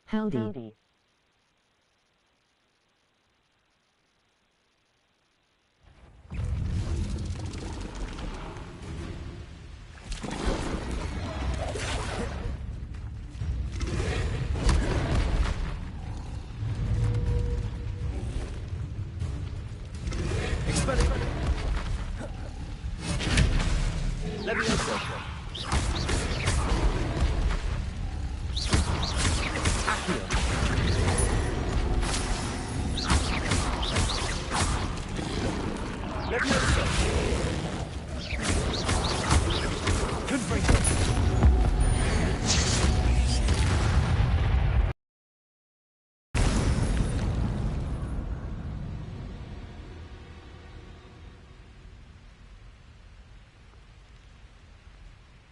Howdy.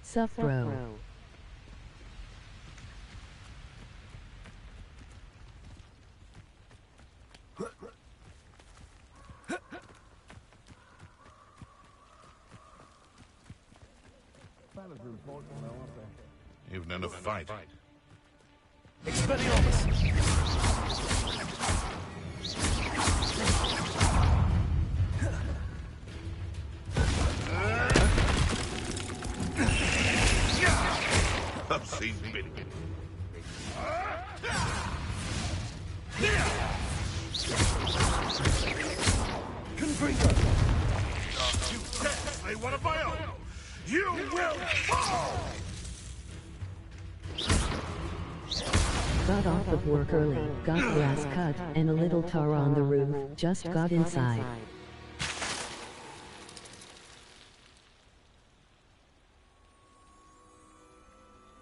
Sup, bro. Even in a fight. Obscene bidding. You can't play one of my own. You will fall! Got off of work early, got grass cut, and a little tar on the roof, just got inside.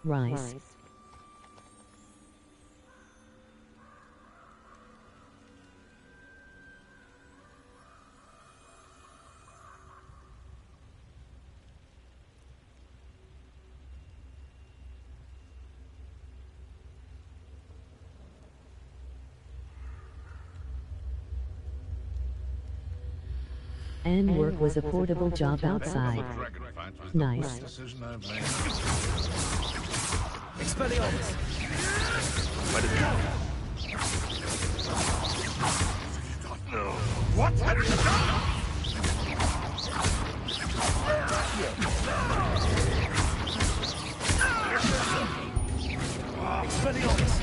Rice. And work was a portable job outside. Nice. Expelliarmus! Let it go! No. What have you done? Expelliarmus!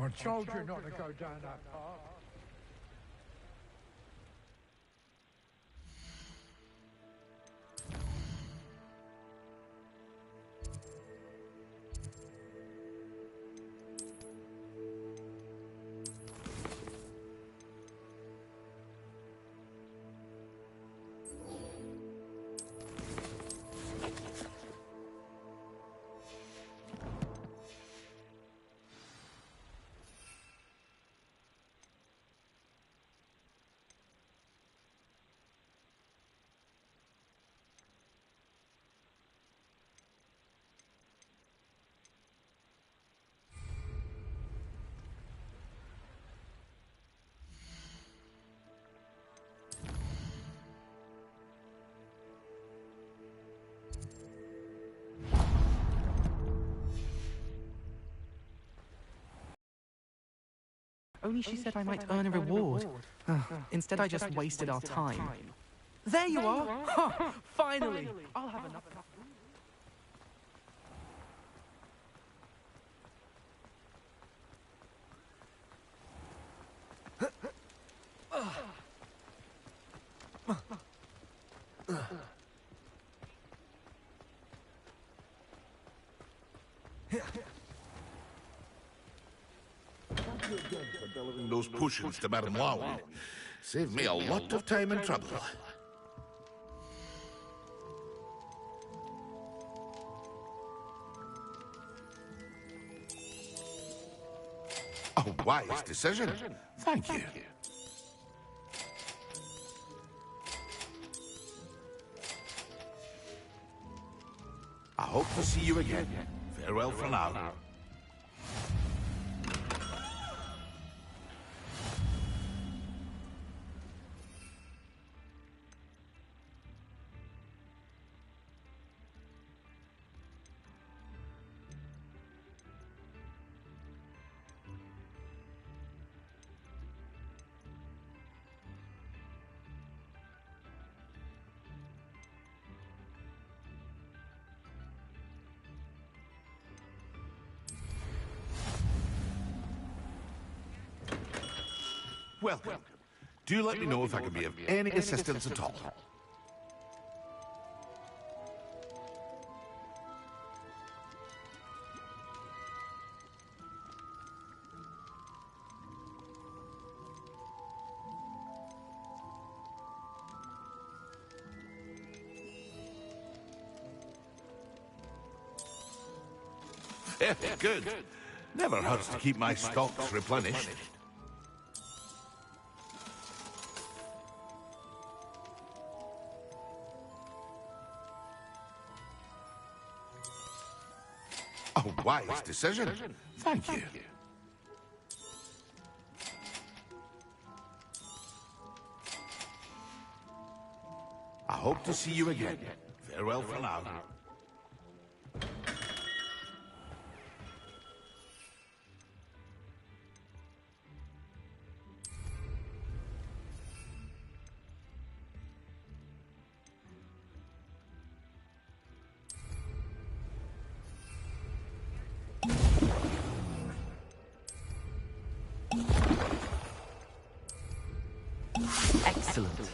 I told you not to go down that path. Only she said I might earn a reward. Instead, I just wasted our time. There you are! Ha! Finally! I'll have enough. For delivering those potions to Madame Lowen. Saved me a lot of time and trouble. A wise decision. Thank you. I hope to see you again. Farewell for now. Welcome. Do let me know if I can be of any assistance at all. Good. Never hurts to keep my stocks replenished. A wise decision. Thank you. I hope to see you again. Farewell for now. Excellent.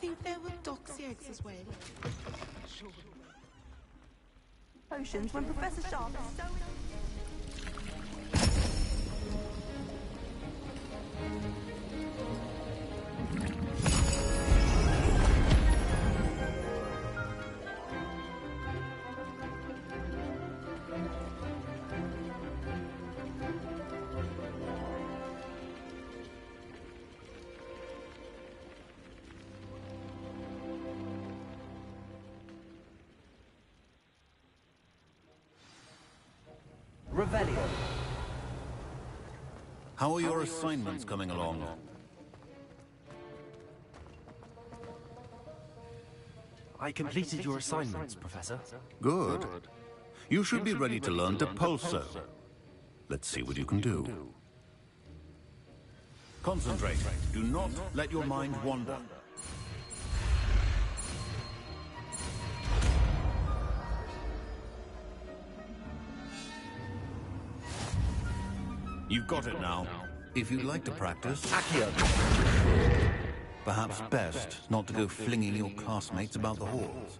think there were doxy eggs as well. Potions when Professor Sharp is so... Revelio. How are your assignments coming along? I completed your assignments, Professor. Good. You should be ready to learn Depulso. Let's see what you can do. Concentrate. Do not let your mind wander. You've got it now. If you'd like to practice, perhaps best not to go flinging your castmates about the halls.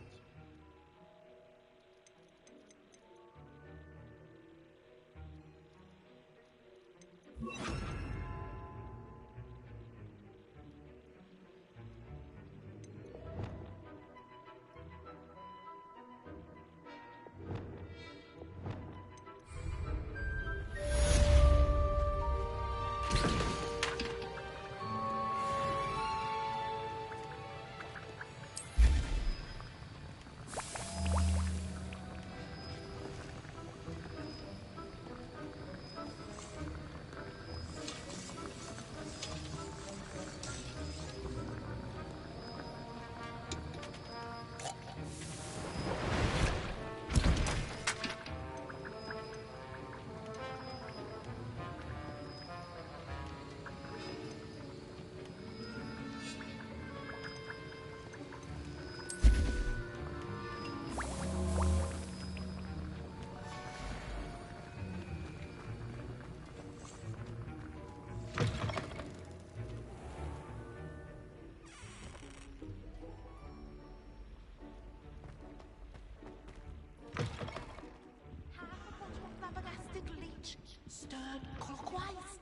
Stirred clockwise.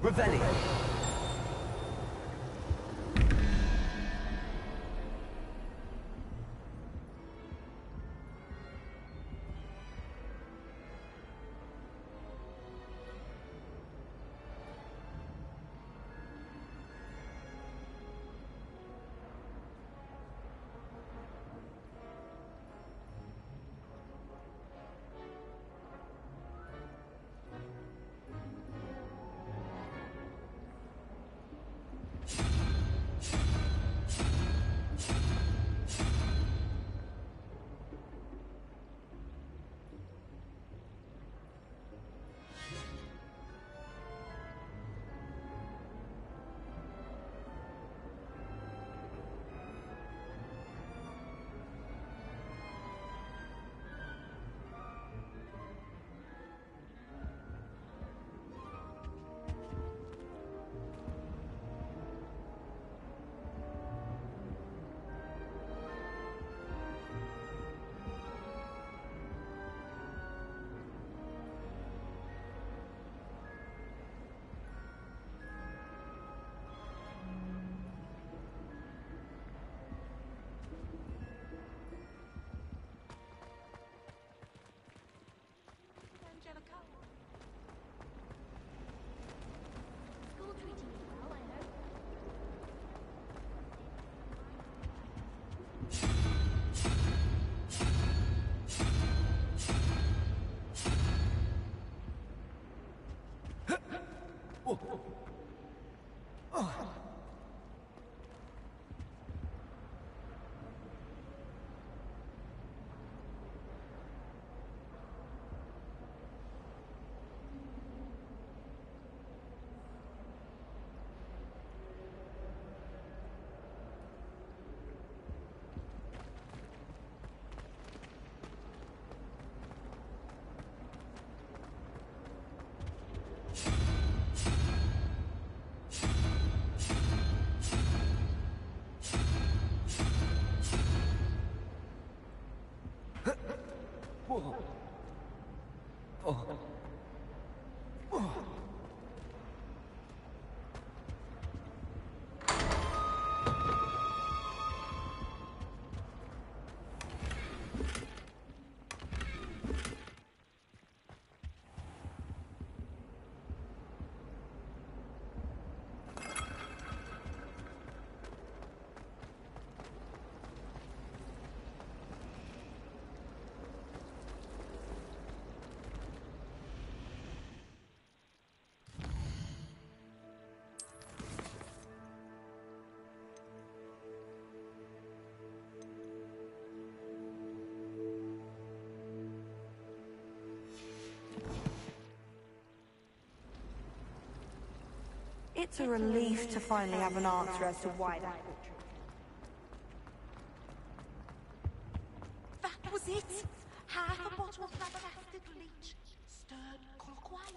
Revelio. Angelica. School treating you well, I hope. It's a relief to finally have an answer as to why that picture. That was it! Half a bottle of fantastic bleach, stirred clockwise.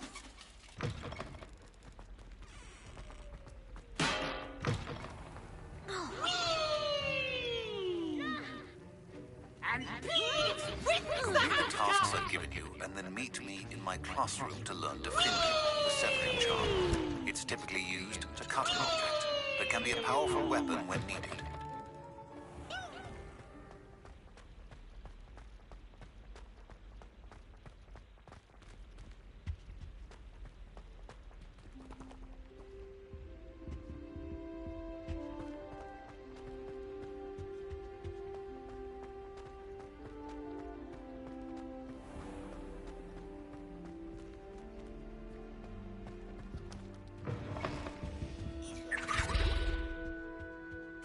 Complete the tasks I've given you, and then meet me in my classroom to learn to finish the severing charm. It's typically used to cut an object, but can be a powerful weapon when needed.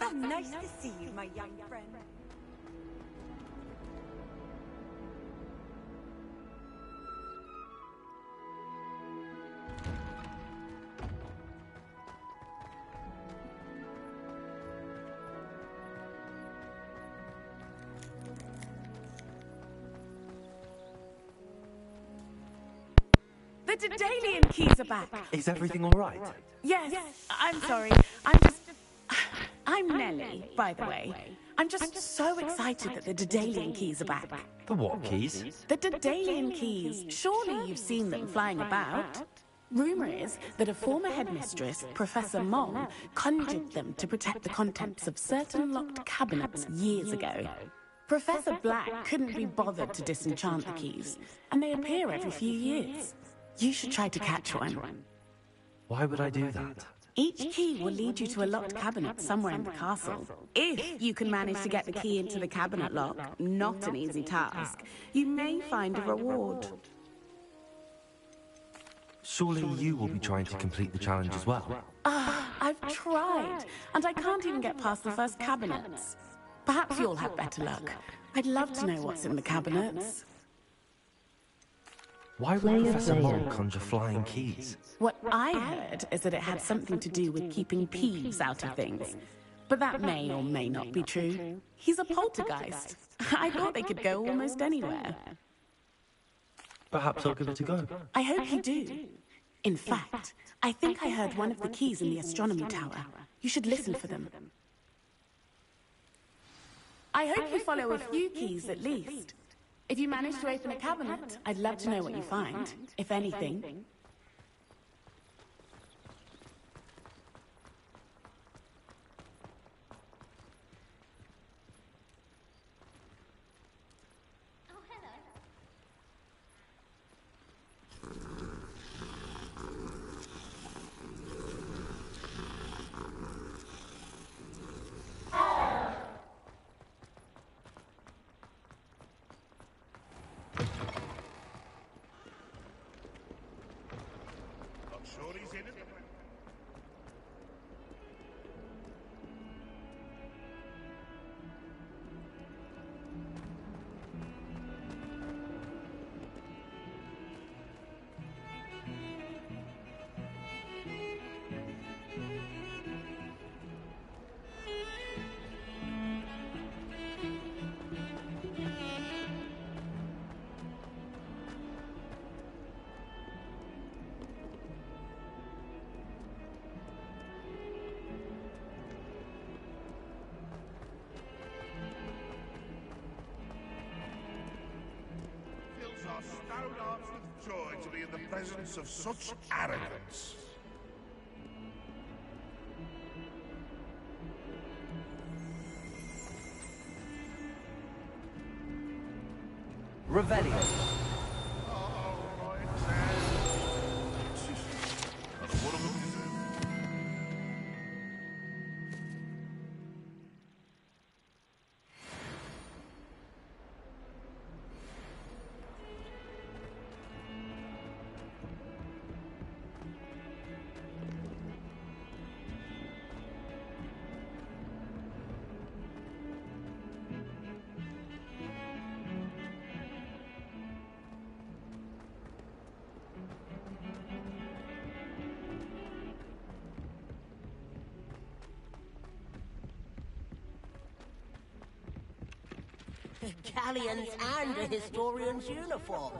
Oh, nice to see you, my young friend. The Daedalian keys are back. Is everything all right? Yes, I'm sorry. I'm Nellie, by the way. I'm just so excited that the Daedalian keys are back. The what keys? The Daedalian keys. Surely you've seen them flying about. Rumor is that a former headmistress, Professor Moll, conjured them to protect the contents of certain locked cabinets years ago. Professor Black couldn't be bothered to disenchant the keys, and they appear every few years. You should try to catch one. Why would I do that? Each key will lead you to a locked cabinet somewhere in the castle. If you can manage to get the key into the cabinet lock, not an easy task, you may find a reward. Surely you will be trying to complete the challenge as well. I've tried, and I can't even get past the first cabinets. Perhaps you'll have better luck. I'd love to know what's in the cabinets. Why would Professor Moll conjure flying keys? What I heard is that it had something to do with keeping peeves out of things. But that may or may not be true. He's a poltergeist. I thought they could go almost anywhere. Perhaps I'll give it a go. I hope you do. In fact, I think I heard one of the keys in the astronomy tower. You should listen for them. I hope you follow a few keys at least. If you manage to open a cabinet, I'd love to know what you find, if anything. Sure he's in it? bound hearts with joy to be in the presence of such arrogance. Revelio. Oh, right then. And what of them is it? Galleons and a historian's uniform.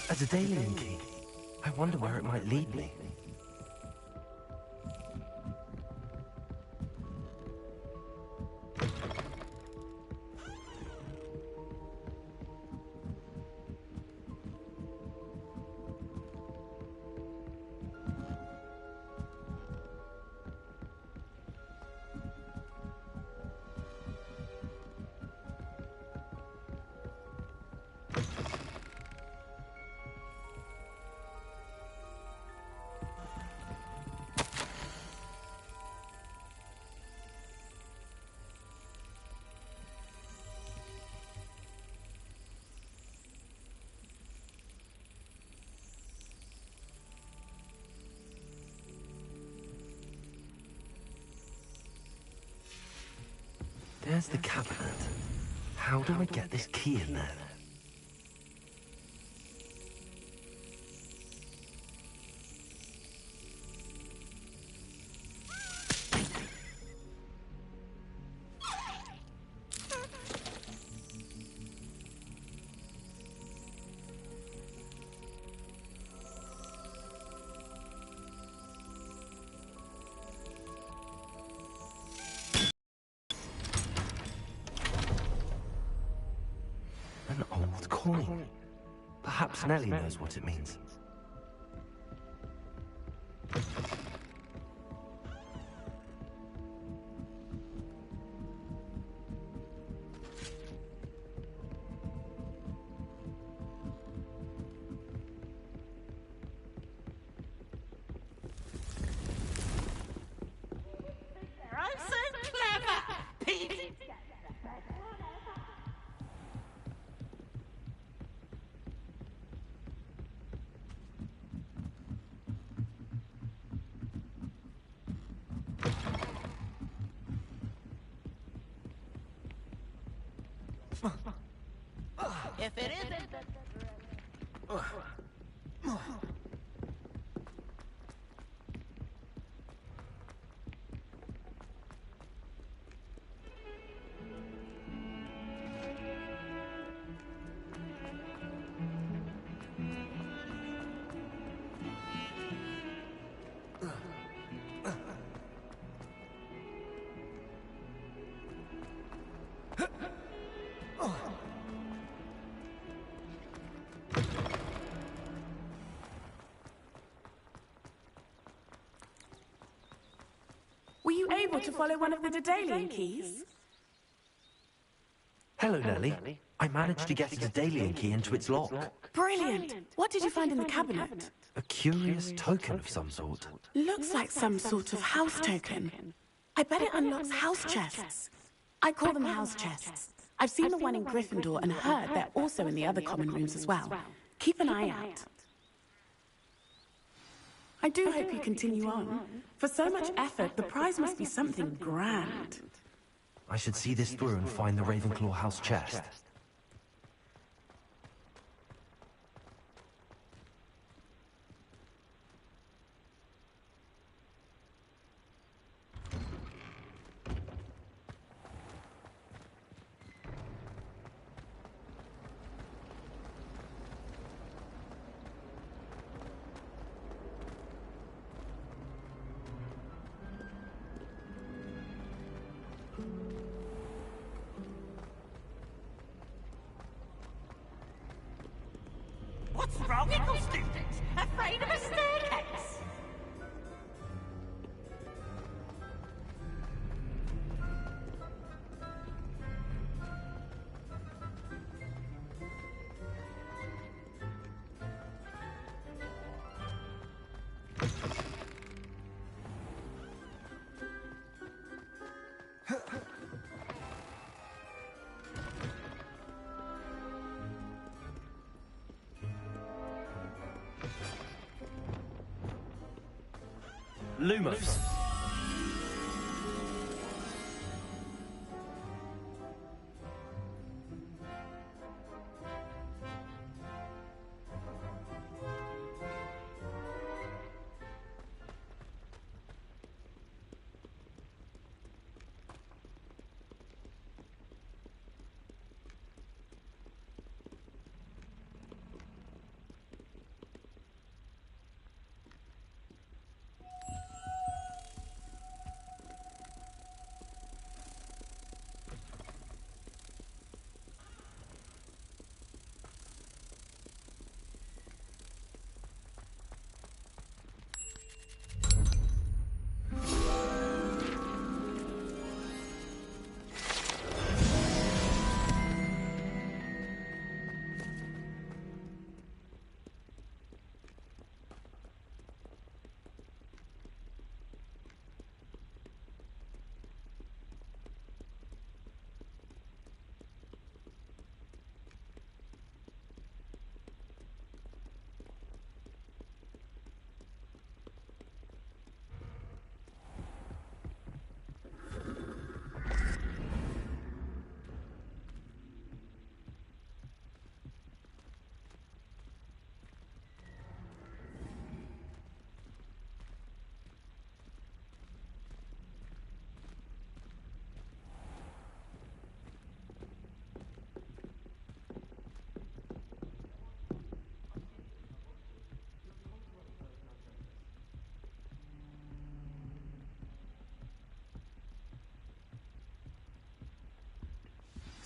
A Daedalian key. I wonder where it might lead me. There's the cabinet. How do I get this key in there? An old coin. Perhaps Nellie knows what it means. I'm so clever! Petey! If it isn't, Were you able to follow one of the Daedalian keys? Hello, Nellie. I managed to get a Daedalian key into its lock. Brilliant! What did you find in the cabinet? A curious token of some sort. Looks like some sort of house token. I bet it unlocks house chests. I call them house chests. I've seen the one in Gryffindor and heard they're also in the other common rooms as well. Keep an eye out. I do hope you continue on. For so much effort, the prize must be something grand. I should see this through and find the Ravenclaw house chest. what's wrong, Eagle students? Afraid of a staircase? Lumos.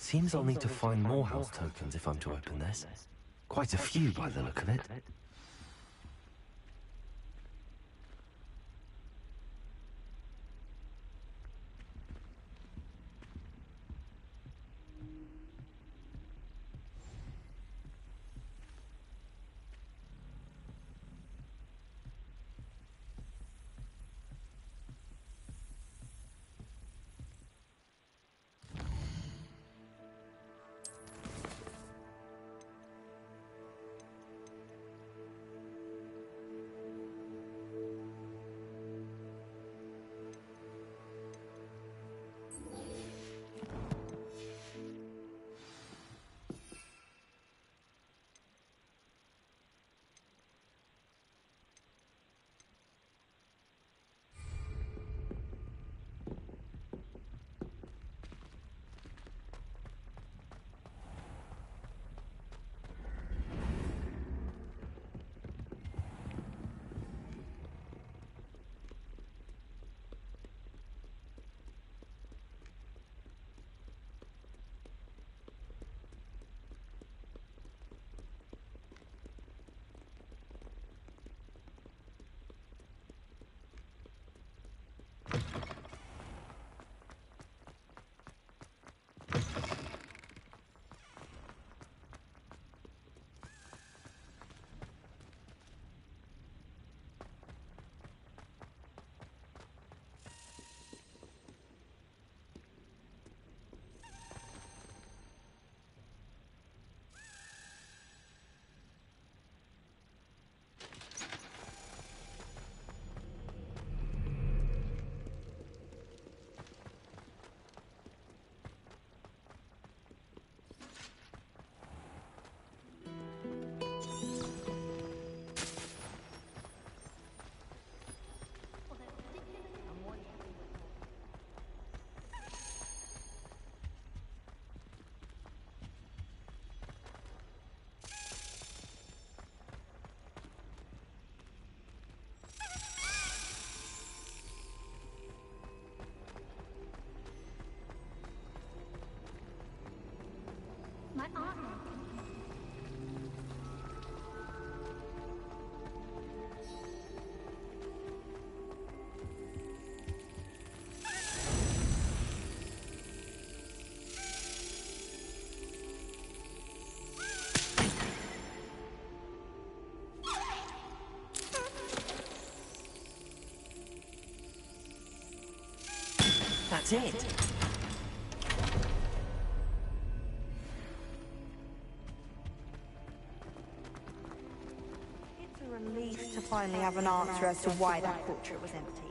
Seems I'll need to find more house tokens if I'm to open this. Quite a few by the look of it. My armor. That's it. It's a relief to finally have an answer as to why that portrait was empty.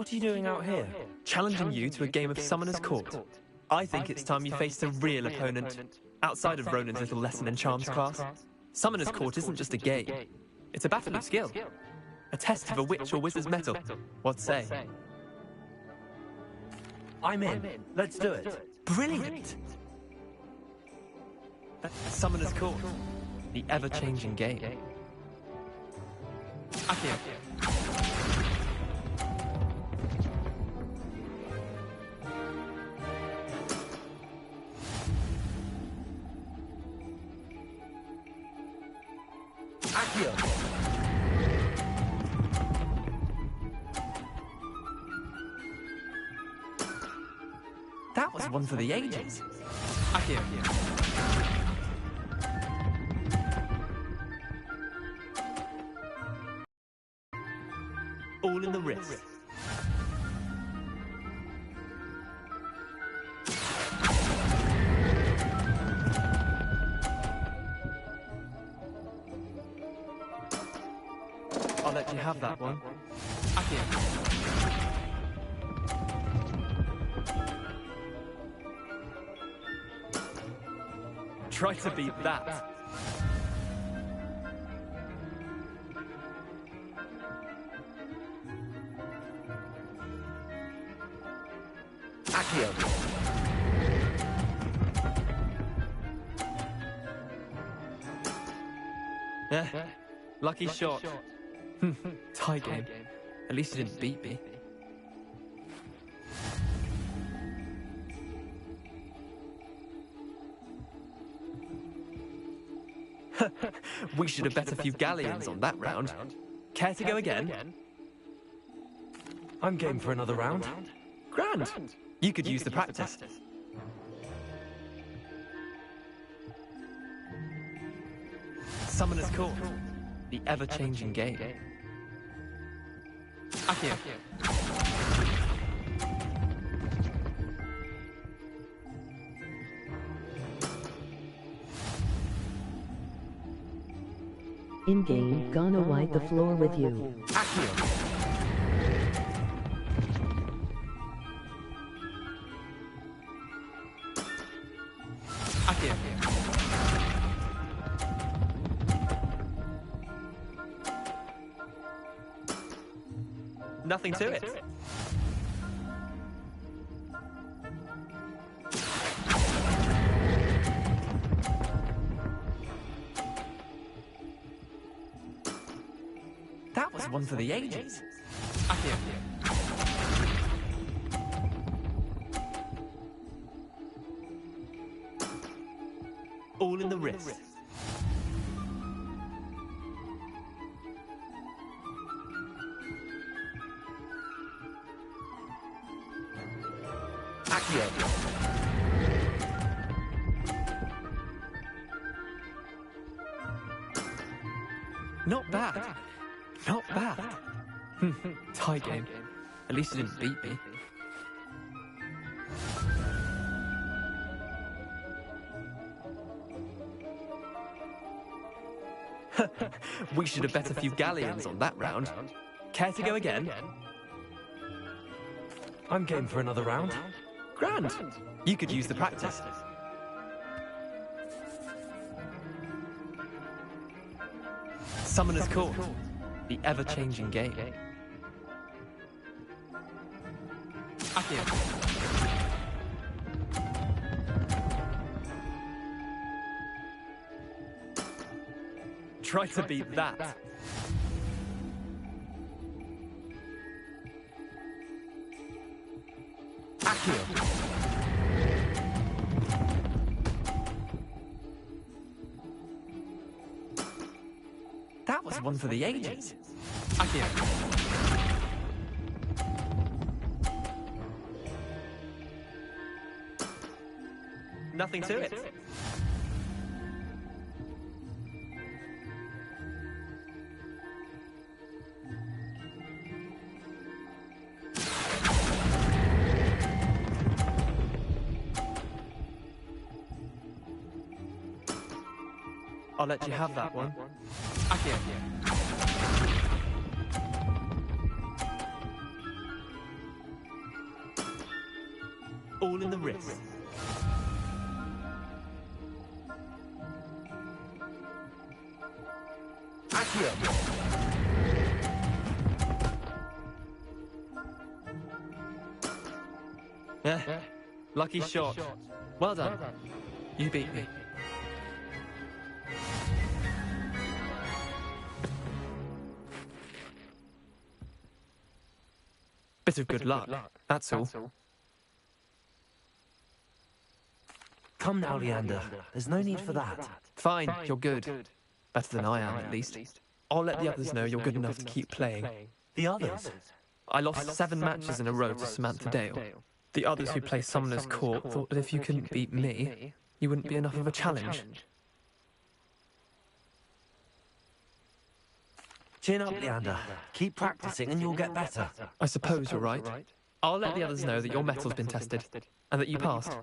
What are you doing out here? Challenging you to a game of Summoner's Court. I think it's time you faced a real opponent, outside of Ronan's little lesson in charms class. Summoner's Court isn't just a game. It's a battle of skill. A test of a witch or wizard's mettle. What say? I'm in. Let's do it. Brilliant! Summoner's Court. The ever-changing game. Akio. That was one for the ages. Akio. All in the wrist. I'll let you have that one. Akio. Try to beat that. Akio. Lucky shot. Tie game. At least you didn't beat me. We should have bet a few galleons on that round. Care to go again? I'm game for another round. Grand. You could use the practice. Summoner's Court. The ever-changing game. Akio. In-game, gonna wipe the floor with you. Akio. Akio. Nothing to it. That was one for the ages. Akio. All in the wrist. Akio. Not bad. Not bad. Tie game. At least you didn't beat me. We should have bet a few galleons on that round. Care to go again? I'm game for another round. Grand. You could use the practice. Summoner's Court. The ever-changing game. Akio. Try to beat that. Akio. That was one for the ages. Akio. Nothing to it. I'll let you have that one. Akio. all in the wrist. Yeah, lucky shot. Well done. You beat me. Bit of good luck, that's all. Come now, Leander. There's no need for that. Fine, you're good. Better than I am, at least. I'll let the others know you're good enough to keep playing. The others? I lost 7 matches in a row to Samantha Dale. The others who play Summoner's Court thought that if you couldn't beat me, you wouldn't be enough of a challenge. Chin up, Leander. Keep practicing and you'll get better. I suppose you're right. I'll let the others know that your metal's been tested, and that you passed.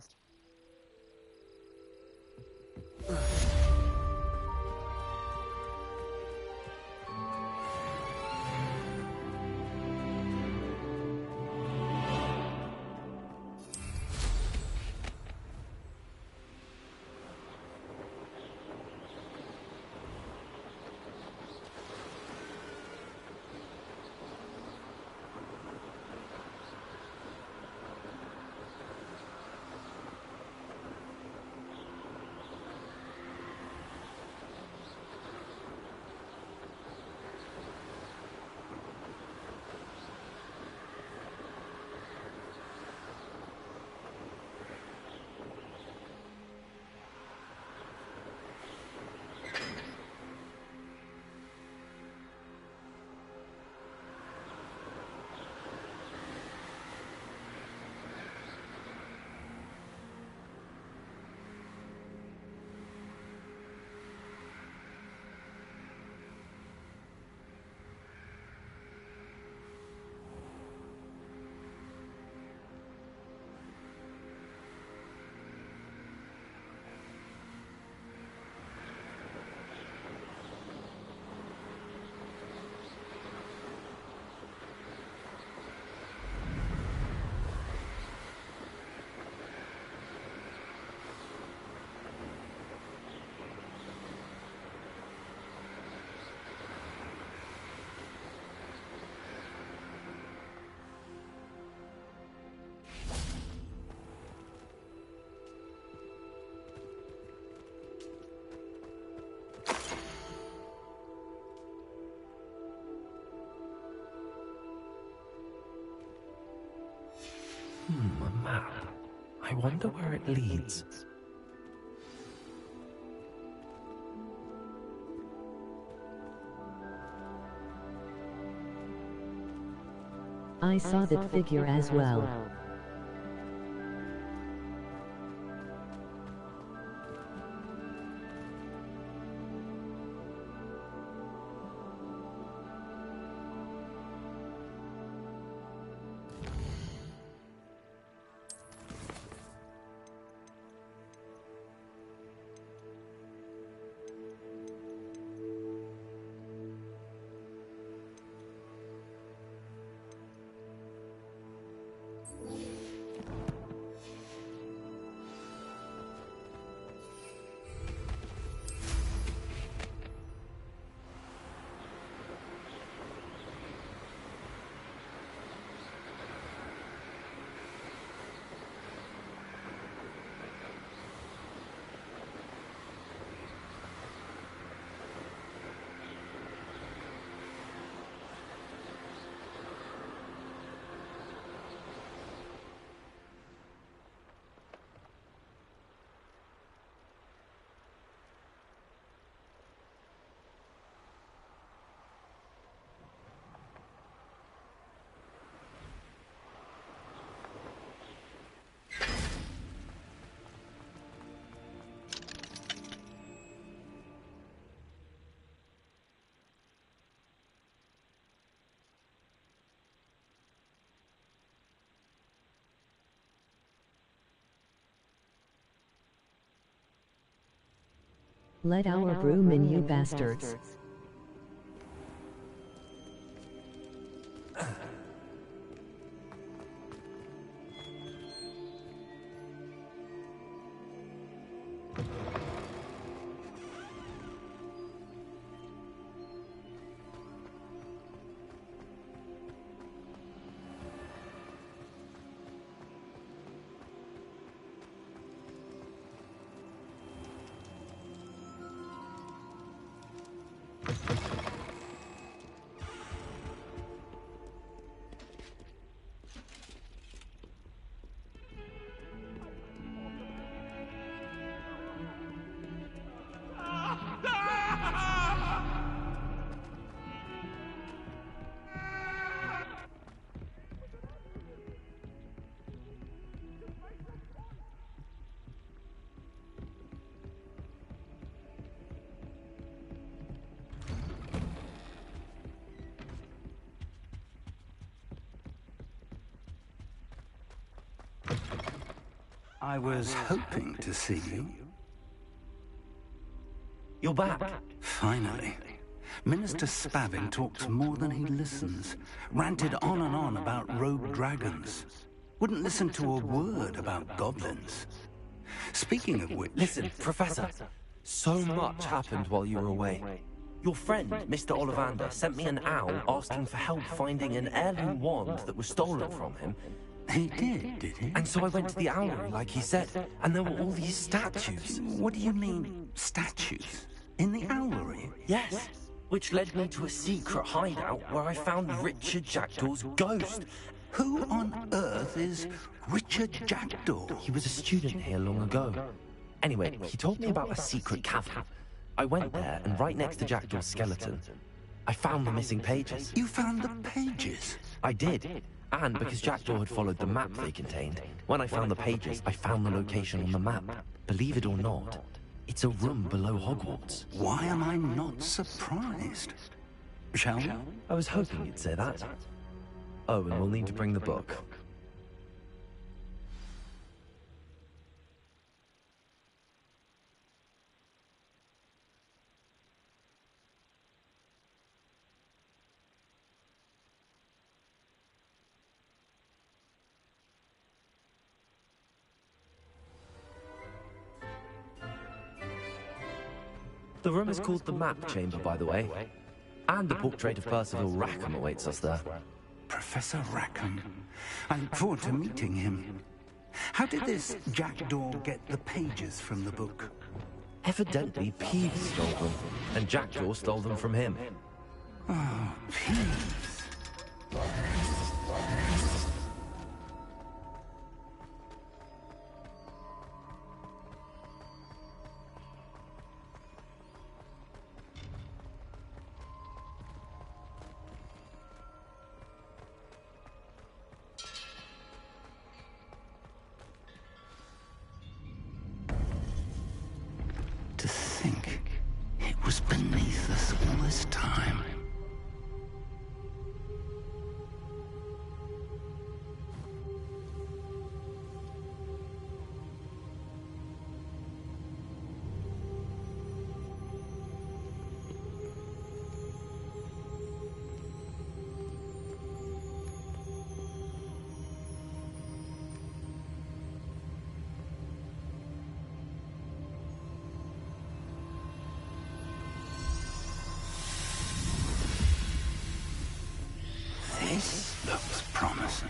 A map. I wonder where it leads. I saw that figure as well. Let our broom in, you bastards. I was hoping to see you. You're back. Finally. Minister Spavin talks more than he listens. Ranted on and on about rogue dragons. Wouldn't listen to a word about goblins. Speaking of which... Listen, Professor. So much happened while you were away. Your friend, Mr. Ollivander, sent me an owl asking for help finding an heirloom wand that was stolen from him. He did he? And so I went to the owlery, like he said, and there were all these statues. What do you mean, statues? In the owlery? Yes. Which led me to a secret hideout where I found Richard Jackdaw's ghost. Who on earth is Richard Jackdaw? He was a student here long ago. Anyway, he told me about a secret cavern. I went there, and right next to Jackdaw's skeleton, I found the missing pages. You found the pages? I did. And because Jackdaw had followed the map they contained, when I found the pages, I found the location on the map. Believe it or not, it's a room below Hogwarts. Why am I not surprised? Shall we? I was hoping you'd say that. Oh, and we'll need to bring the book. The room is called the Map Chamber, by the way. And the portrait of Percival Rackham awaits us there. Professor Rackham. I look forward to meeting him. How did this Jackdaw get the pages from the book? Evidently, Peeves stole them, and Jackdaw stole them from him. Oh, Peeves. To think it was beneath us all this time. This looks promising.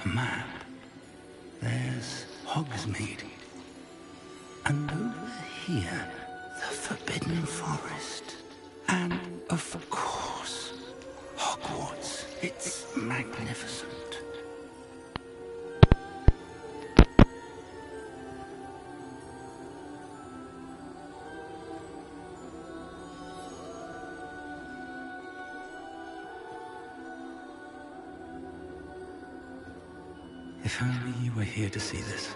A map. There's Hogsmeade. And over here, the Forbidden Forest. And, of course, Hogwarts. It's magnificent. If only you were here to see this.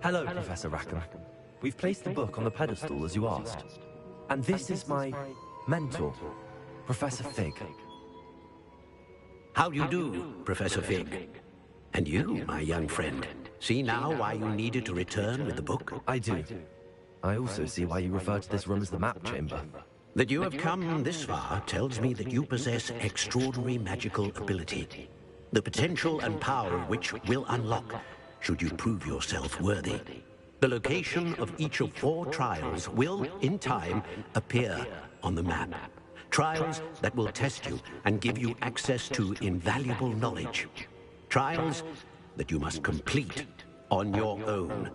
Hello, Professor Rackham. We've placed the book on the pedestal as you asked. And this is my mentor, Professor Fig. How do you do, Professor Fig? And you, my young friend, see now why you needed to return with the book? I do. I also see why you refer to this room as the Map Chamber. That you have come this far tells me that you possess extraordinary magical ability, the potential and power of which will unlock should you prove yourself worthy. The location of each of 4 trials will, in time, appear on the map. Trials that will test you and give you access to invaluable knowledge. Trials that you must complete on your own.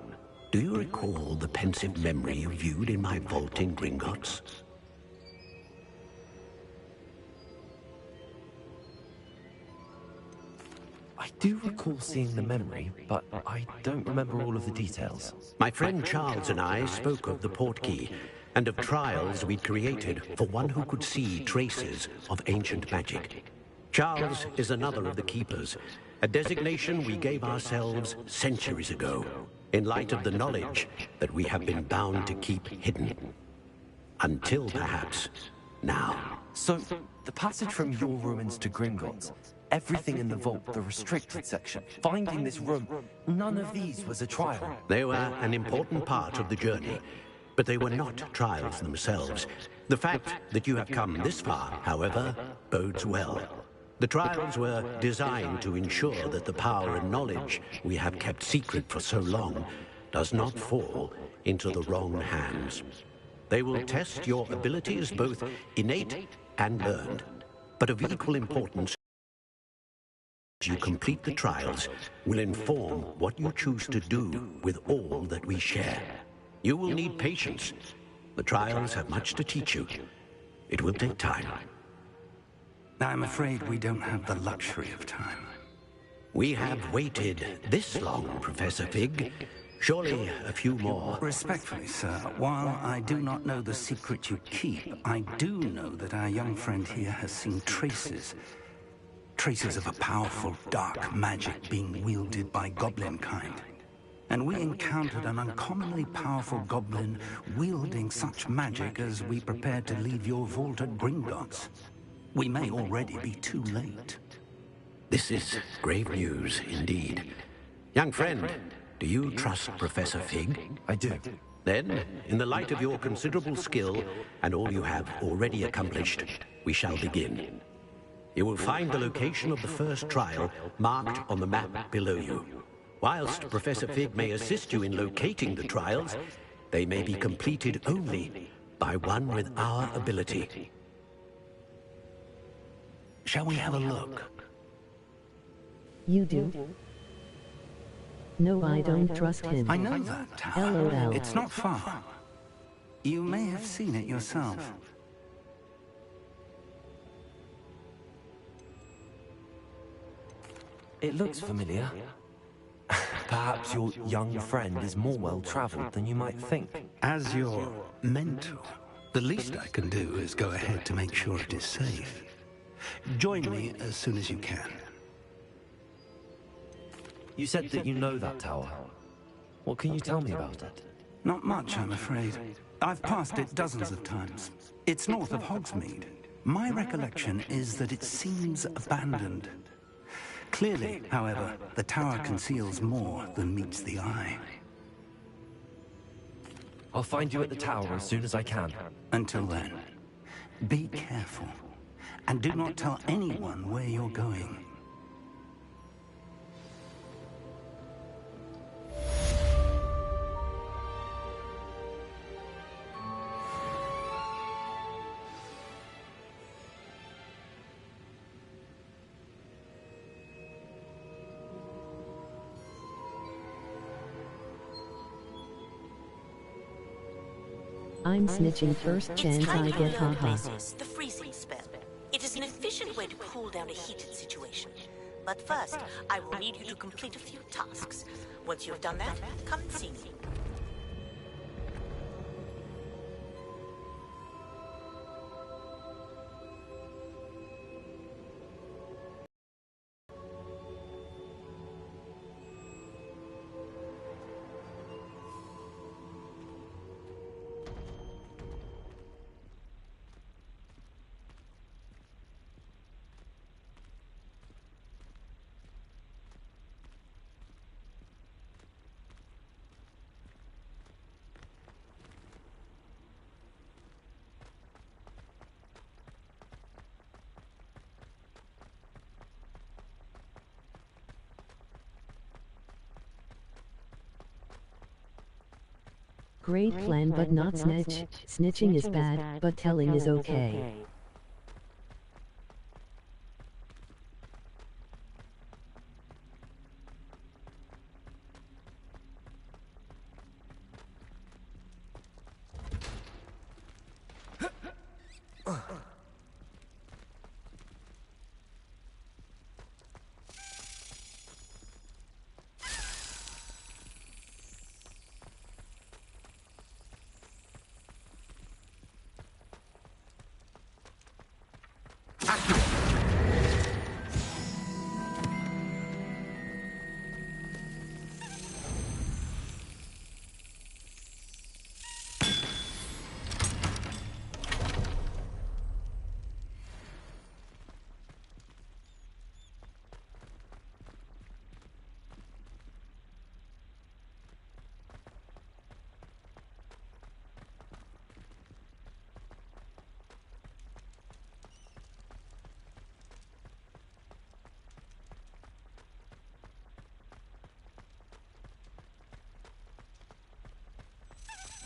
Do you recall the pensive memory you viewed in my vault in Gringotts? I do recall seeing the memory, but I don't remember all of the details. My friend Charles and I spoke of the portkey and of trials we'd created for one who could see traces of ancient magic. Charles is another of the keepers, a designation we gave ourselves centuries ago, in light of the knowledge that we have been bound to keep hidden. Until perhaps now. So, the passage from your ruins to Gringotts, everything in the vault, the restricted section, finding this room, none of these was a trial. They were an important part of the journey, but they were not trials themselves. The fact that you have come this far, however, bodes well. The trials were designed to ensure that the power and knowledge we have kept secret for so long does not fall into the wrong hands. They will test your abilities, both innate and learned, but of equal importance. As you complete the trials, will inform what you choose to do with all that we share. You will need patience. The trials have much to teach you. It will take time. I'm afraid we don't have the luxury of time. We have waited this long, Professor Fig. Surely a few more. Respectfully, sir, while I do not know the secret you keep, I do know that our young friend here has seen traces of a powerful dark magic being wielded by goblin kind. And we encountered an uncommonly powerful goblin wielding such magic as we prepared to leave your vault at Gringotts. We may already be too late. This is grave news indeed. Young friend, do you trust Professor Fig? I do. Then, in the light of your considerable skill and all you have already accomplished, we shall begin. You will find the location of the first trial marked on the map below you. Whilst Professor Fig may assist you in locating the trials, they may be completed only by one with our ability. Shall we have a look? You do? No, I don't trust him. I know that tower. LOL. It's not far. You may have seen it yourself. It looks familiar. Perhaps your young friend is more well-traveled than you might think. As your mentor, the least I can do is go ahead to make sure it is safe. Join me as soon as you can. You said that you know that tower. What can you tell me about it? Not much, I'm afraid. I've passed it dozens of times. It's north of Hogsmeade. My recollection is that it seems abandoned. Clearly, however, the tower conceals more than meets the eye. I'll find you at the tower as soon as I can. Until then, be careful, and do not tell anyone where you're going. I'm snitching first chance I get haha. The freezing spell. It is an efficient way to cool down a heated situation. But first, I will need you to complete a few tasks. Once you have done that, come and see me. Great plan but not snitch. Snitching is bad, but telling is okay.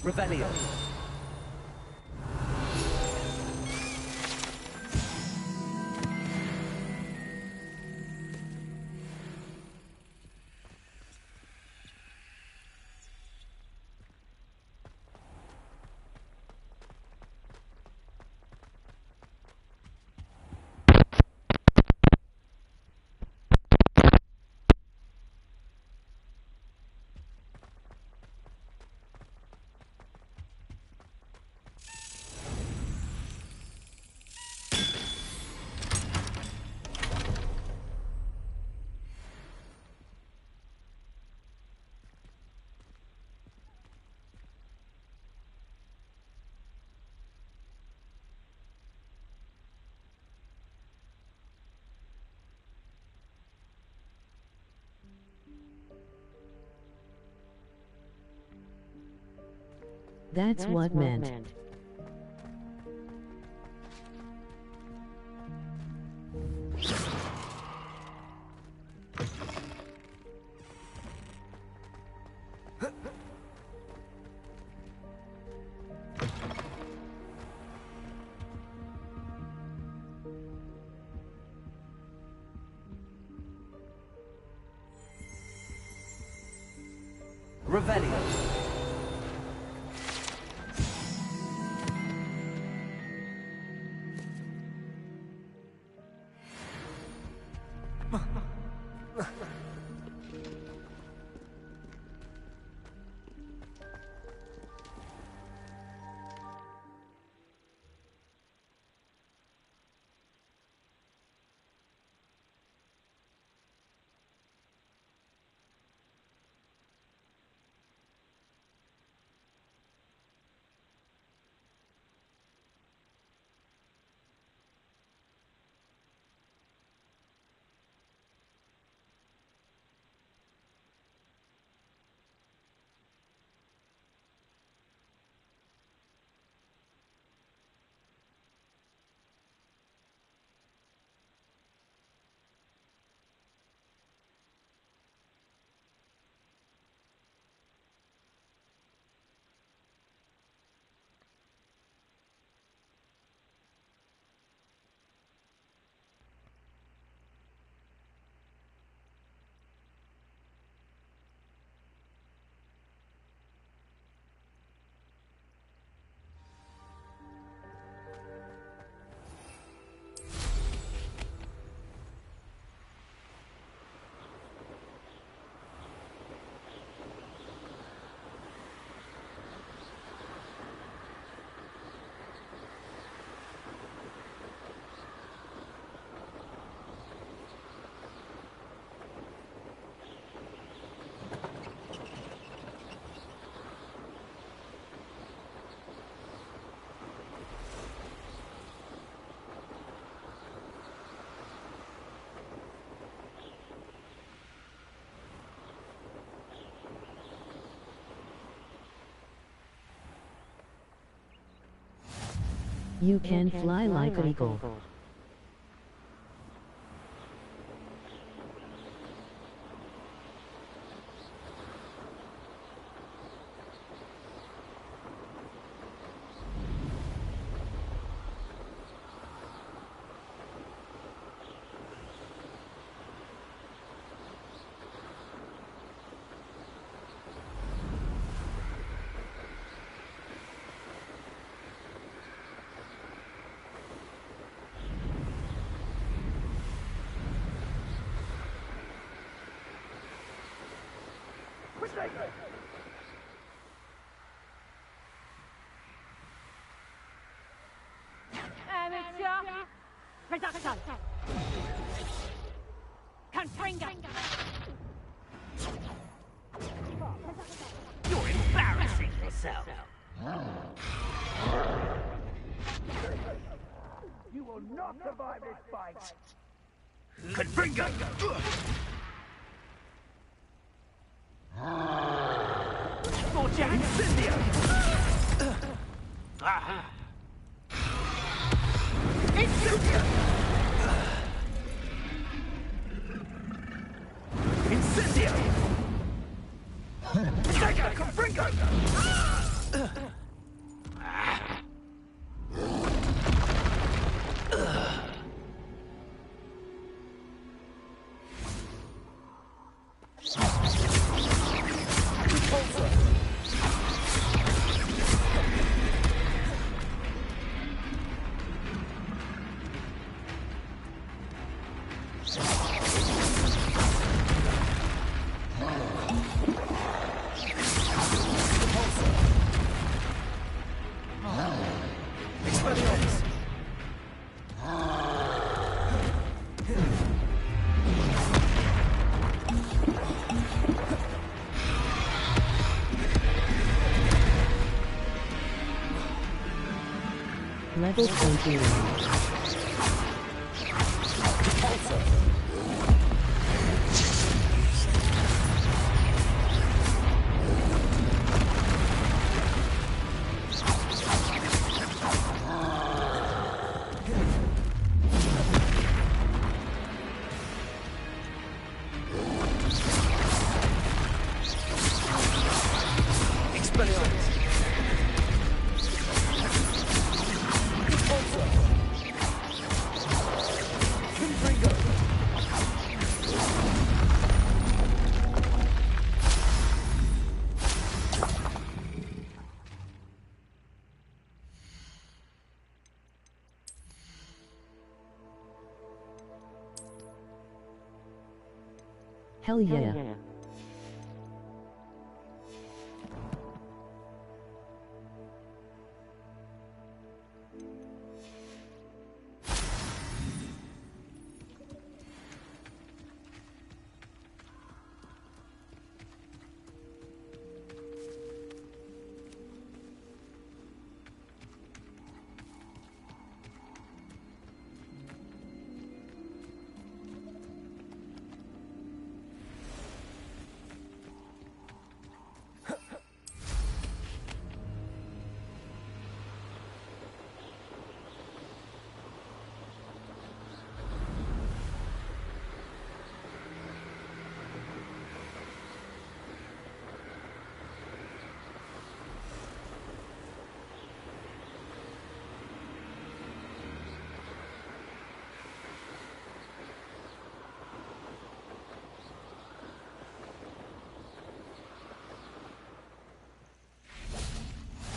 Revelio. That's what meant. Revelio. You can fly like an eagle. Amateur production. Confringo. You're embarrassing yourself. You will not survive this fight. Confringo. Fortune. Incendio. Incendio. Incendio. Sega, Confringo. Level 21. Hell yeah.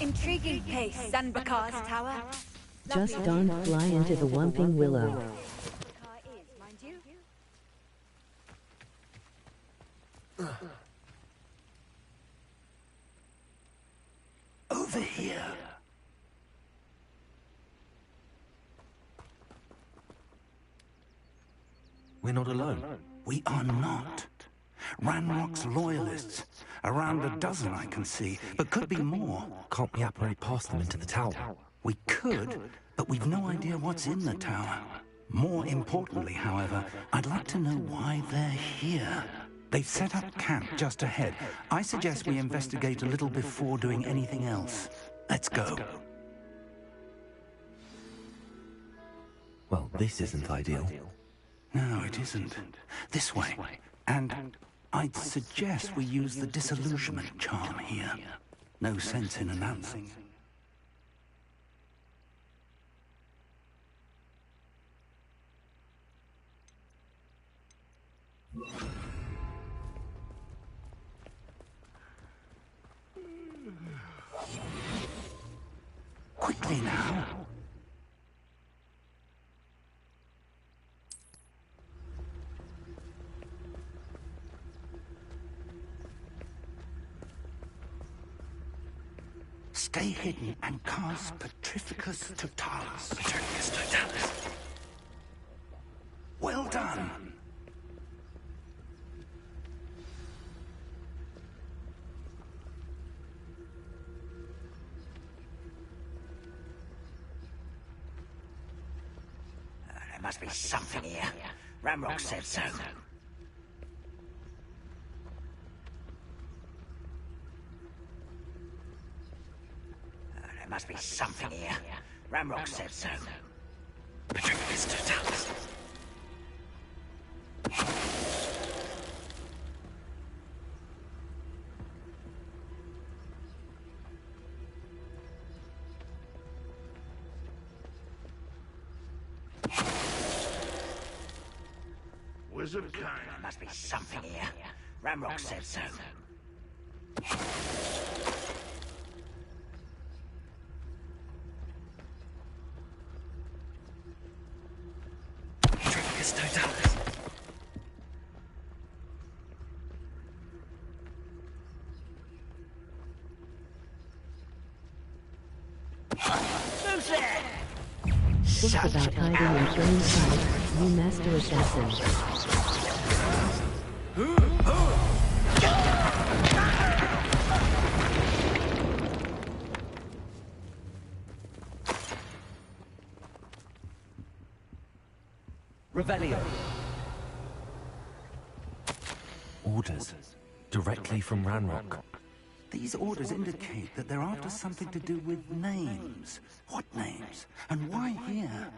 Intriguing place, Sanbakar's tower. Just don't fly into the Whomping Willow. Over here. We're not alone. We are not. Ranrock's loyalists. Around a dozen I can see, but could be more. Can't we apparate past them into the tower? We could, but we've no idea what's in the tower. More importantly, however, I'd like to know why they're here. They've set up camp just ahead. I suggest we investigate a little before doing anything else. Let's go. Well, this isn't ideal. No, it isn't. This way. And I'd suggest we use the disillusionment charm here. No sense in announcing. Quickly now. Stay hidden and cast Petrificus Totalis. Petrificus Totalis. Well done. There must be something here. Ramrock said so. There must be something here. Ramrock said so. Petrificus Totalis. Wizard kind. There must be something here. Ramrock said so. Petrificus Totalis. Who's there? Book about hiding in plain sight, you master assassin. Revelio. Orders. Directly from Ranrock. These orders indicate that they're after something to do with names. What names? And why here?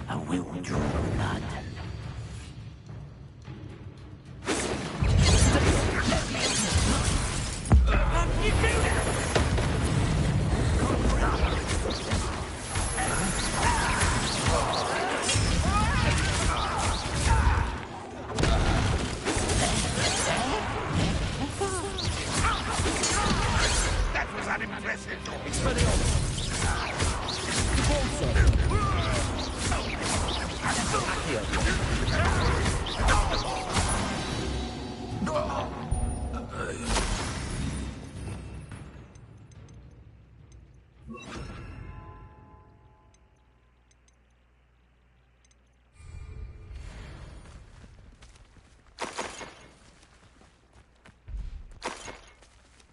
I will draw blood. That was unimpressive.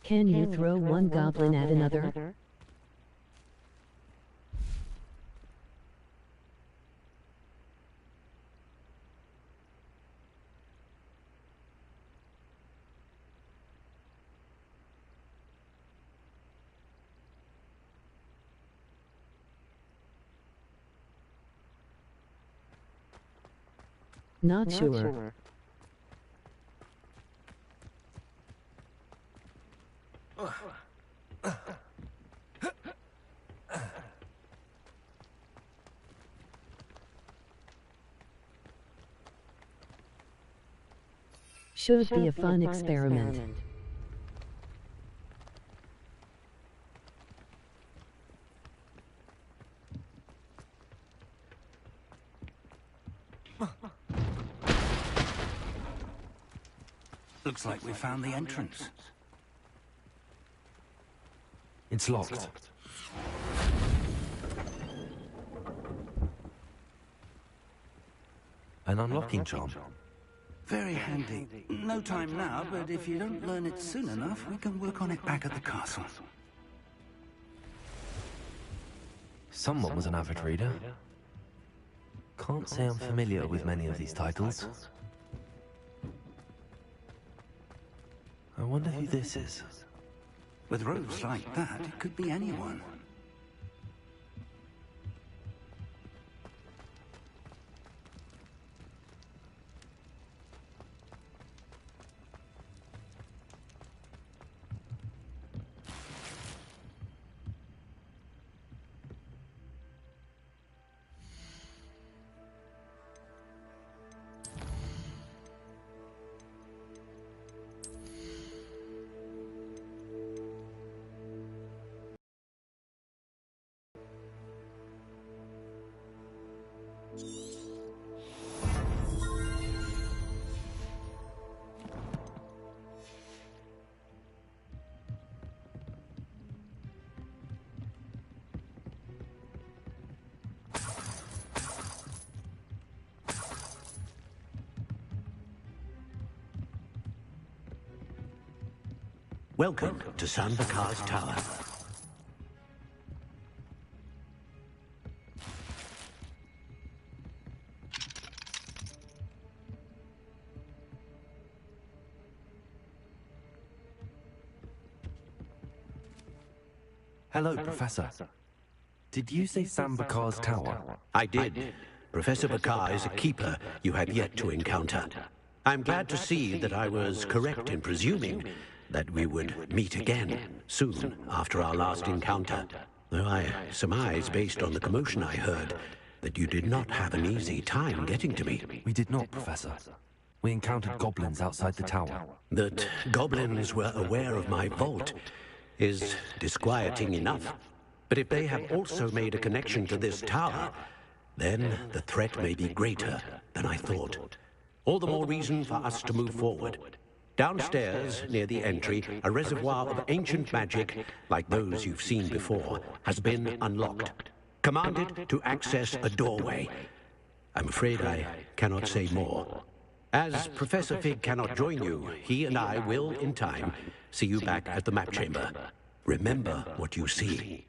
Can you throw one goblin at another? Not sure. Should be a fun experiment. Looks like we found the entrance. It's locked. An unlocking charm. Very handy. No time now, but if you don't learn it soon enough, we can work on it back at the castle. Someone was an avid reader. Can't say I'm familiar with many of these titles. I wonder who this is. With robes like that, it could be anyone. Welcome to Sanbakar's Tower. Hello, Professor. Did you say Sambakar's Tower? I did. Professor Bakar is a keeper you have yet to encounter. I'm glad to see that I was correct in presuming that we would meet again soon after our last encounter. Though I surmise, based on the commotion I heard, that you did not have an easy time getting to me. We did not, Professor. We encountered goblins outside the tower. That goblins were aware of my vault is disquieting enough. But if they have also made a connection to this tower, then the threat may be greater than I thought. All the more reason for us to move forward. Downstairs, near the entry, a reservoir of ancient magic, like those you've seen before, has been unlocked. Commanded to access a doorway. I'm afraid I cannot say more. As Professor Fig cannot join you, he and I will, in time, see you back at the map chamber. Remember what you see.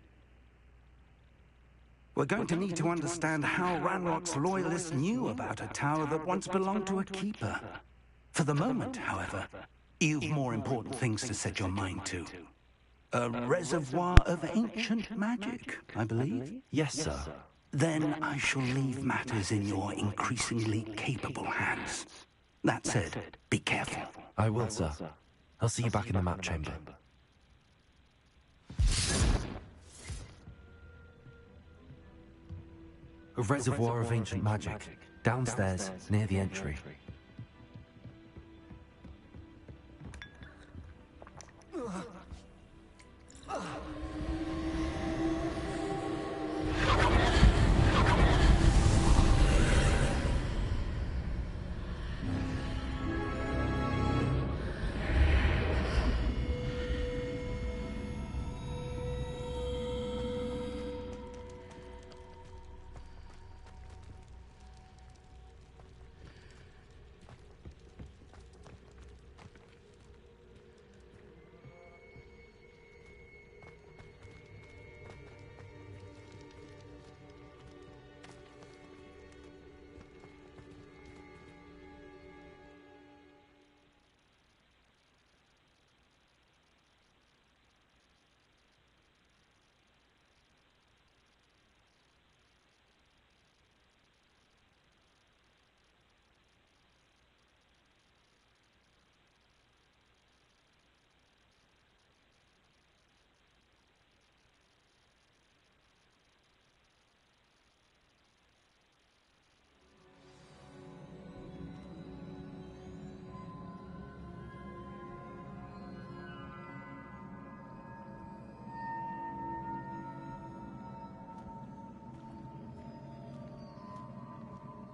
We're going to need to understand how Ranrock's loyalists knew about a tower that once belonged to a keeper. For the moment, however, you've more important things to set your mind to. A reservoir of ancient magic, I believe? Yes, sir. Then I shall leave matters in your increasingly capable hands. That said, be careful. I will, sir. I'll see you back in the map chamber. A reservoir of ancient magic, downstairs, near the entry.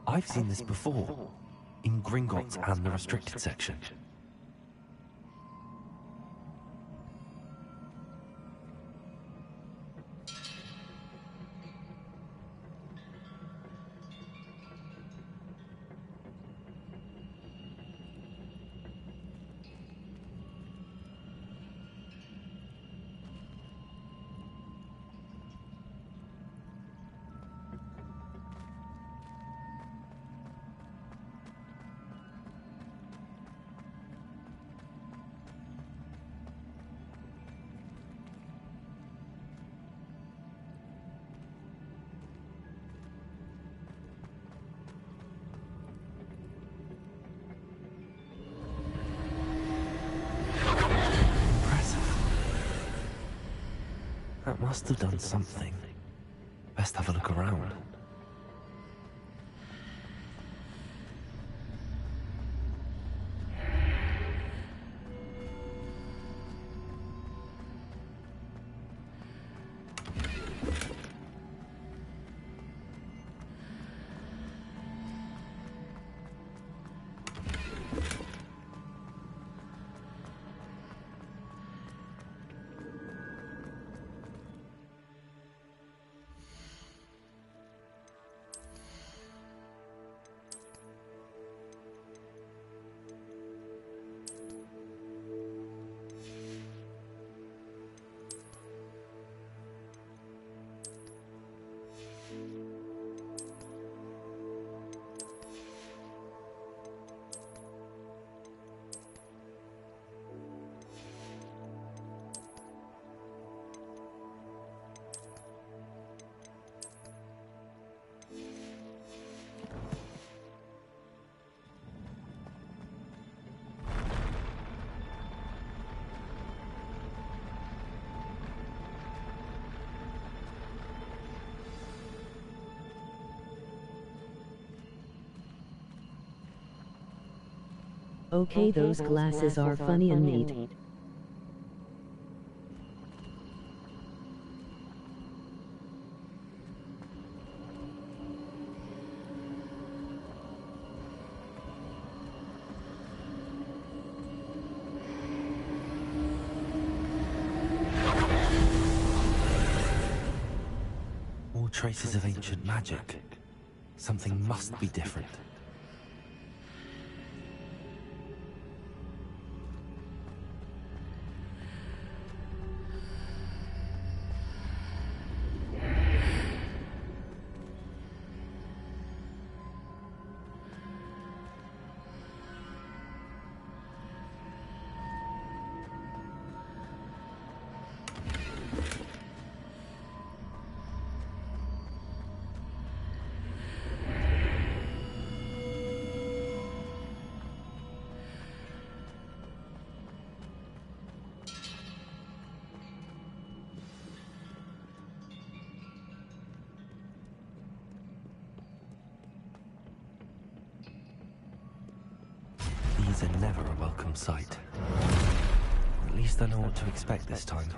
I've seen this before, in Gringotts and the restricted section. That must have done something. Best have a look around. Okay, those glasses are funny and neat. traces of ancient magic. Something must be different. These are never a welcome sight. At least I know what to expect this time.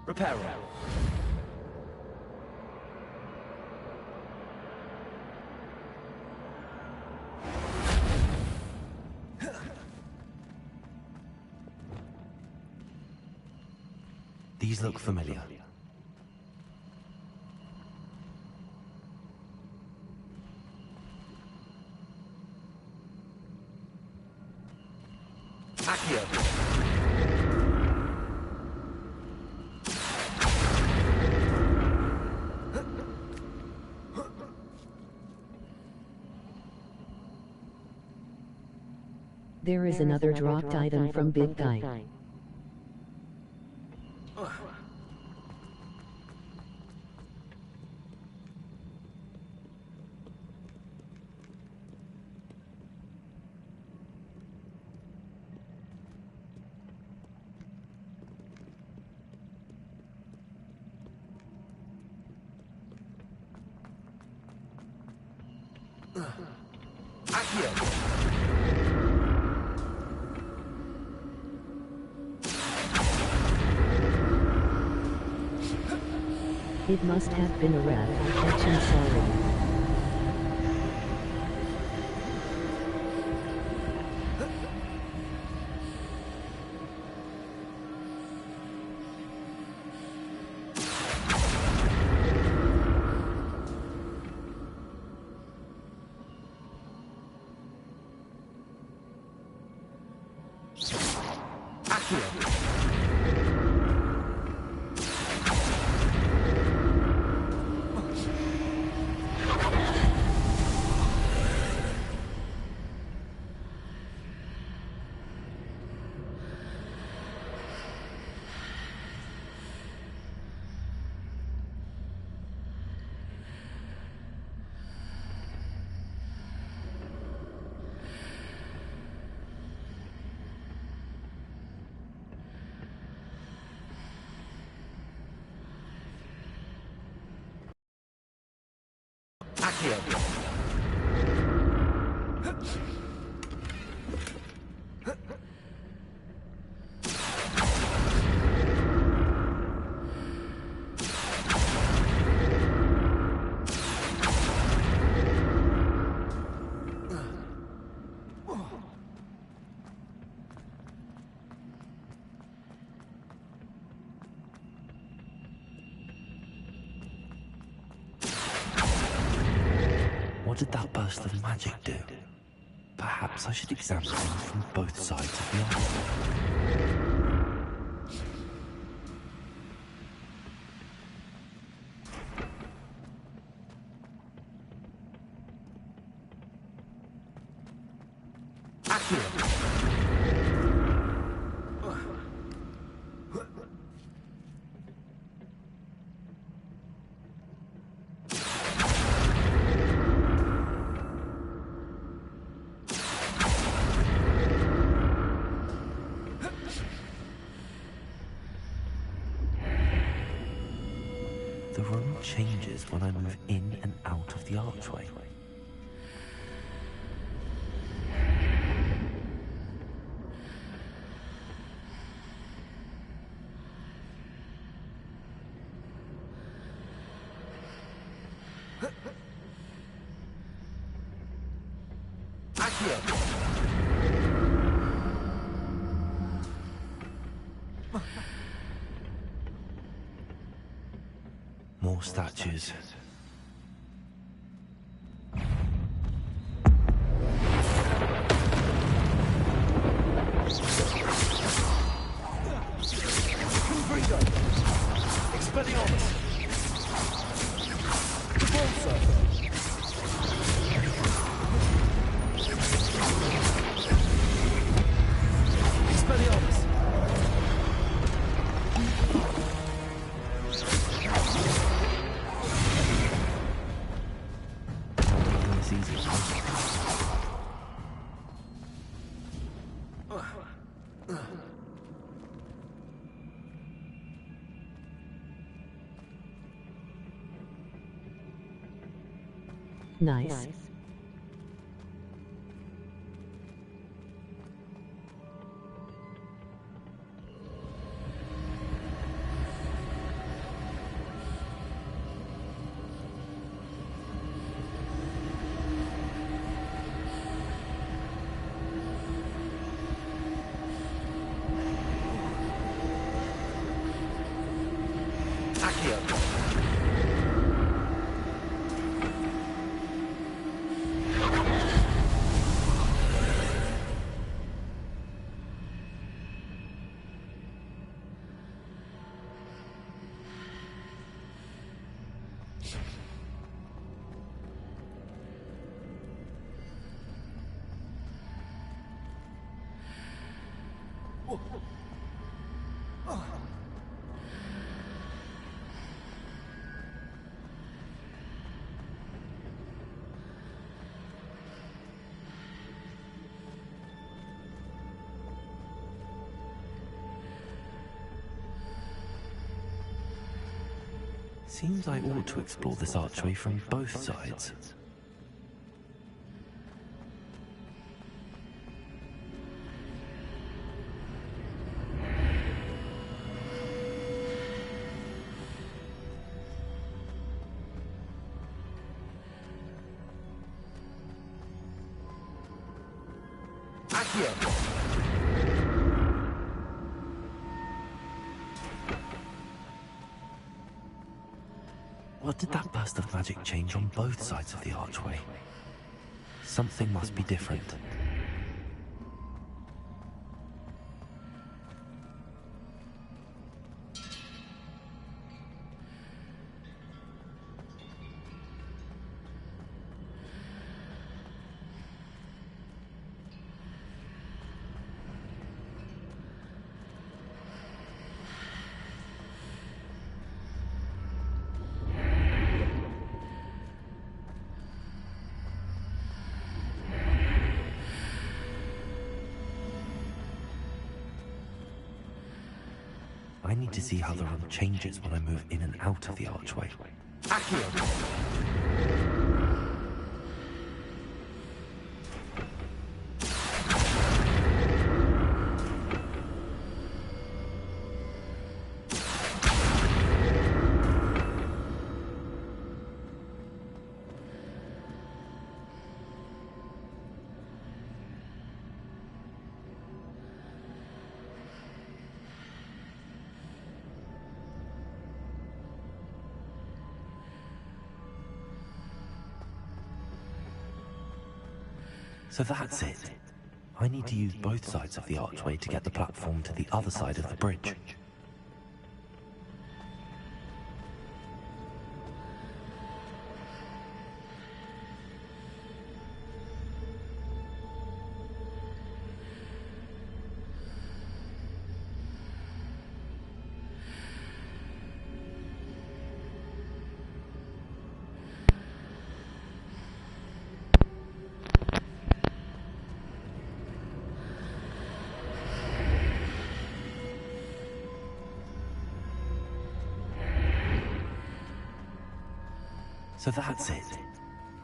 Reparo. These look familiar. Accio. There is another dropped item from Big Guy. It must have been a rat. I'm sorry. What did that burst of magic do? Perhaps I should examine them from both sides of the archway. The room changes when I move in and out of the archway. More statues. Nice. Seems I ought to explore this archway from both sides. What did that burst of magic change on both sides of the archway? Something must be different. I need to see how the room changes when I move in and out of the archway. So that's it. I need to use both sides of the archway to get the platform to the other side of the bridge. So that's it.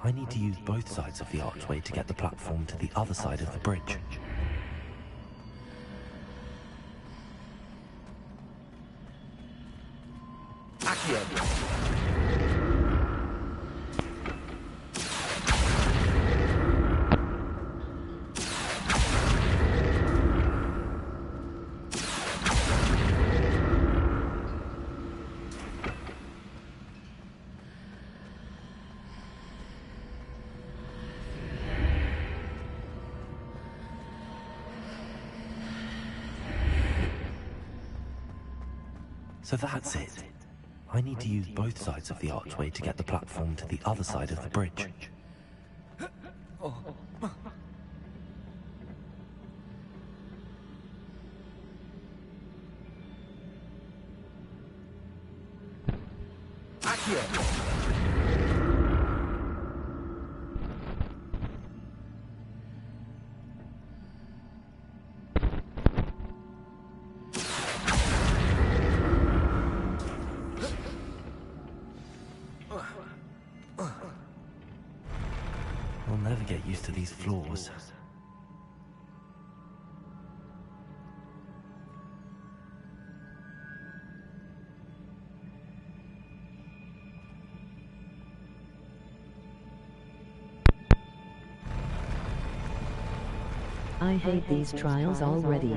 I need to use both sides of the archway to get the platform to the other side of the bridge. Accio! So that's it. I need to use both sides of the archway to get the platform to the other side of the bridge. Accio! I'll never get used to these floors. I hate these trials already.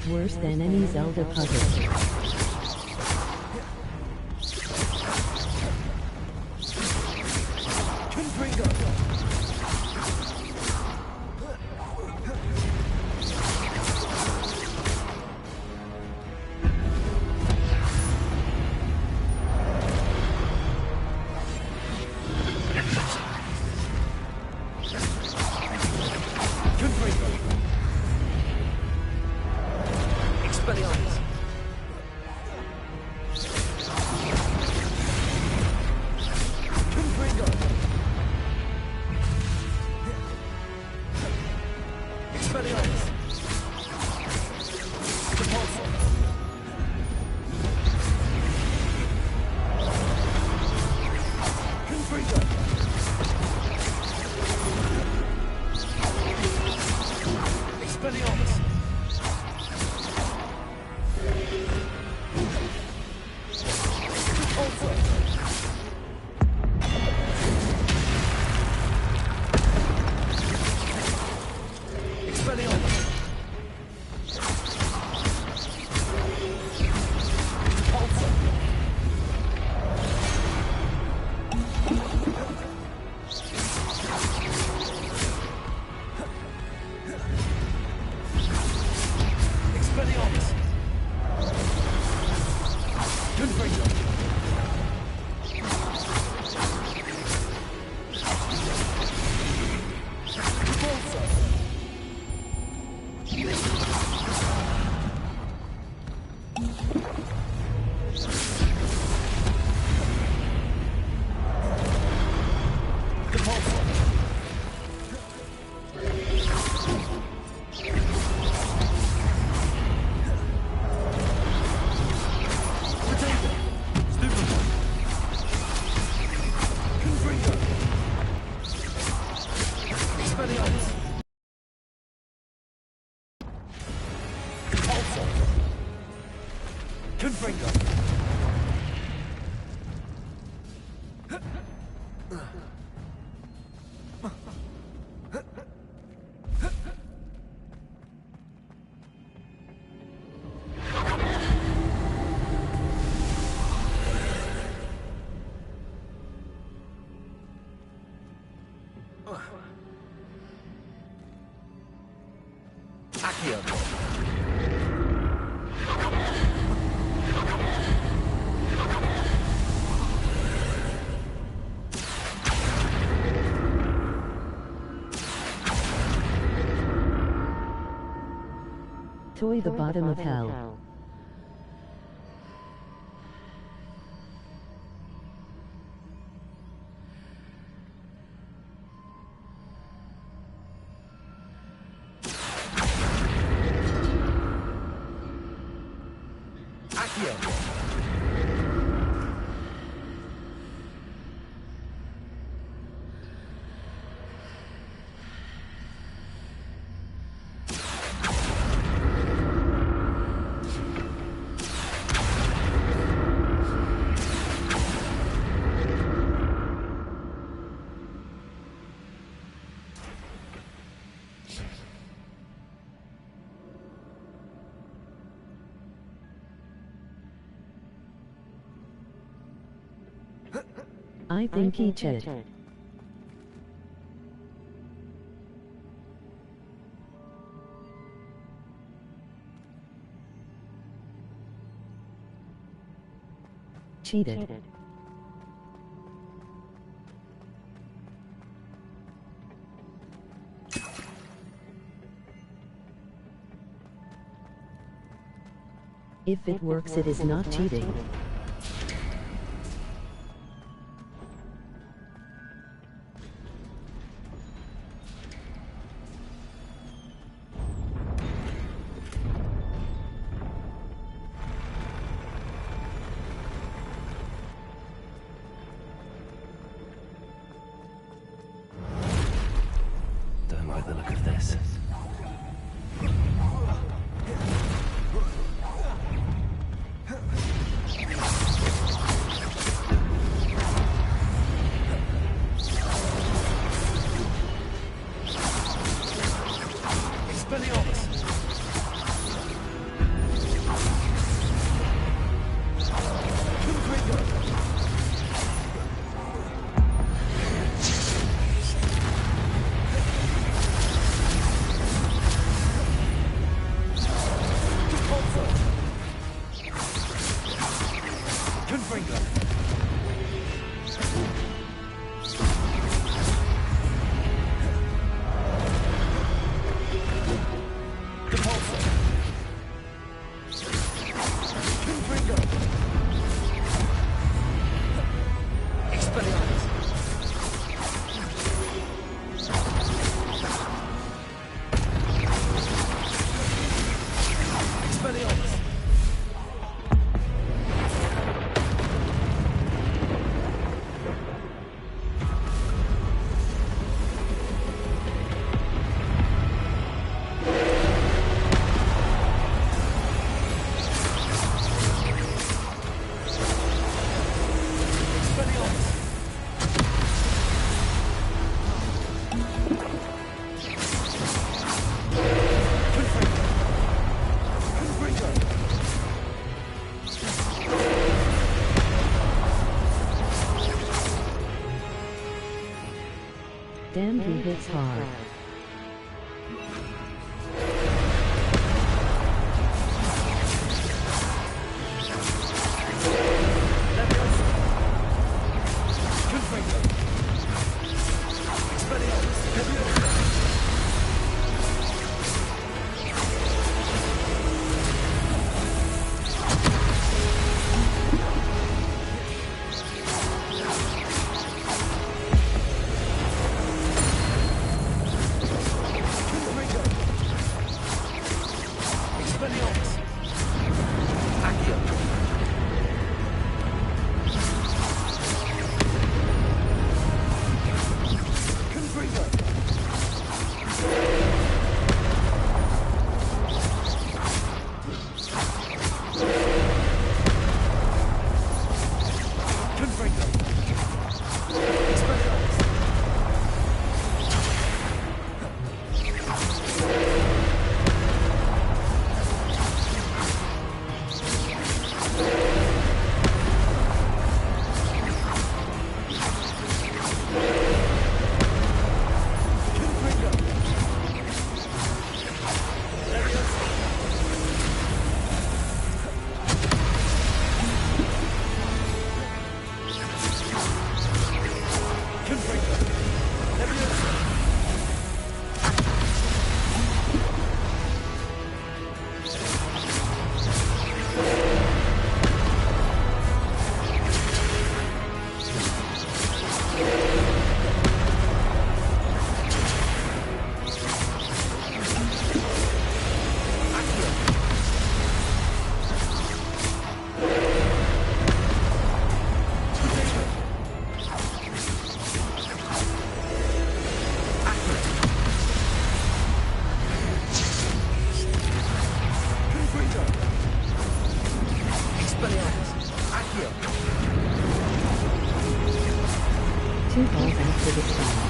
Worse than any Zelda puzzle. Toy the bottom of hell. I think he cheated. Cheated. If it works, it is not cheating. Don't like the look of this. Damn, he hits hard. 2 balls after the shot.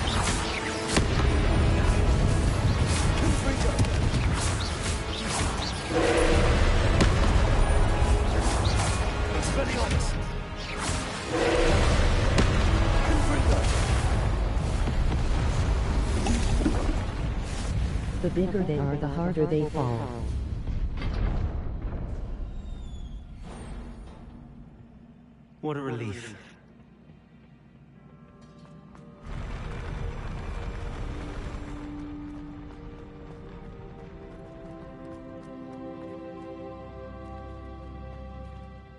The bigger they are, the harder they fall. What a relief.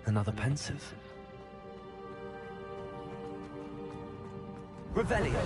Another pensive. Revelio.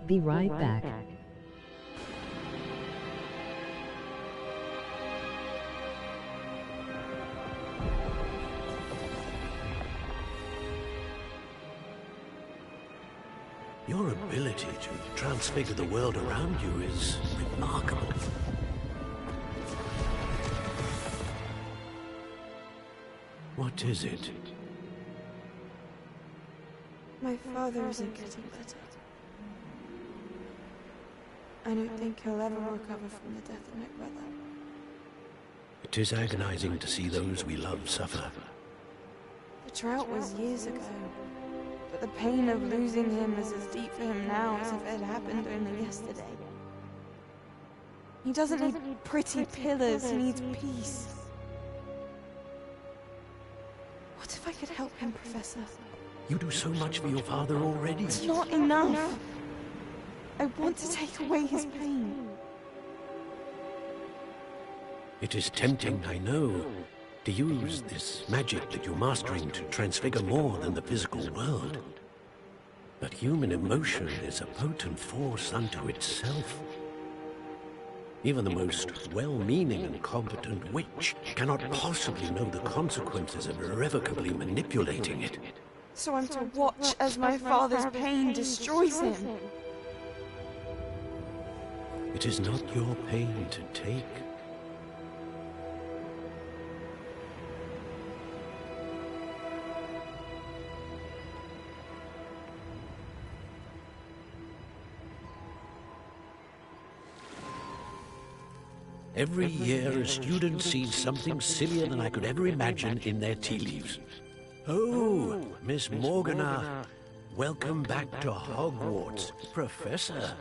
Be right back. Your ability to transfigure the world around you is remarkable. What is it? My father isn't getting better. I don't think he'll ever recover from the death of my brother. It is agonizing to see those we love suffer. The drought was years ago, but the pain of losing him is as deep for him now as if it had happened only yesterday. He doesn't need pretty pillars, he needs peace. What if I could help him, Professor? You do so much for your father already. It's not enough. I want to take away his pain. It is tempting, I know, to use this magic that you're mastering to transfigure more than the physical world. But human emotion is a potent force unto itself. Even the most well-meaning and competent witch cannot possibly know the consequences of irrevocably manipulating it. So I'm to watch as my father's pain destroys him. It is not your pain to take. Every year, a student sees something sillier than I could ever imagine in their tea leaves. Oh, Miss Morgana, welcome back to Hogwarts, Professor.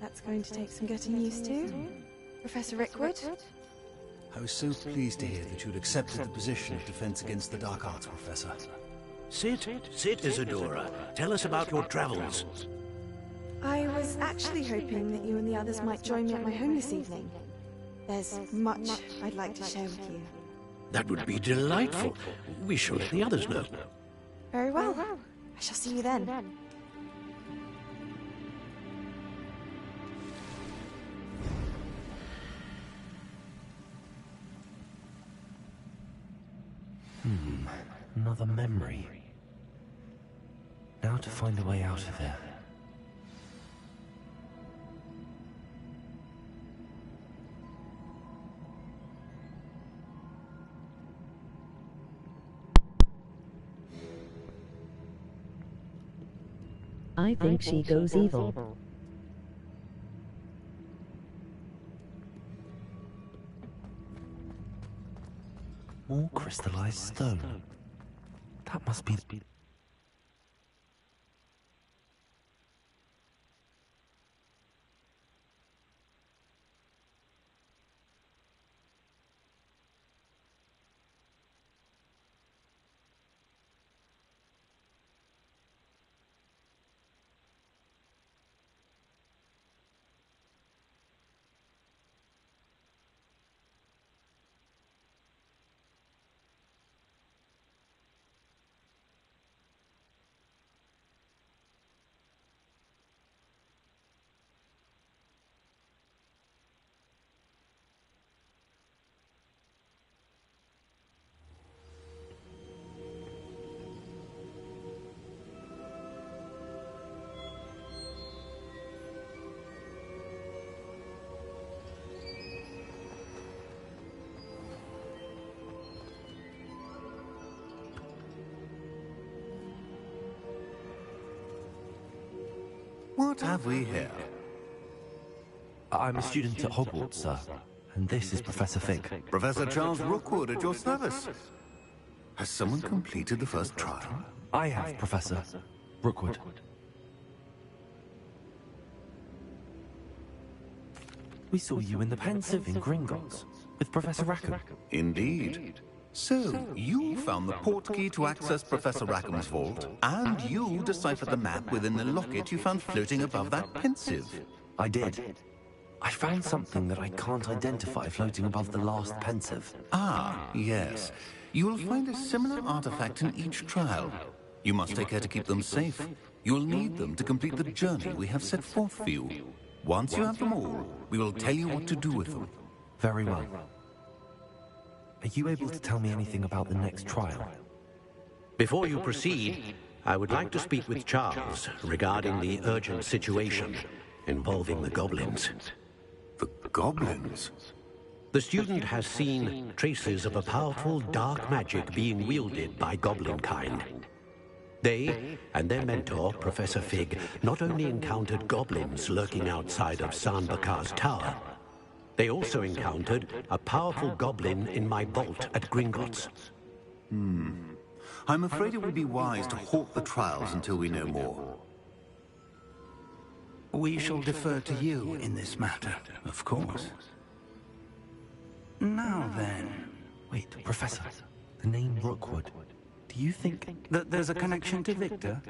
That's going to take some getting used to. Professor Rickwood? I was so pleased to hear that you'd accepted the position of Defense Against the Dark Arts, Professor. Sit, Isadora. Tell us about your travels. I was actually hoping that you and the others might join me at my home this evening. There's much I'd like to share with you. That would be delightful. We shall let the others know. Very well. I shall see you then. Another memory. Now to find a way out of it. I think she goes evil. More crystallized stone. That must be the... What have we here? I'm a student at Hogwarts, sir. And this is Professor Fig. Professor Charles Rookwood at your service. Has someone completed the first trial? I have, Professor Rookwood. We saw you in the Pensive in Gringotts with Professor Rackham. Indeed. So, you found the portkey to access Professor Rackham's vault, and you deciphered the map within the locket you found floating above that Pensive. I did. I found something that I can't identify floating above the last Pensive. Ah, yes. You will find a similar artifact in each trial. You must take care to keep them safe. You will need them to complete the journey we have set forth for you. Once you have them all, we will tell you what to do with them. Very well. Are you able to tell me anything about the next trial? Before you proceed, I would like to speak with Charles regarding the urgent situation involving the goblins. The goblins? The student has seen traces of a powerful dark magic being wielded by goblin kind. They and their mentor, Professor Fig, not only encountered goblins lurking outside of Sanbakar's tower, they also encountered a powerful goblin in my vault at Gringotts. I'm afraid it would be wise to halt the trials until we know more. We shall defer to you in this matter, of course. Now then... Wait, Professor, the name Rookwood. Do you think that there's a connection to Victor?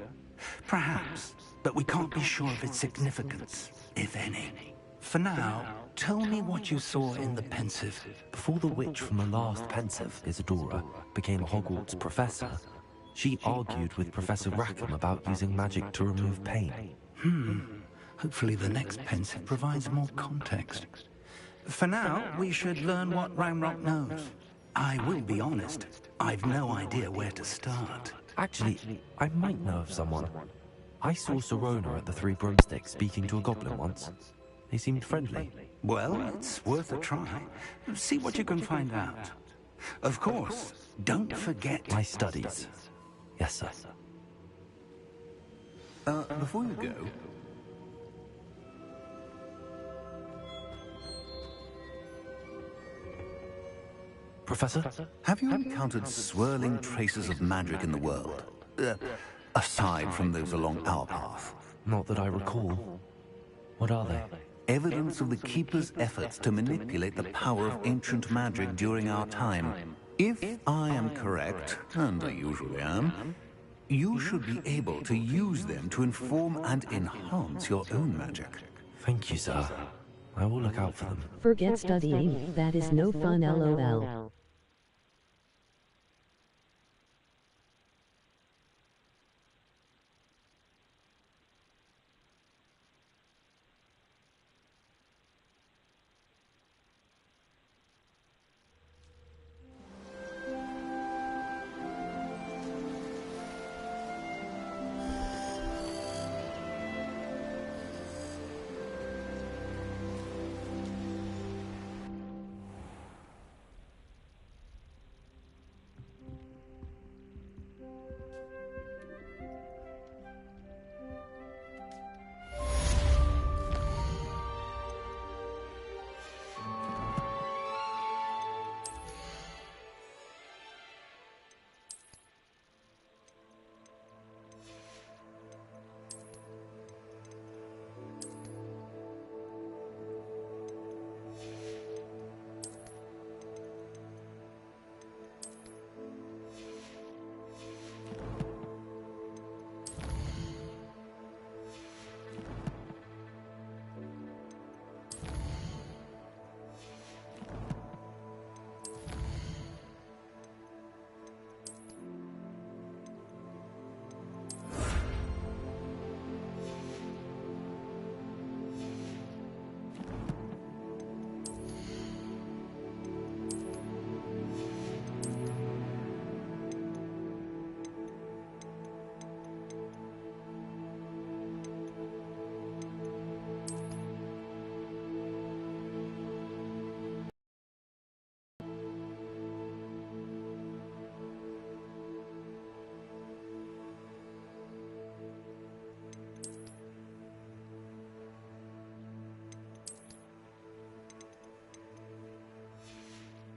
Perhaps, but we can't be sure of its significance, if any. For now, tell me what you saw in the Pensive. Before the witch from the last Pensive, Isadora, became a Hogwarts professor, she argued with Professor Rackham about using magic to remove pain. Hopefully the next Pensive provides more context. For now, we should learn what Ranrock knows. I will be honest, I've no idea where to start. Actually, I might know of someone. I saw Serona at the Three Broomsticks speaking to a goblin once. They seemed friendly. Well, it's worth a try. See what you can find out. Of course, don't forget... My studies. Yes, sir. Before you go... Professor? Have you encountered swirling traces of magic in the world? Aside from those along our path? Not that I recall. What are they? Evidence of the Keeper's efforts to manipulate the power of ancient magic during our time. If I am correct, and I usually am, you should be able to use them to inform and enhance your own magic. Thank you, sir. I will look out for them. Forget studying, that is no fun, lol.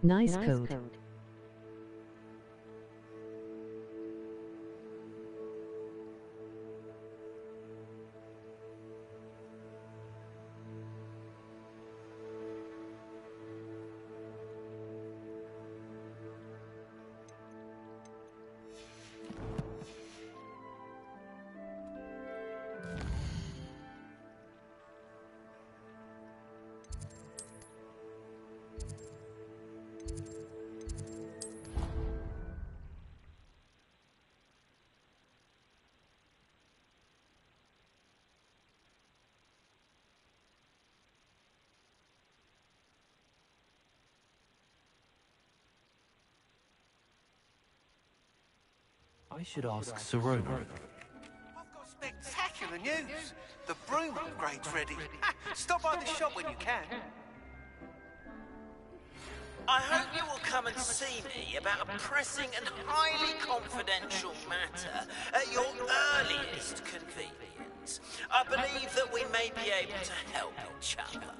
Nice coat. I should ask Serona. I've got spectacular news. The broom upgrade's ready. Stop by the shop when you can. I hope you will come and see me about a pressing and highly confidential matter at your earliest convenience. I believe that we may be able to help each other.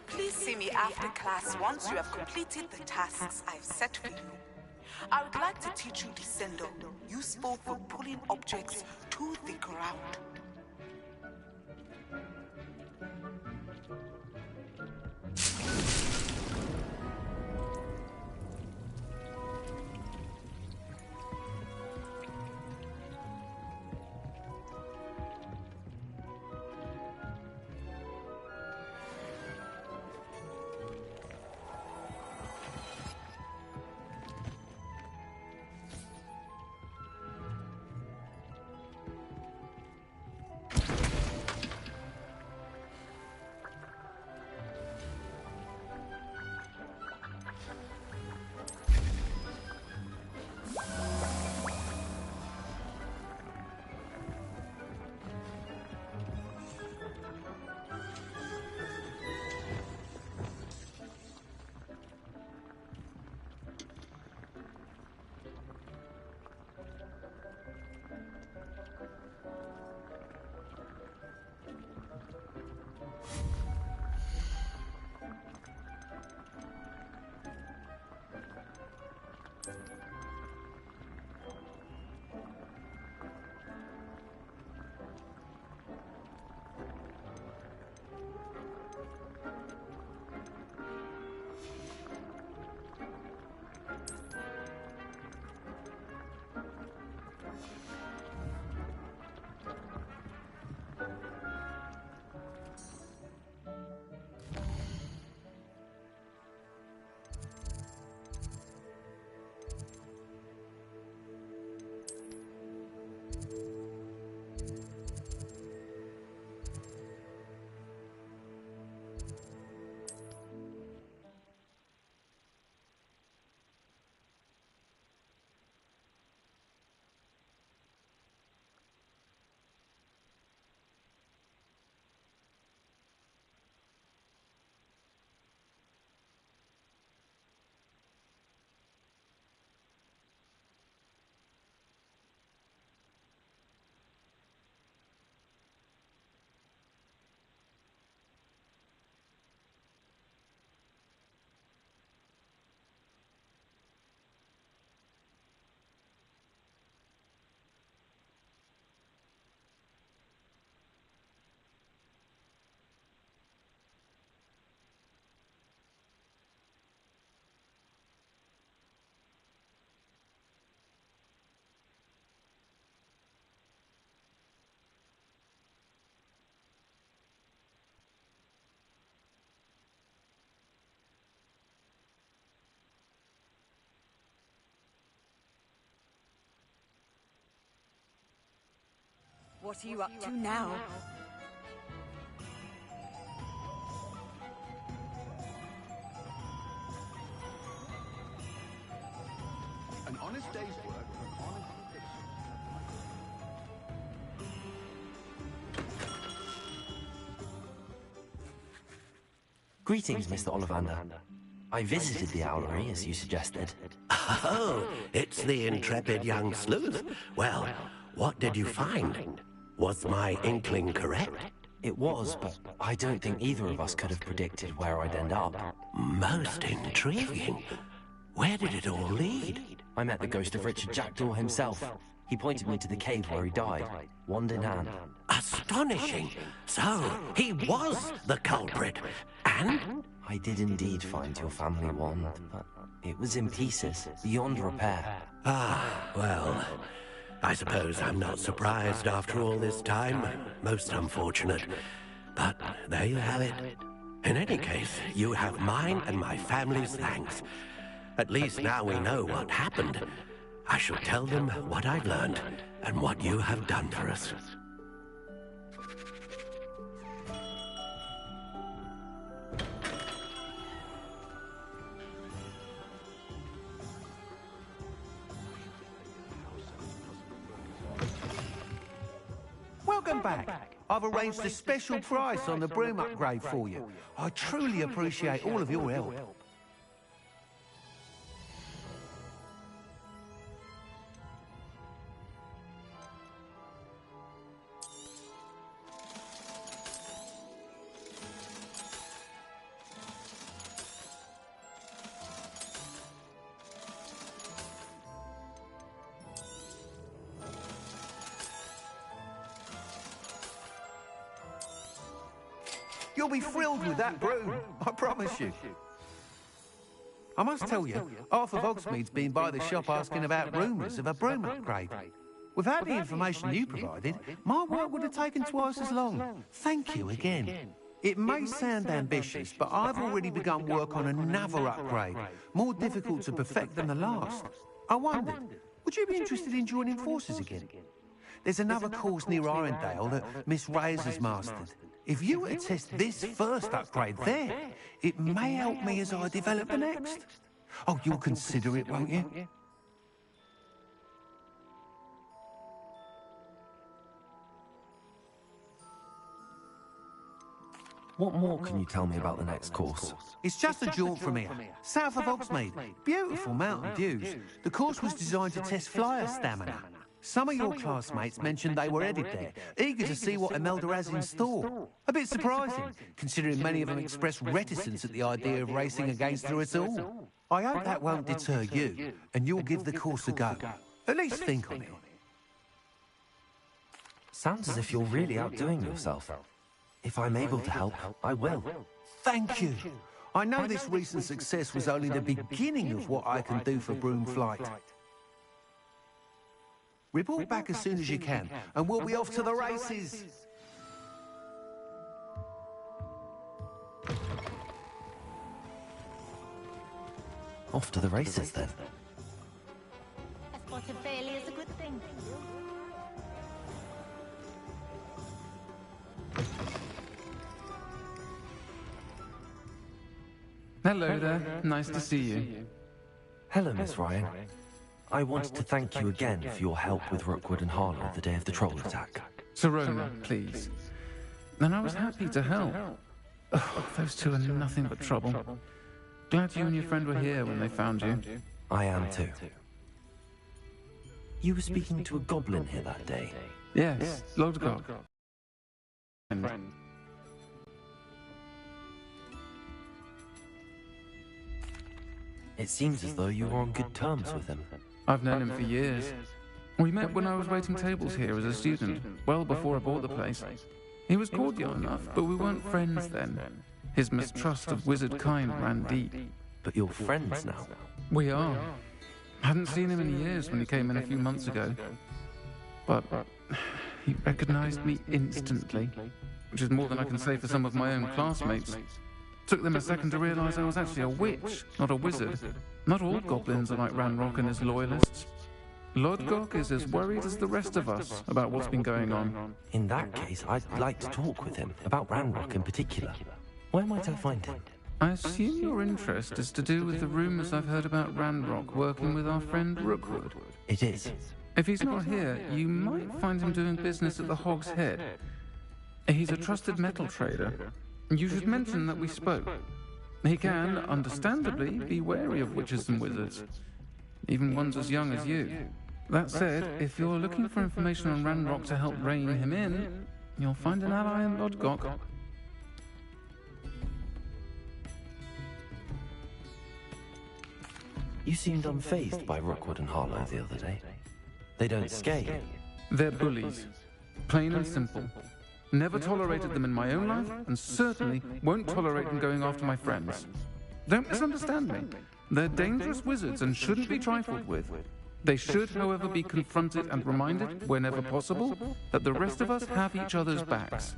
Please see me after class once you have completed the tasks I've set for you. I would like to teach you Descendo, useful for pulling objects to the ground. What are you up to now? An honest day's work for an honest Greetings, Mr. Ollivander. I visited the owlery, as you suggested. Oh, it's the intrepid young sleuth. Well, what did you find? Was my inkling correct? It was, but I don't think either of us could have predicted where I'd end up. Most intriguing. Where did it all lead? I met the ghost of Richard Jackdaw himself. He pointed me to the cave where he died, wand in hand. Astonishing. So, he was the culprit. And? I did indeed find your family wand, but it was in pieces, beyond repair. Ah, well, I suppose I'm not surprised after all this time. Most unfortunate. But there you have it. In any case, you have mine and my family's thanks. At least now we know what happened. I shall tell them what I've learned and what you have done for us. Welcome back. I've arranged a special price on the broom upgrade for you. I truly appreciate all of your help. You'll be thrilled with that broom, I promise you. I must tell you, half of Hogsmeade's been by the shop asking about rumours of a broom upgrade. Without the information you provided, my work would have taken twice as long. Thank you again. It may sound ambitious, but I've already begun work on another upgrade, more difficult to perfect than the last. I wondered, would you be interested in joining forces again? There's another course near Irondale that Miss Reyes has mastered. If you were to test this first upgrade there, it may help me as I develop the next. Oh, you'll consider it, won't you? What more can you tell me about the next course? It's just a jaunt from here, south of Hogsmeade. Beautiful mountain views. The course was designed to test flyer stamina. Some of your classmates mentioned they were headed there, eager to see what Imelda has in store. A bit surprising, considering many of them expressed reticence at the idea of racing against her at all. I hope that won't deter you, and you'll give the course a go. At least think on it. Sounds as if you're really outdoing yourself. If I'm able to help, I will. Thank you. I know this recent success was only the beginning of what I can do for broom flight. Report back as soon as you can, and we'll be off to the races. Off to the races, then. A spot of failure is a good thing. Hello there. Nice to see you. Hello, Miss Ryan. I wanted to thank you again for your help with Rookwood and Harlow the day of the troll attack. Serona, please. And I was happy to help. Oh, those two are nothing but trouble. Glad you and your friend were here when they found you. I am too. You were speaking to a goblin here that day? Yes, Lodgok. It seems as though you were on good terms with him. I've known him for years. We met when I was waiting tables here as a student, well before I bought the place. He was cordial enough, but we weren't friends then. His mistrust of wizard kind ran deep. But you're friends now? We are. Hadn't seen him in years when he came in a few months ago. But he recognized me instantly, which is more than I can say for some of my own classmates. Took them a second to realize I was actually a witch, not a wizard. Not all goblins are like Ranrock and his loyalists. Lodgok is as worried as the rest of us about what's been going on. In that case, I'd like to talk with him, about Ranrock in particular. Where might I find him? I assume your interest is to do with the rumors I've heard about Ranrock working with our friend Rookwood. It is. If he's not here, you might find him doing business at the Hog's Head. He's a trusted metal trader. You should mention that we spoke. He can, understandably, be wary of witches and wizards, even ones as young as you. That said, if you're looking for information on Ranrock to help rein him in, you'll find an ally in Lodgok. You seemed unfazed by Rookwood and Harlow the other day. They don't scare you. They're bullies. Plain and simple. Never tolerated them in my own life, and certainly won't tolerate them going after my friends. Don't misunderstand me. They're dangerous wizards and shouldn't be trifled with. They should, however, be confronted and reminded, whenever possible, that the rest of us have each other's backs.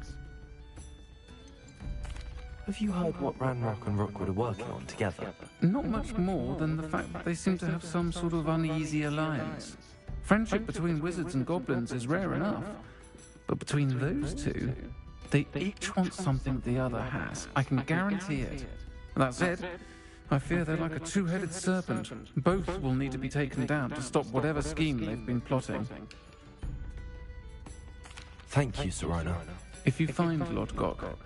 Have you heard what Ranrock and Rookwood are working on together? Not much more than the fact that they seem to have some sort of uneasy alliance. Friendship between wizards and goblins is rare enough, but between those two, they each want something the other has. I can guarantee it. That said, I fear they're like a two-headed serpent. Both will need to be taken down to stop whatever scheme they've been plotting. Thank you, Serona. If you find Lodgok,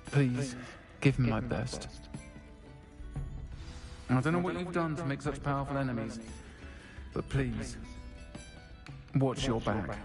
please give him my best. I don't know what you've done to make such powerful enemies, but please, watch your back.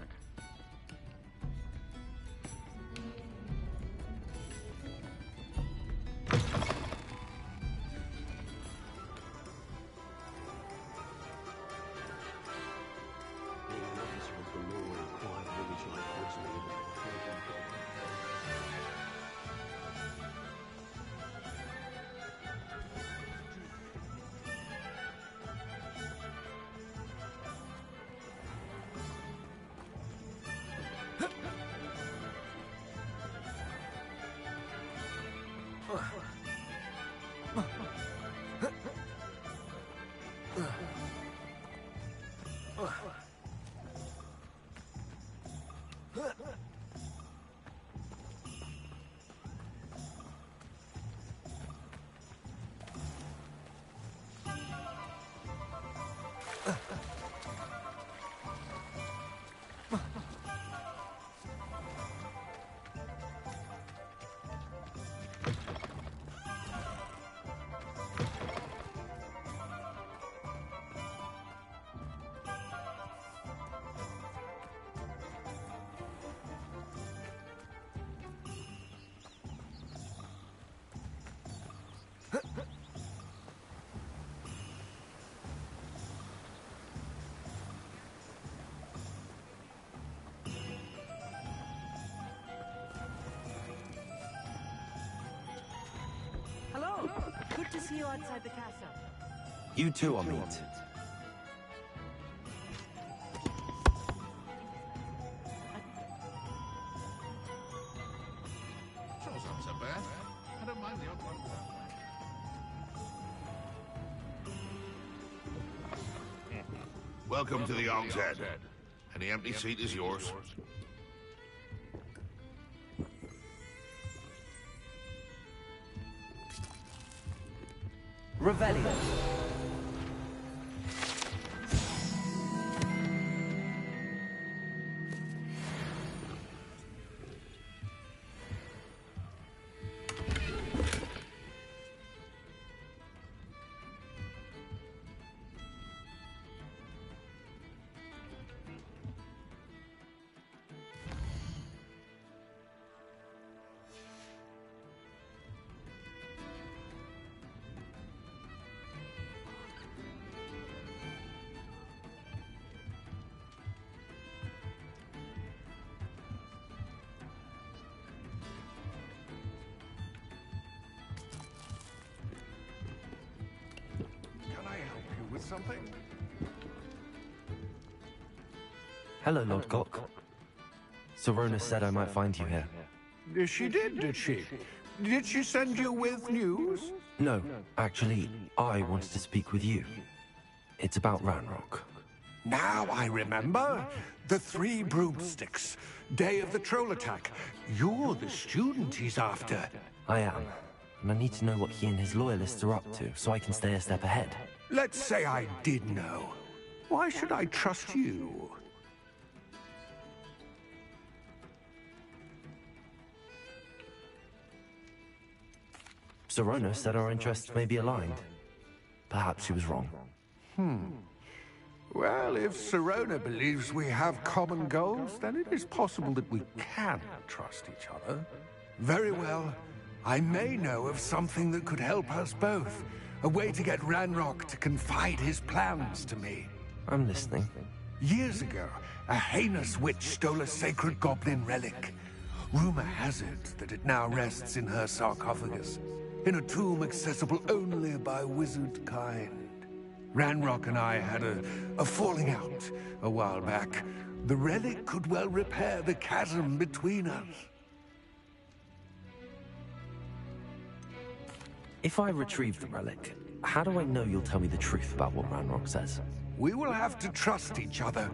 Hello. Good to see you outside the castle. You too, Amit. Show's not so bad. I don't mind the odd one. Welcome to the Ong's Head. Any empty seat is yours. Revelio. Something? Hello, Lord Gok. Serona said I might find you here. She did she? Did she send you with news? No, actually, I wanted to speak with you. It's about Ranrock. Now I remember. The 3 broomsticks. Day of the troll attack. You're the student he's after. I am, and I need to know what he and his loyalists are up to, so I can stay a step ahead. Let's say I did know. Why should I trust you? Serona said our interests may be aligned. Perhaps she was wrong. Well, if Sirona believes we have common goals, then it is possible that we can trust each other. Very well. I may know of something that could help us both. A way to get Ranrock to confide his plans to me. I'm listening. Years ago, a heinous witch stole a sacred goblin relic. Rumor has it that it now rests in her sarcophagus, in a tomb accessible only by wizard kind. Ranrock and I had a falling out a while back. The relic could well repair the chasm between us. If I retrieve the relic, how do I know you'll tell me the truth about what Ranrock says? We will have to trust each other.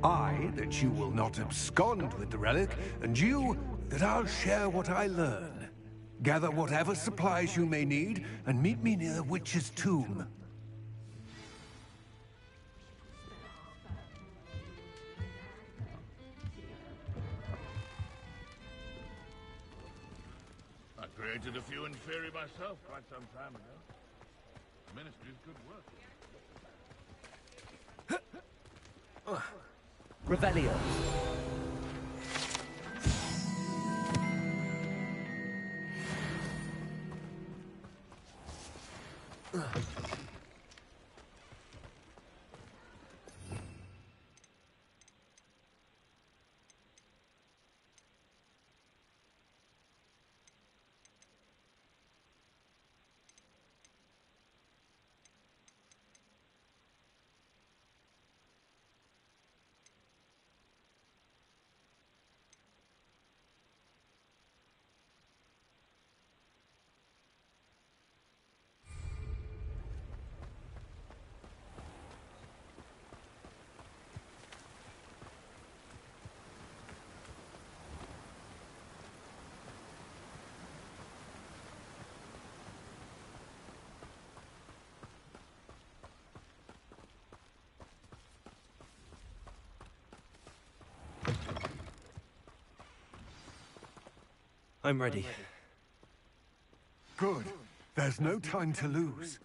I, that you will not abscond with the relic, and you, that I'll share what I learn. Gather whatever supplies you may need, and meet me near the witch's tomb. I created a few in theory myself quite some time ago. The Ministry's good work. Revelio. I'm ready. Good. There's no time to lose.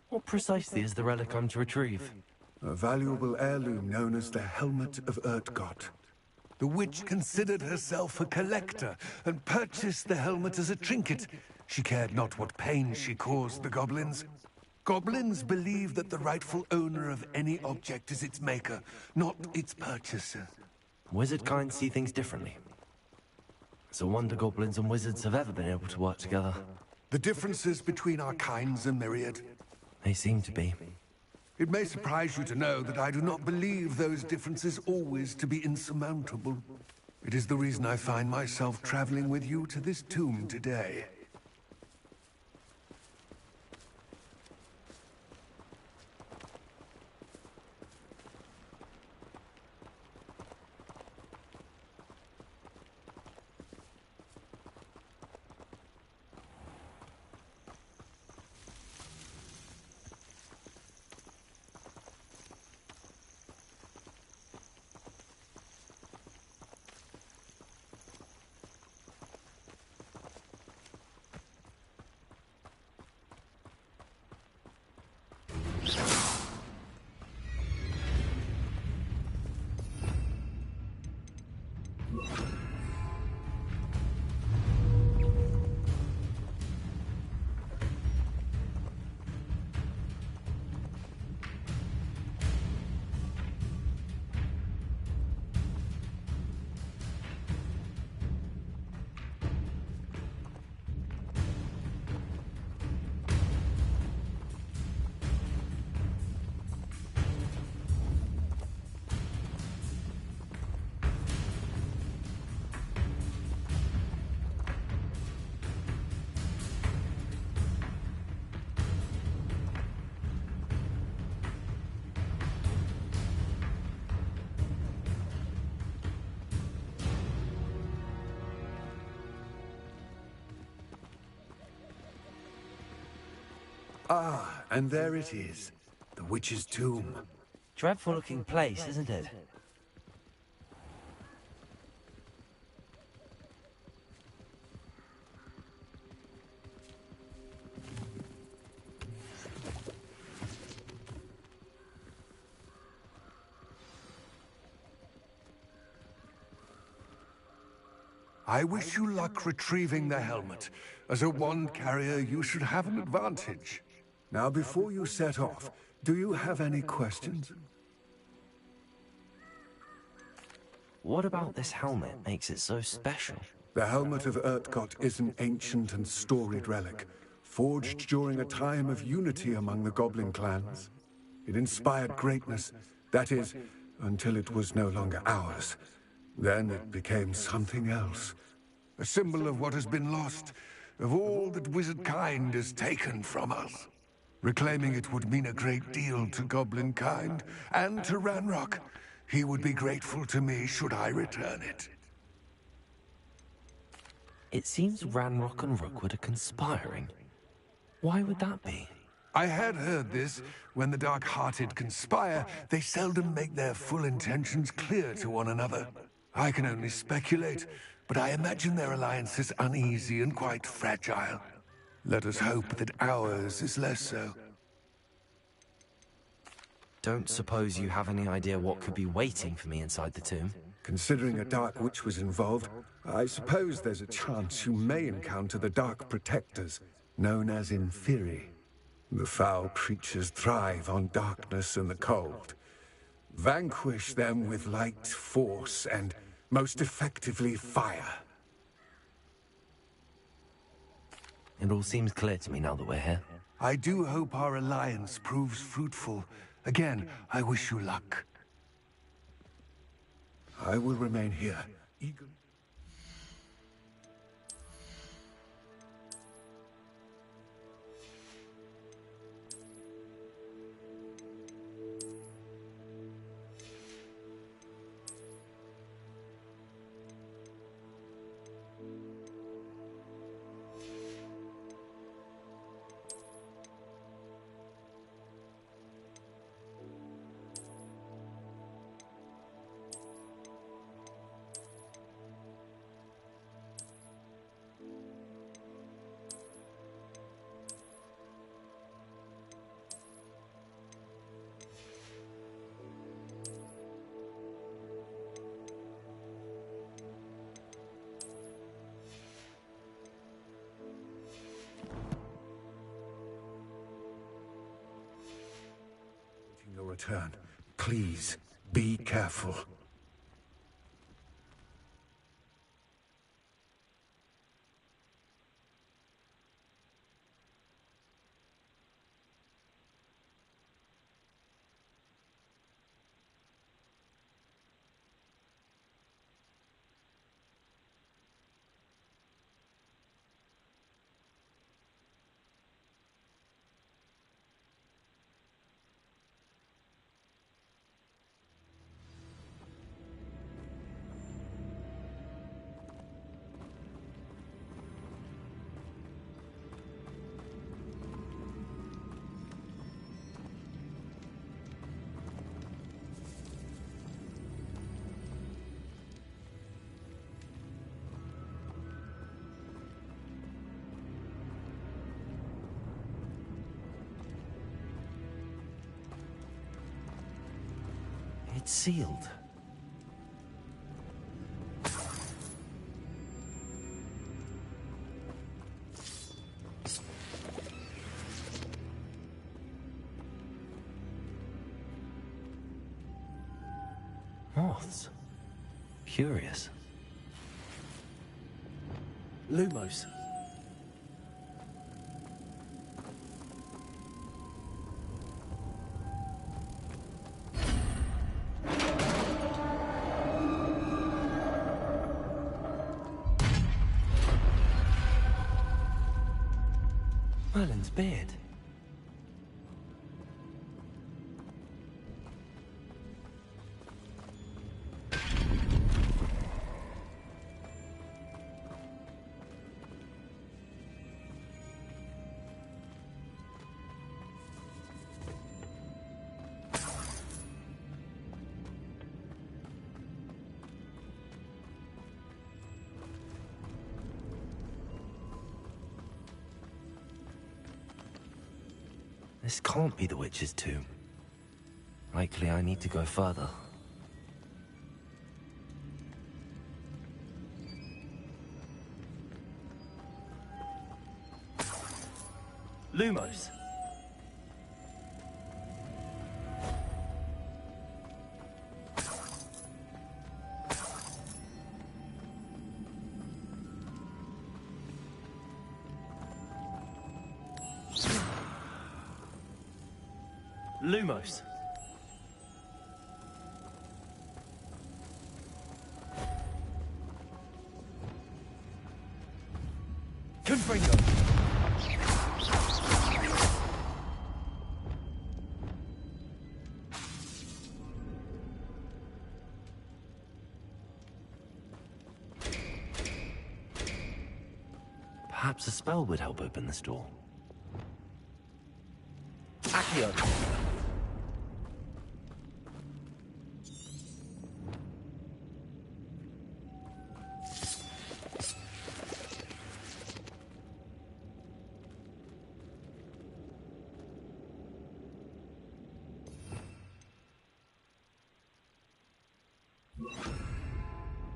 What precisely is the relic I'm to retrieve? A valuable heirloom known as the Helmet of Urtgott. The witch considered herself a collector and purchased the helmet as a trinket. She cared not what pain she caused the goblins. Goblins believe that the rightful owner of any object is its maker, not its purchaser. Wizard kind see things differently. It's a wonder goblins and wizards have ever been able to work together. The differences between our kinds are myriad. They seem to be. It may surprise you to know that I do not believe those differences always to be insurmountable. It is the reason I find myself traveling with you to this tomb today. Ah, and there it is. The witch's tomb. Dreadful looking place, isn't it? I wish you luck retrieving the helmet. As a wand carrier, you should have an advantage. Now, before you set off, do you have any questions? What about this helmet makes it so special? The helmet of Urtkot is an ancient and storied relic, forged during a time of unity among the goblin clans. It inspired greatness, that is, until it was no longer ours. Then it became something else. A symbol of what has been lost, of all that wizard kind has taken from us. Reclaiming it would mean a great deal to goblin kind, and to Ranrock. He would be grateful to me should I return it. It seems Ranrock and Rookwood are conspiring. Why would that be? I had heard this. When the dark-hearted conspire, they seldom make their full intentions clear to one another. I can only speculate, but I imagine their alliance is uneasy and quite fragile. Let us hope that ours is less so. Don't suppose you have any idea what could be waiting for me inside the tomb? Considering a Dark Witch was involved, I suppose there's a chance you may encounter the Dark Protectors, known as Inferi. The foul creatures thrive on darkness and the cold. Vanquish them with light, force, and most effectively fire. It all seems clear to me now that we're here. I do hope our alliance proves fruitful. Again, I wish you luck. I will remain here, eagerly. Your return. Please, be careful. It's sealed. Moths. Curious. Lumos. Merlin's beard. This can't be the witch's tomb. Likely I need to go further. Lumos. Lumos. Confringo. Perhaps a spell would help open this door. Accio.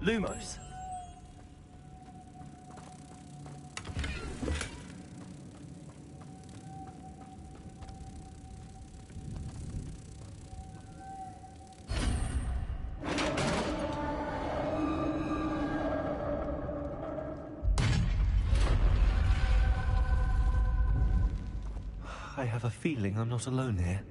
Lumos. I have a feeling I'm not alone here.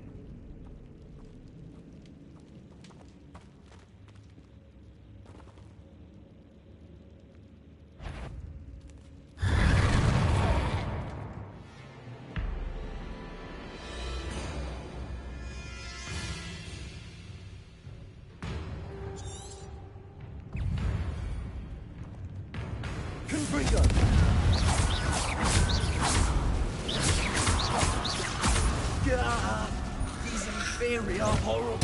These inferi are horrible.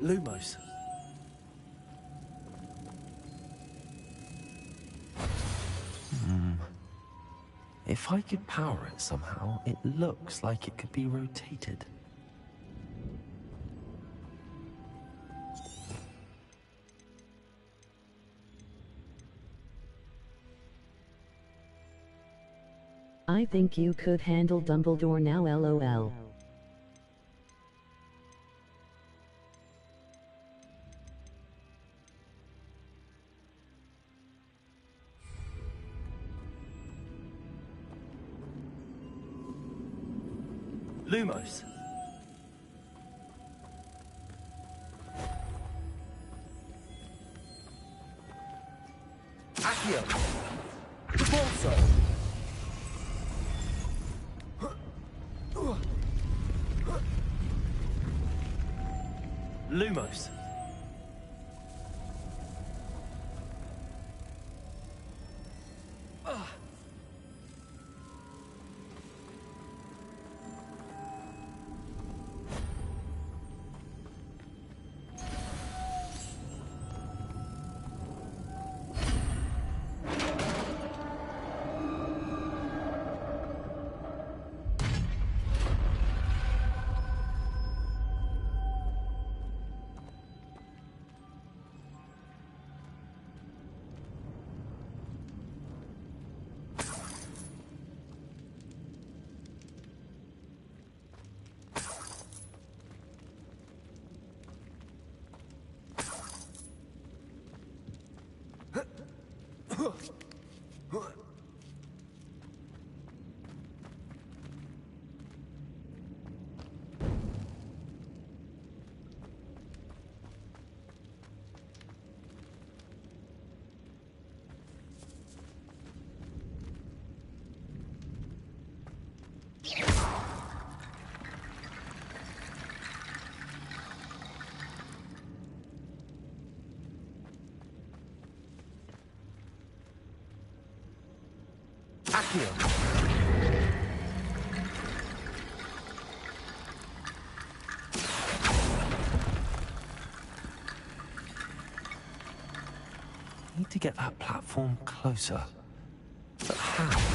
Lumos. If I could power it somehow, it looks like it could be rotated. I think you could handle Dumbledore now, LOL. Lumos. Accio. Repulso. Lumos. Need to get that platform closer. But how?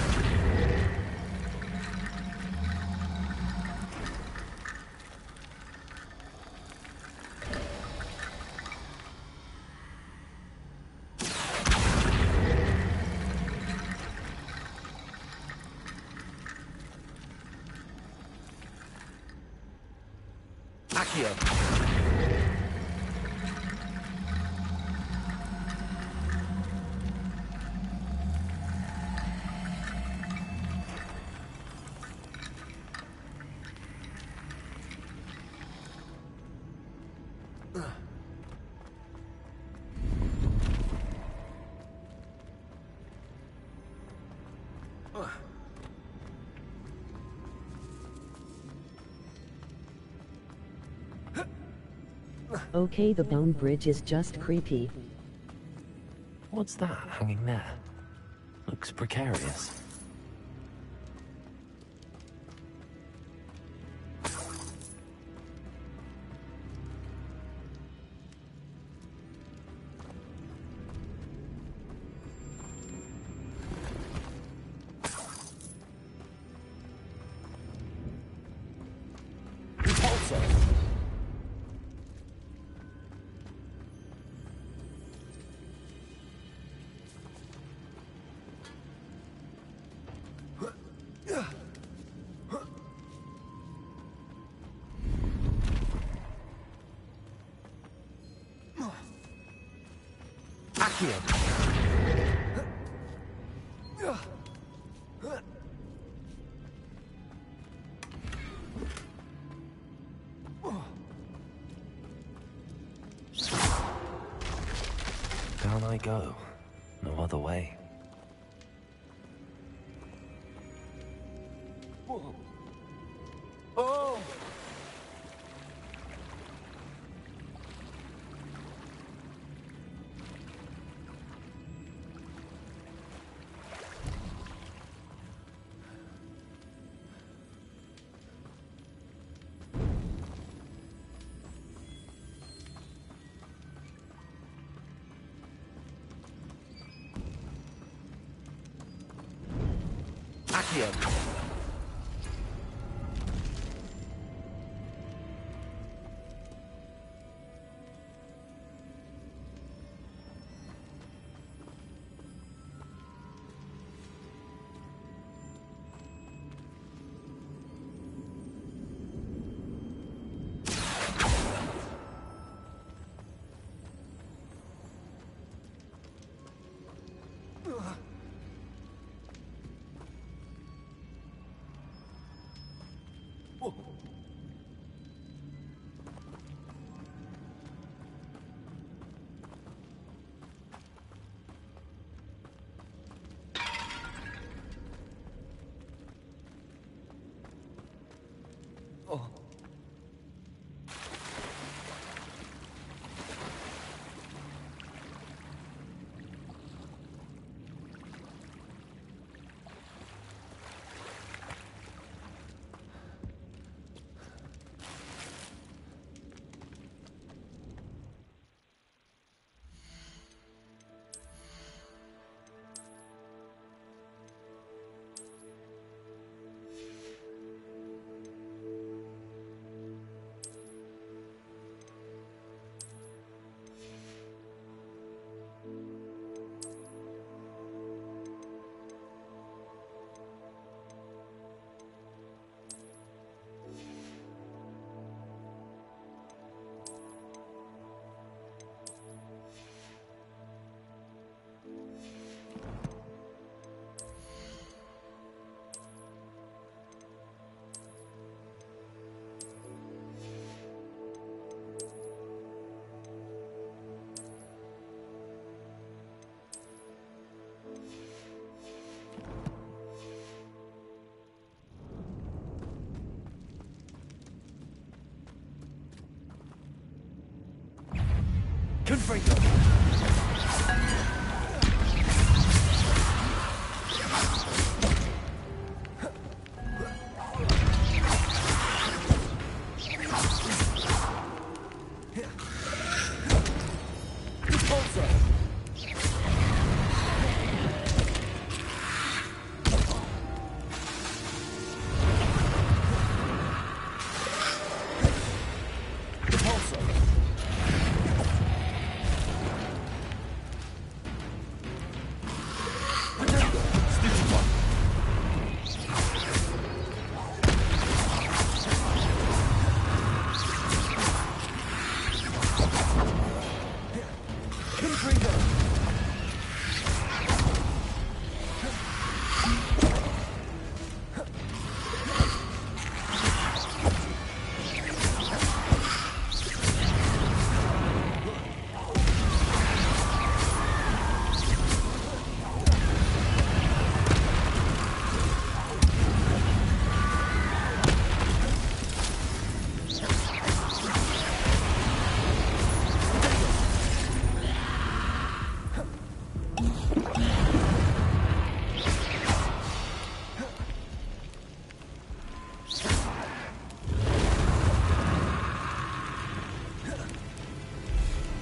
Okay, the bone bridge is just creepy. What's that hanging there? Looks precarious. Down I go. No other way. Oh!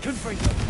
Confringo!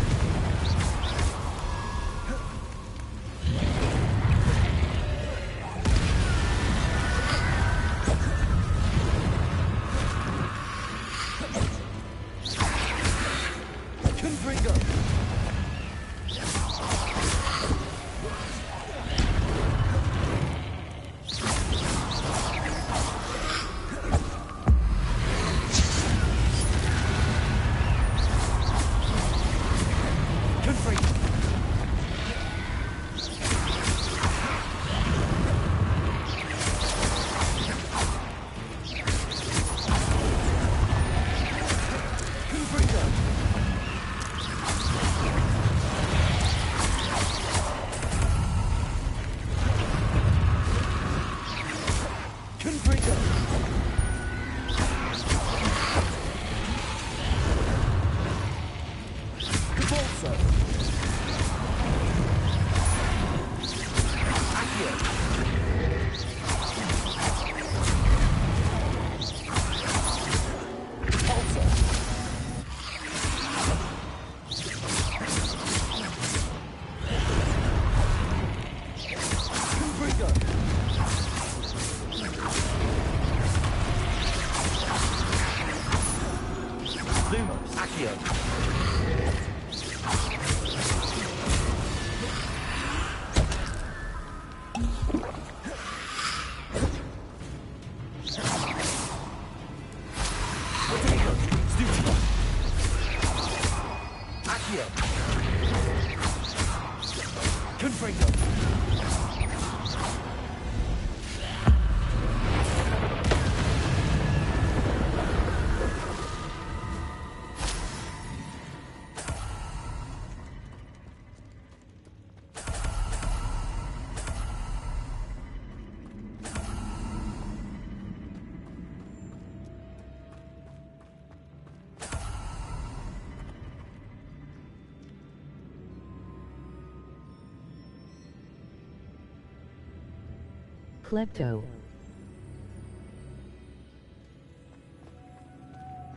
Klepto.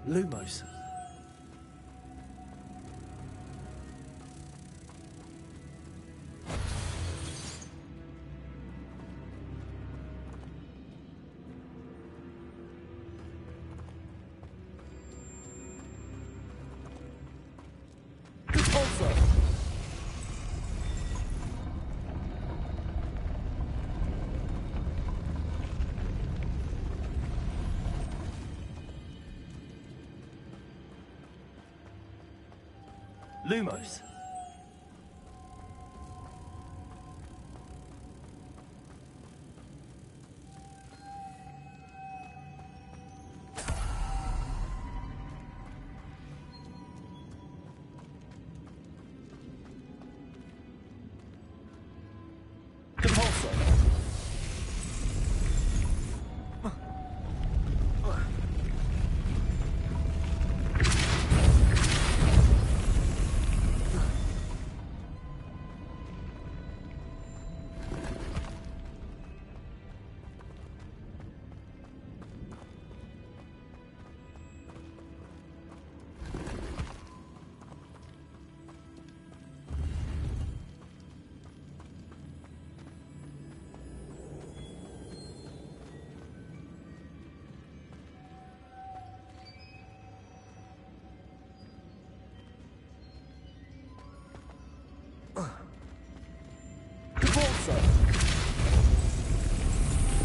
Lumos. Lumos.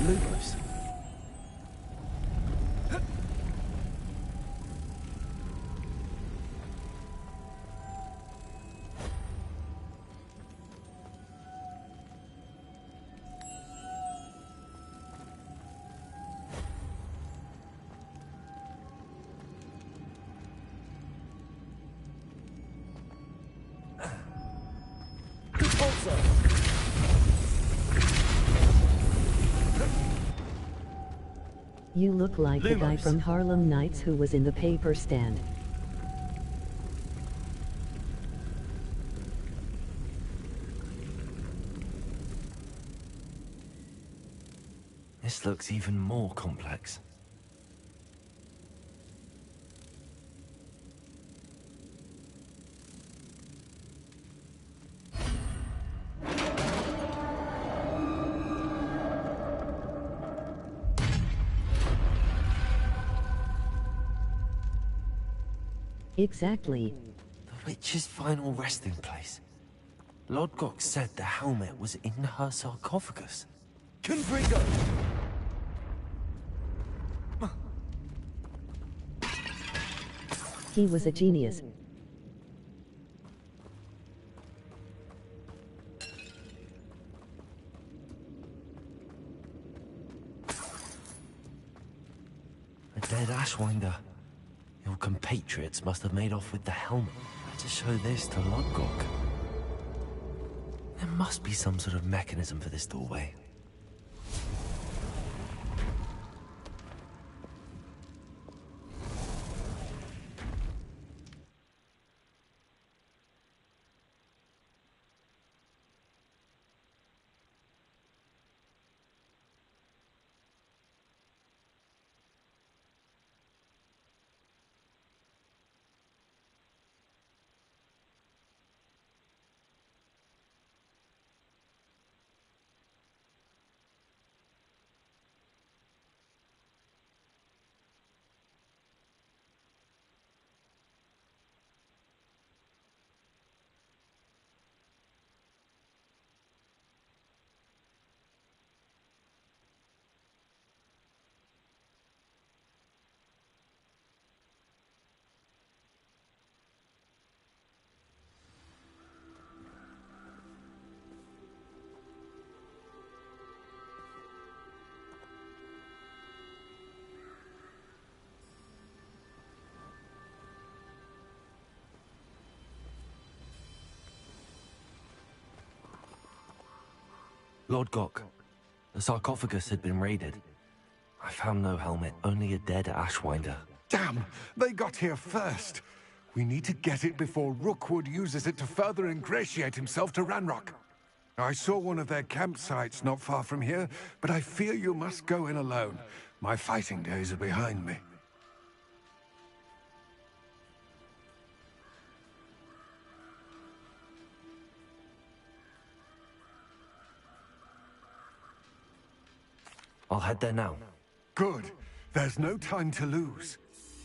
Lumos. You look like the guy from Harlem Nights who was in the paper stand. This looks even more complex. Exactly. The witch's final resting place. Lodgok said the helmet was in her sarcophagus. Confringo! He was a genius. A dead Ashwinder. Your compatriots must have made off with the helmet. To show this to Lodgok. There must be some sort of mechanism for this doorway. Lodgok, the sarcophagus had been raided. I found no helmet, only a dead Ashwinder. Damn! They got here first! We need to get it before Rookwood uses it to further ingratiate himself to Ranrock. I saw one of their campsites not far from here, but I fear you must go in alone. My fighting days are behind me. I'll head there now. Good. There's no time to lose.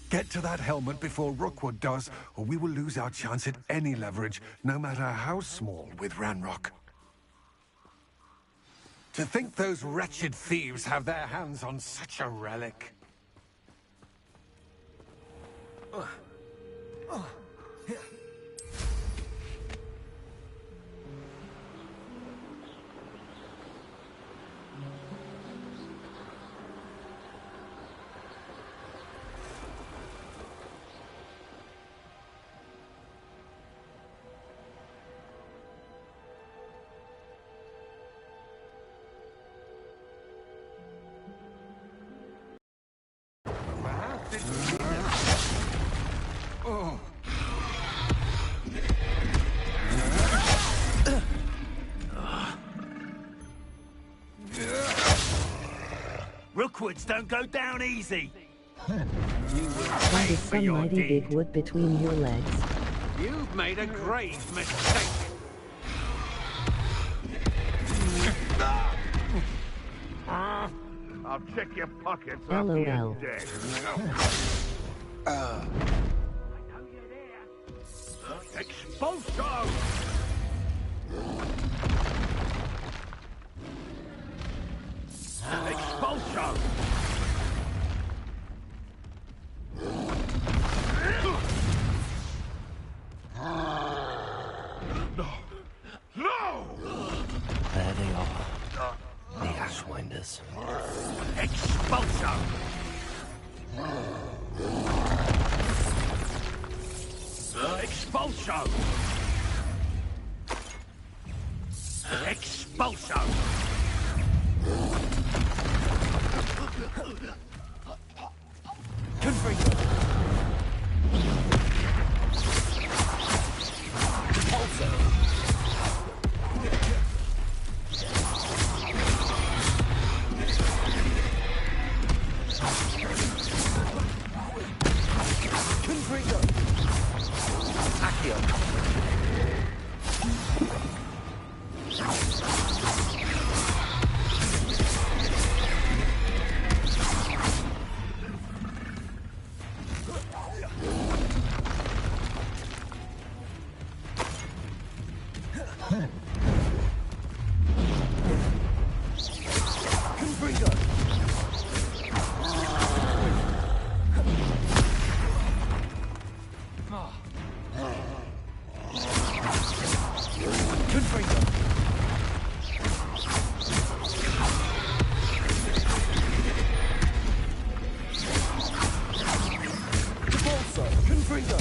Get to that helmet before Rookwood does, or we will lose our chance at any leverage, no matter how small, with Ranrock. To think those wretched thieves have their hands on such a relic. Rookwoods don't go down easy. That is some mighty big wood between your legs. You've made a grave mistake. I'll check your pockets LOL. after you're dead. Expulso! Expulso! No! There they are. The Ashwinders. Expulso! Expulso! Expulso! Repulsor! Confringo!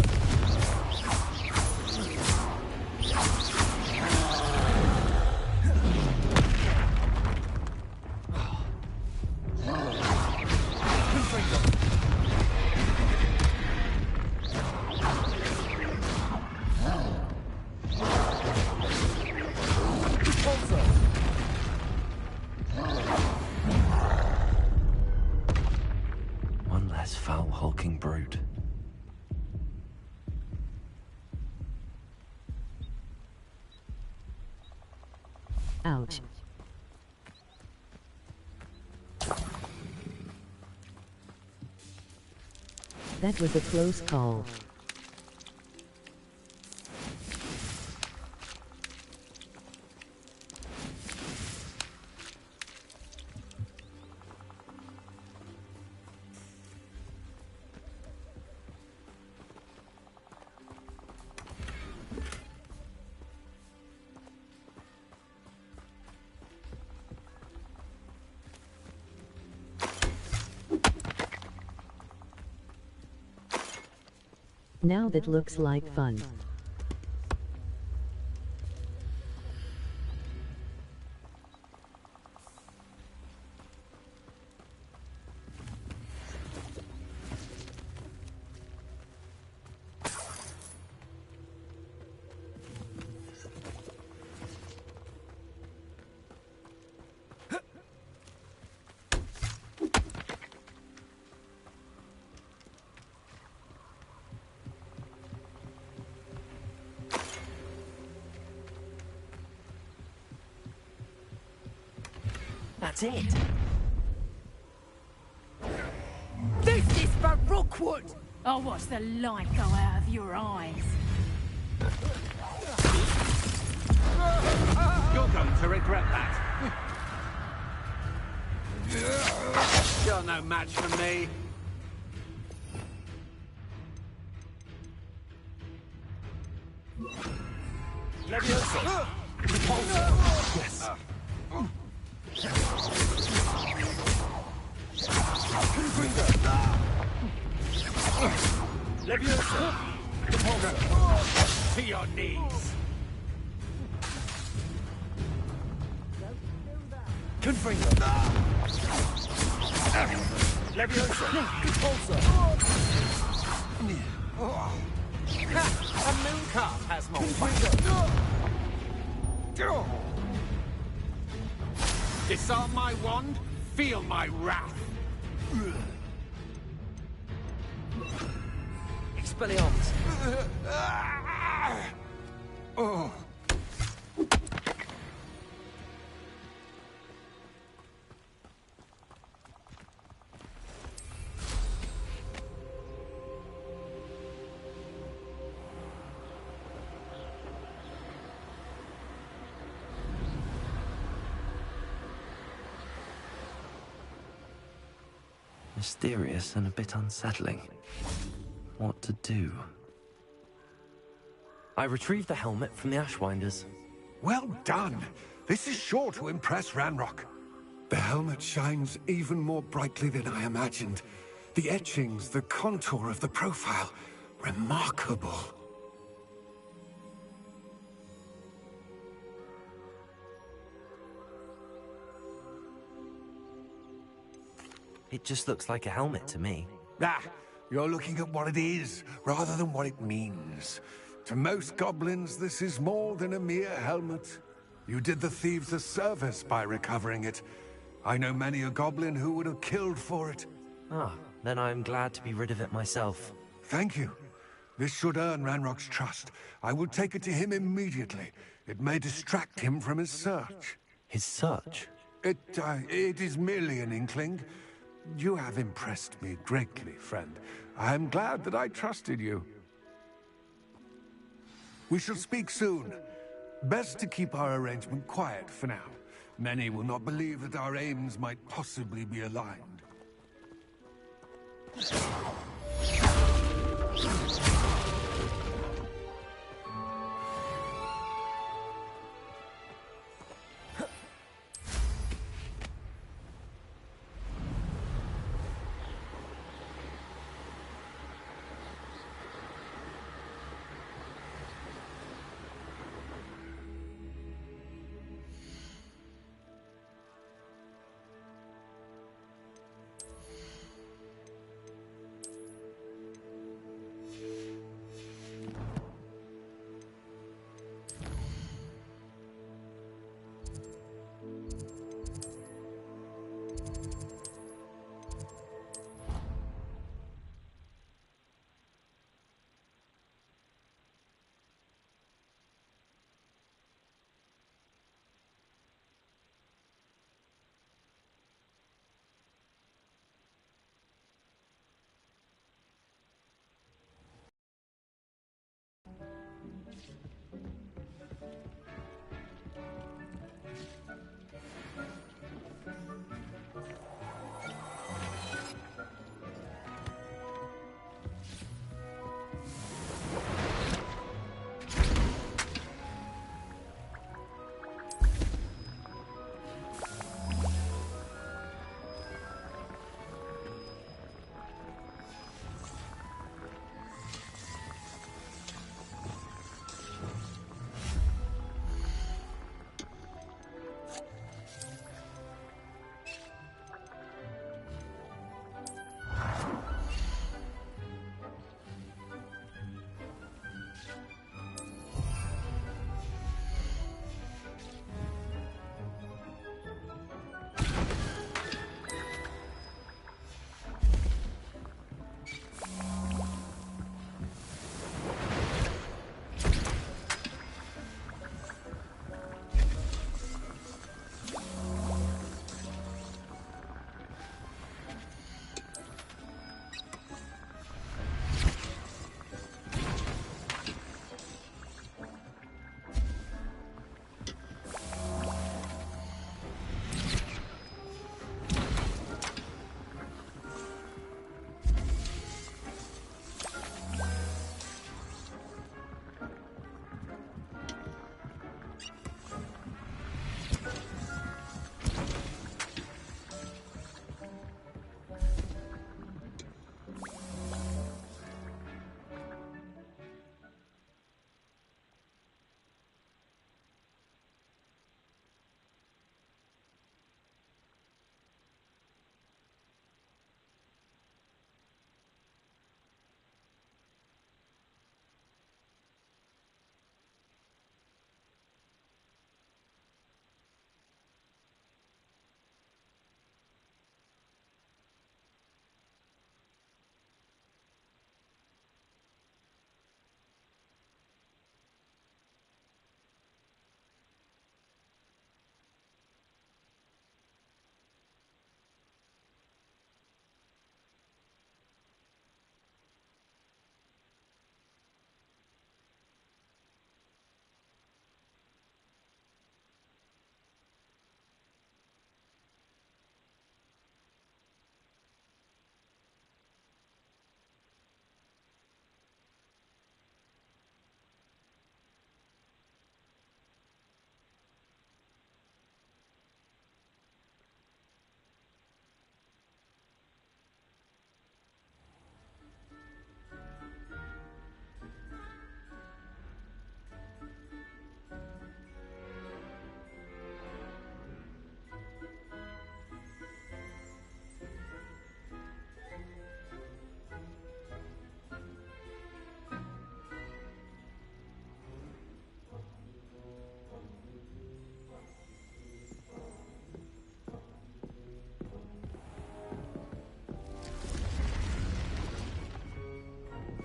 One less foul, hulking brute. Ouch. That was a close call. Now that looks like fun. That's it. This is for Rookwood! I'll watch the light go out of your eyes. You're going to regret that. You're no match for me. Leviosa! Yes. Leviosa! To your knees! Confringo! Leviosa! Repulsor! A moon calf has more Disarm my wand, feel my wrath. Expelliarmus. Oh. Mysterious and a bit unsettling. What to do? I retrieved the helmet from the Ashwinders. Well done! This is sure to impress Ranrock. The helmet shines even more brightly than I imagined. The etchings, the contour of the profile. Remarkable. It just looks like a helmet to me. Ah, you're looking at what it is, rather than what it means. To most goblins, this is more than a mere helmet. You did the thieves a service by recovering it. I know many a goblin who would have killed for it. Ah, then I'm glad to be rid of it myself. Thank you. This should earn Ranrock's trust. I will take it to him immediately. It may distract him from his search. His search? It is merely an inkling. You have impressed me greatly, friend. I am glad that I trusted you. We shall speak soon. Best to keep our arrangement quiet for now. Many will not believe that our aims might possibly be aligned.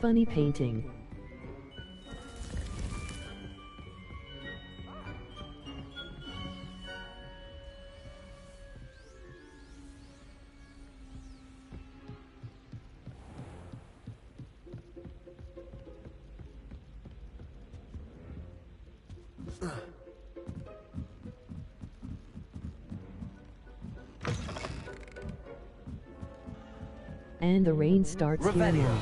Funny painting. And the rain starts here now.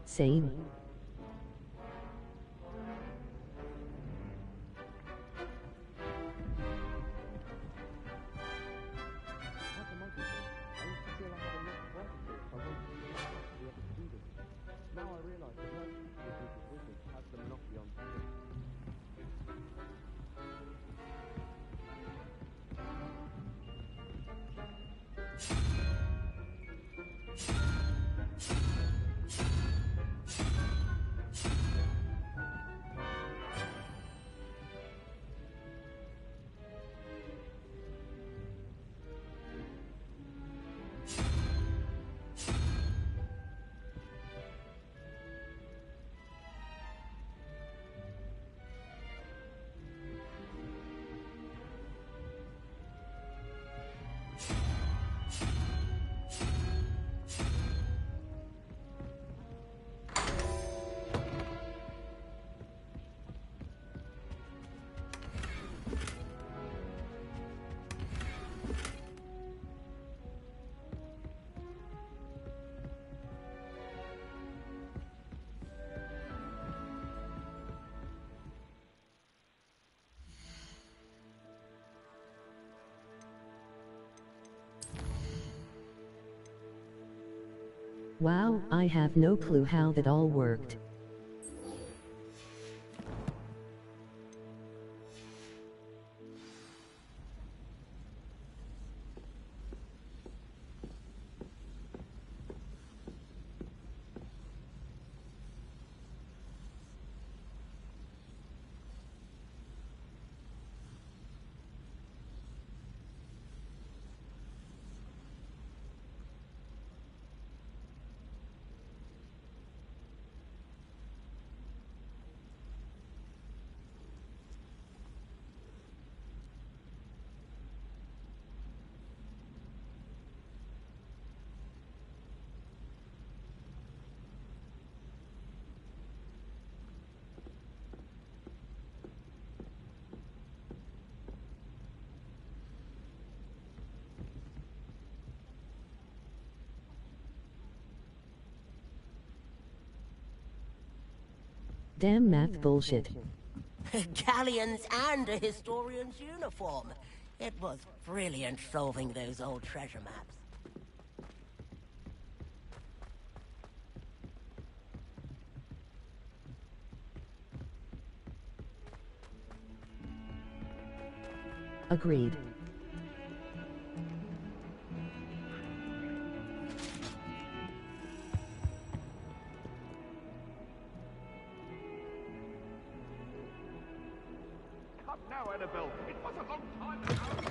Same. Wow, I have no clue how that all worked. Damn math bullshit. Galleons and a historian's uniform. It was brilliant solving those old treasure maps. Agreed. Come now, Annabelle. It was a long time ago.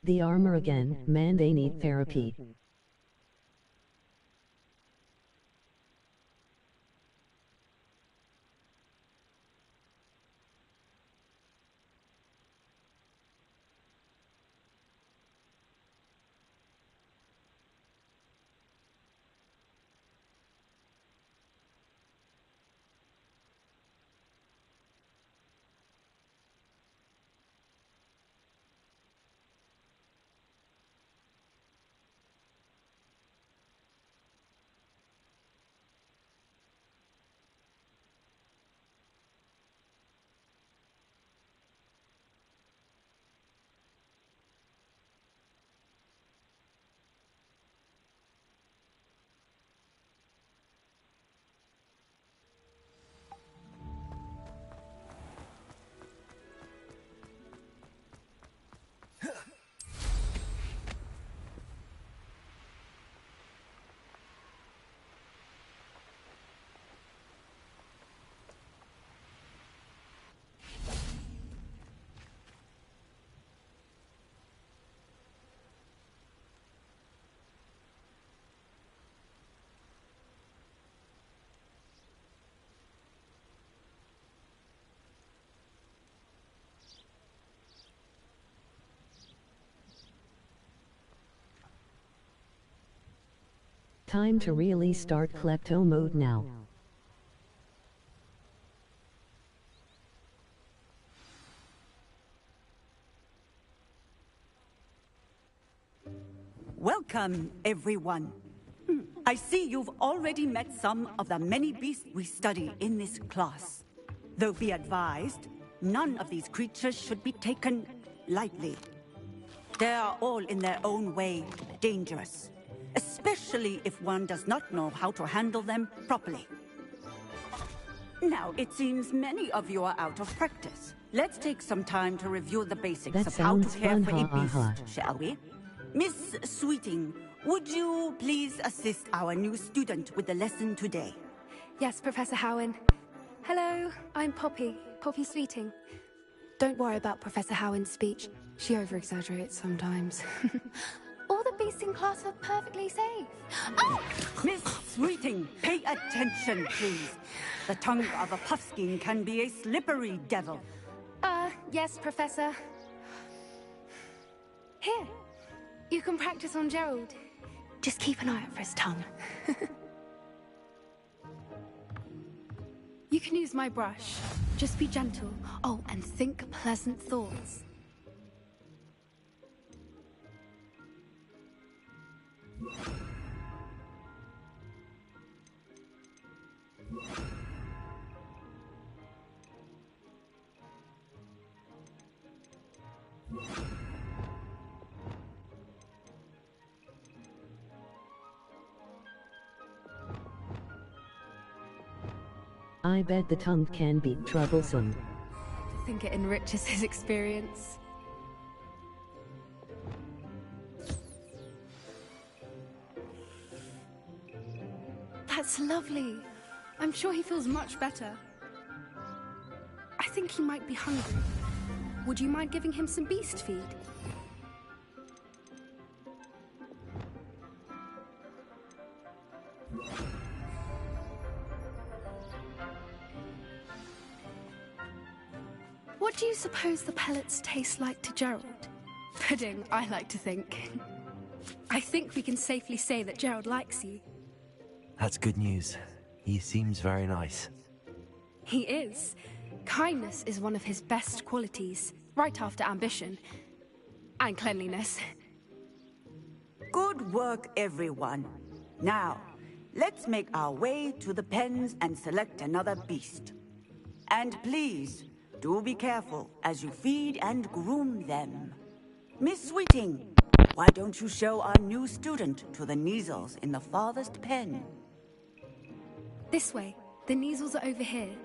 The armor again, man, they need therapy. Time to really start klepto mode now. Welcome, everyone. I see you've already met some of the many beasts we study in this class. Though be advised, none of these creatures should be taken lightly. They are all in their own way dangerous, especially if one does not know how to handle them properly. Now, it seems many of you are out of practice. Let's take some time to review the basics That of how to sounds care fun, for a ha, ha, beast, shall we? Miss Sweeting, would you please assist our new student with the lesson today? Yes, Professor Howen. Hello, I'm Poppy Sweeting. Don't worry about Professor Howen's speech. She over-exaggerates sometimes. All the beasts in class are perfectly safe. Oh! Miss Sweeting, pay attention, please. The tongue of a puffskein can be a slippery devil. Yes, Professor. Here, you can practice on Gerald. Just keep an eye out for his tongue. You can use my brush. Just be gentle. Oh, and think pleasant thoughts. I bet the tongue can be troublesome. I think it enriches his experience. That's lovely. I'm sure he feels much better. I think he might be hungry. Would you mind giving him some beast feed? What do you suppose the pellets taste like to Gerald? Pudding, I like to think. I think we can safely say that Gerald likes you. That's good news. He seems very nice. He is. Kindness is one of his best qualities, right after ambition. And cleanliness. Good work, everyone. Now, let's make our way to the pens and select another beast. And please, do be careful as you feed and groom them. Miss Sweeting, why don't you show our new student to the Neasels in the farthest pen? This way. The Neasels are over here.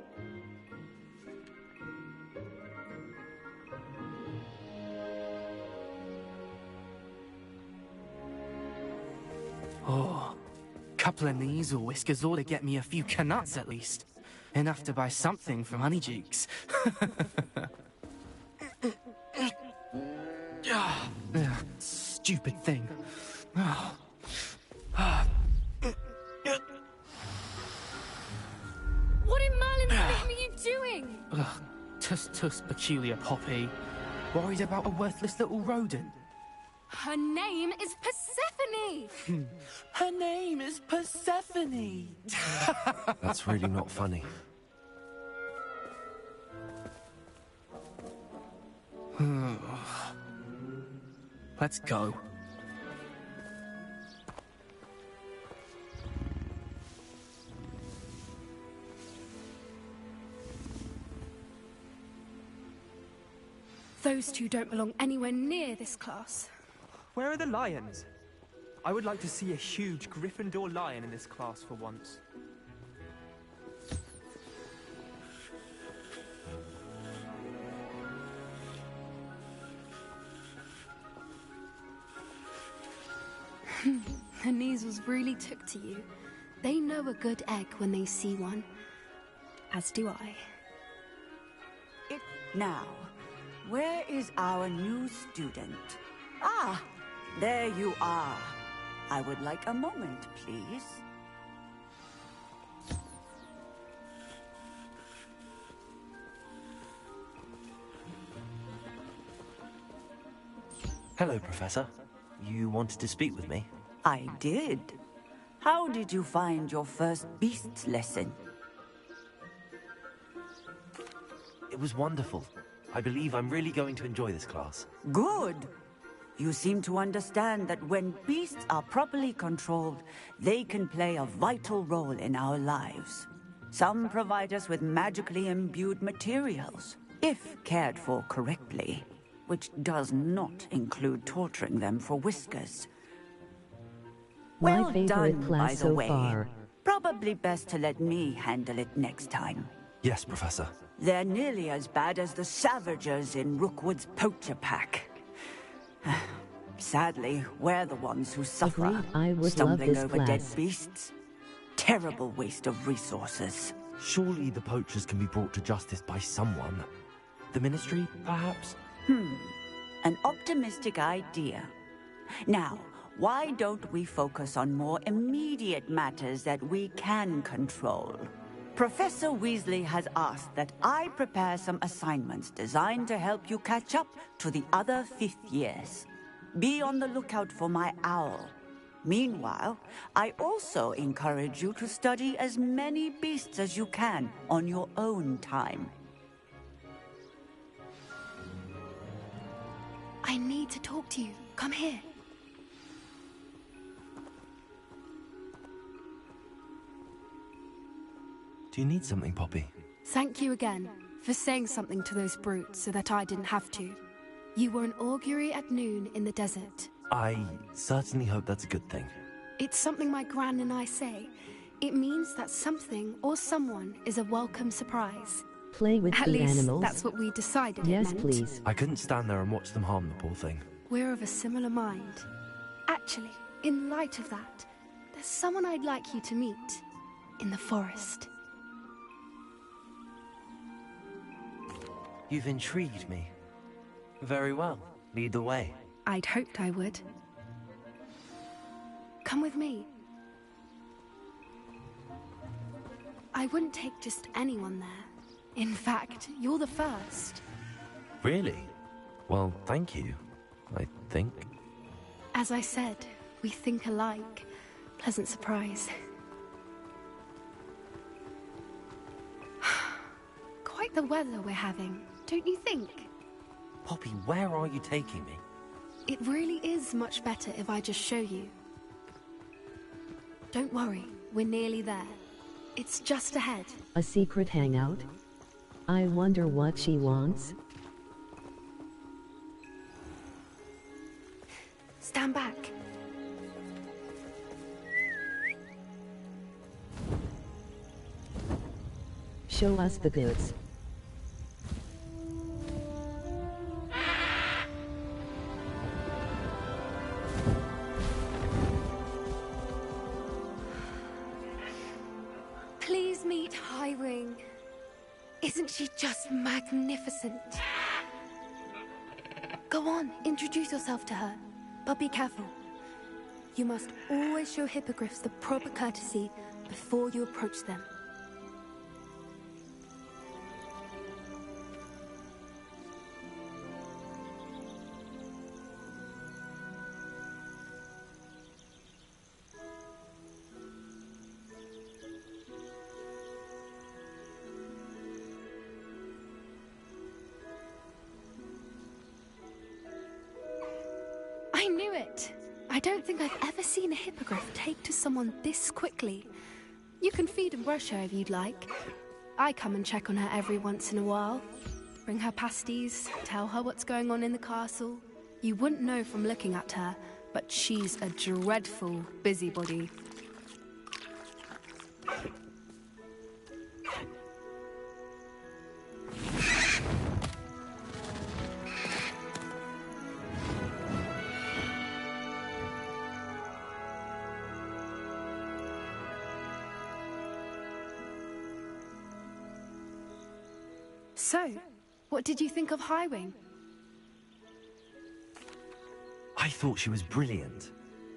Oh, couple of Neasel whiskers ought to get me a few canuts at least. Enough to buy something from Honeydukes. stupid thing. What in Merlin's name are you doing? Ugh, tuss, peculiar Poppy. Worried about a worthless little rodent? Her name is Persephone! Her name is Persephone! That's really not funny. Let's go. Those two don't belong anywhere near this class. Where are the lions? I would like to see a huge Gryffindor lion in this class for once. The measles really took to you. They know a good egg when they see one. As do I. Now, where is our new student? Ah, there you are. I would like a moment, please. Hello, Professor. You wanted to speak with me? I did. How did you find your first beasts lesson? It was wonderful. I believe I'm really going to enjoy this class. Good. You seem to understand that when beasts are properly controlled, they can play a vital role in our lives. Some provide us with magically imbued materials, if cared for correctly, which does not include torturing them for whiskers. My Well favorite done, class by the so way. far. Probably best to let me handle it next time. Yes, Professor. They're nearly as bad as the Savagers in Rookwood's poacher pack. Sadly, we're the ones who suffer, Agreed. I would love stumbling this over dead class. beasts. Terrible waste of resources. Surely the poachers can be brought to justice by someone. The Ministry, perhaps? An optimistic idea. Now, why don't we focus on more immediate matters that we can control? Professor Weasley has asked that I prepare some assignments designed to help you catch up to the other fifth years. Be on the lookout for my owl. Meanwhile, I also encourage you to study as many beasts as you can on your own time. I need to talk to you. Come here. Do you need something, Poppy? Thank you again for saying something to those brutes so that I didn't have to. You were an augury at noon in the desert. I certainly hope that's a good thing. It's something my gran and I say. It means that something or someone is a welcome surprise. Play with At the least, animals. that's what we decided it Yes, meant. please. I couldn't stand there and watch them harm the poor thing. We're of a similar mind. Actually, in light of that, there's someone I'd like you to meet in the forest. You've intrigued me. Very well. Lead the way. I'd hoped I would. Come with me. I wouldn't take just anyone there. In fact, you're the first. Really? Well, thank you, I think. As I said, we think alike. Pleasant surprise. Quite the weather we're having, don't you think? Poppy, where are you taking me? It really is much better if I just show you. Don't worry, we're nearly there. It's just ahead. A secret hangout? I wonder what she wants. Stand back. Show us the goods. Please meet Highwing. Isn't she just magnificent? Go on, introduce yourself to her. But be careful. You must always show hippogriffs the proper courtesy before you approach them. I knew it! I don't think I've ever seen a hippogriff take to someone this quickly. You can feed and brush her if you'd like. I come and check on her every once in a while. Bring her pasties, tell her what's going on in the castle. You wouldn't know from looking at her, but she's a dreadful busybody. So, what did you think of Highwing? I thought she was brilliant.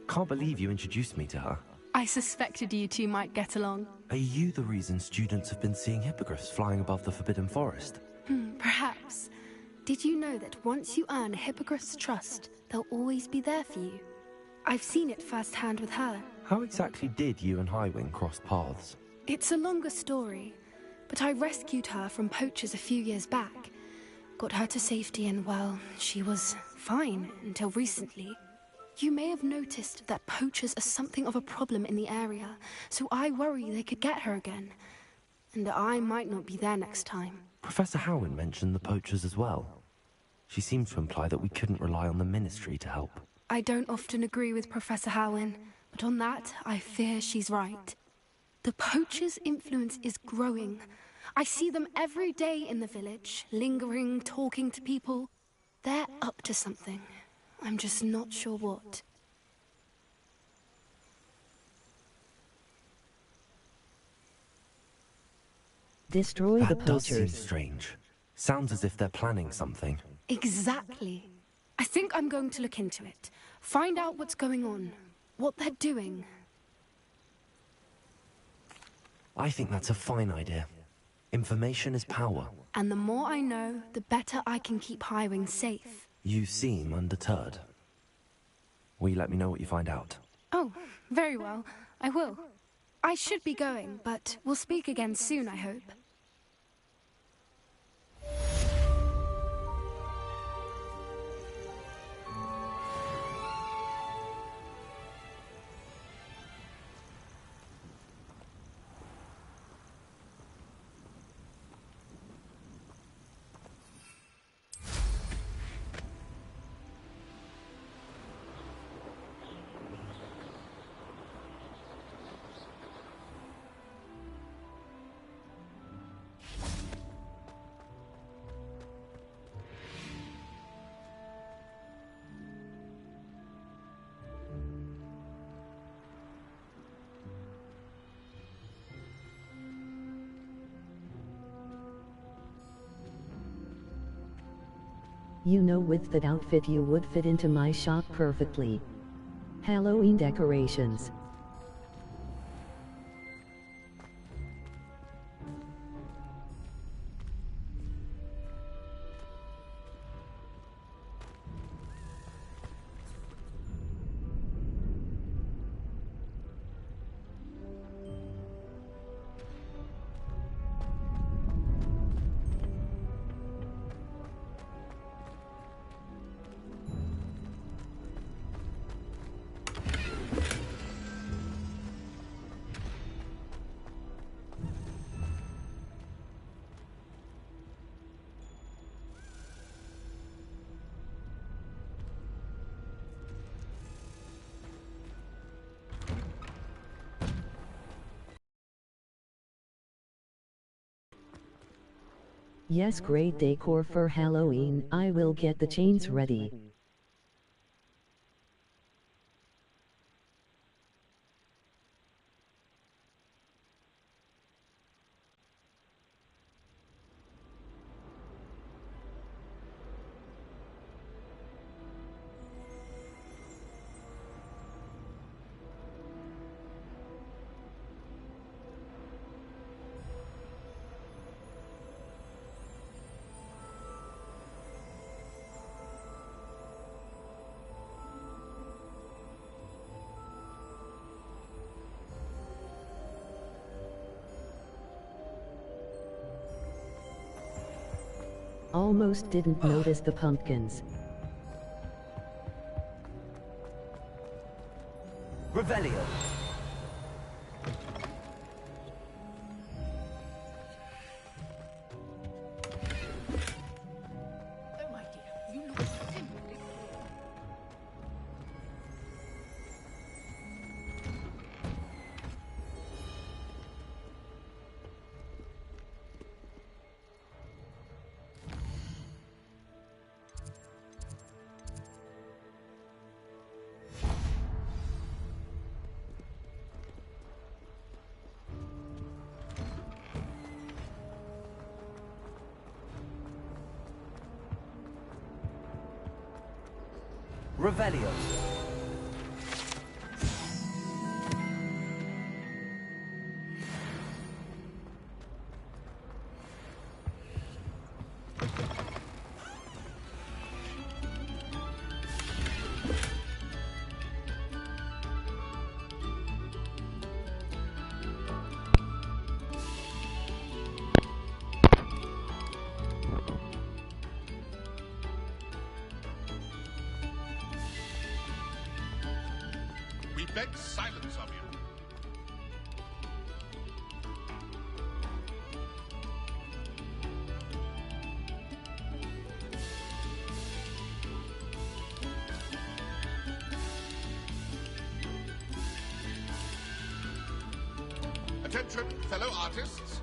Can't believe you introduced me to her. I suspected you two might get along. Are you the reason students have been seeing hippogriffs flying above the Forbidden Forest? Perhaps. Did you know that once you earn a hippogriff's trust, they'll always be there for you? I've seen it firsthand with her. How exactly did you and Highwing cross paths? It's a longer story, but I rescued her from poachers a few years back. Got her to safety and, well, she was fine until recently. You may have noticed that poachers are something of a problem in the area, so I worry they could get her again. And I might not be there next time. Professor Howin mentioned the poachers as well. She seemed to imply that we couldn't rely on the Ministry to help. I don't often agree with Professor Howin, but on that, I fear she's right. The poachers' influence is growing. I see them every day in the village, lingering, talking to people. They're up to something. I'm just not sure what. Destroy the That does seem poachers. strange. Sounds as if they're planning something. Exactly. I think I'm going to look into it. Find out what's going on, what they're doing. I think that's a fine idea. Information is power. And the more I know, the better I can keep Highwing safe. You seem undeterred. Will you let me know what you find out? Oh, very well. I will. I should be going, but we'll speak again soon, I hope. You know, with that outfit you would fit into my shop perfectly. Halloween decorations. Yes, great decor for Halloween. I will get the chains ready. Almost didn't notice the pumpkins. Revelio. Revelio. We beg silence of you. Attention, fellow artists.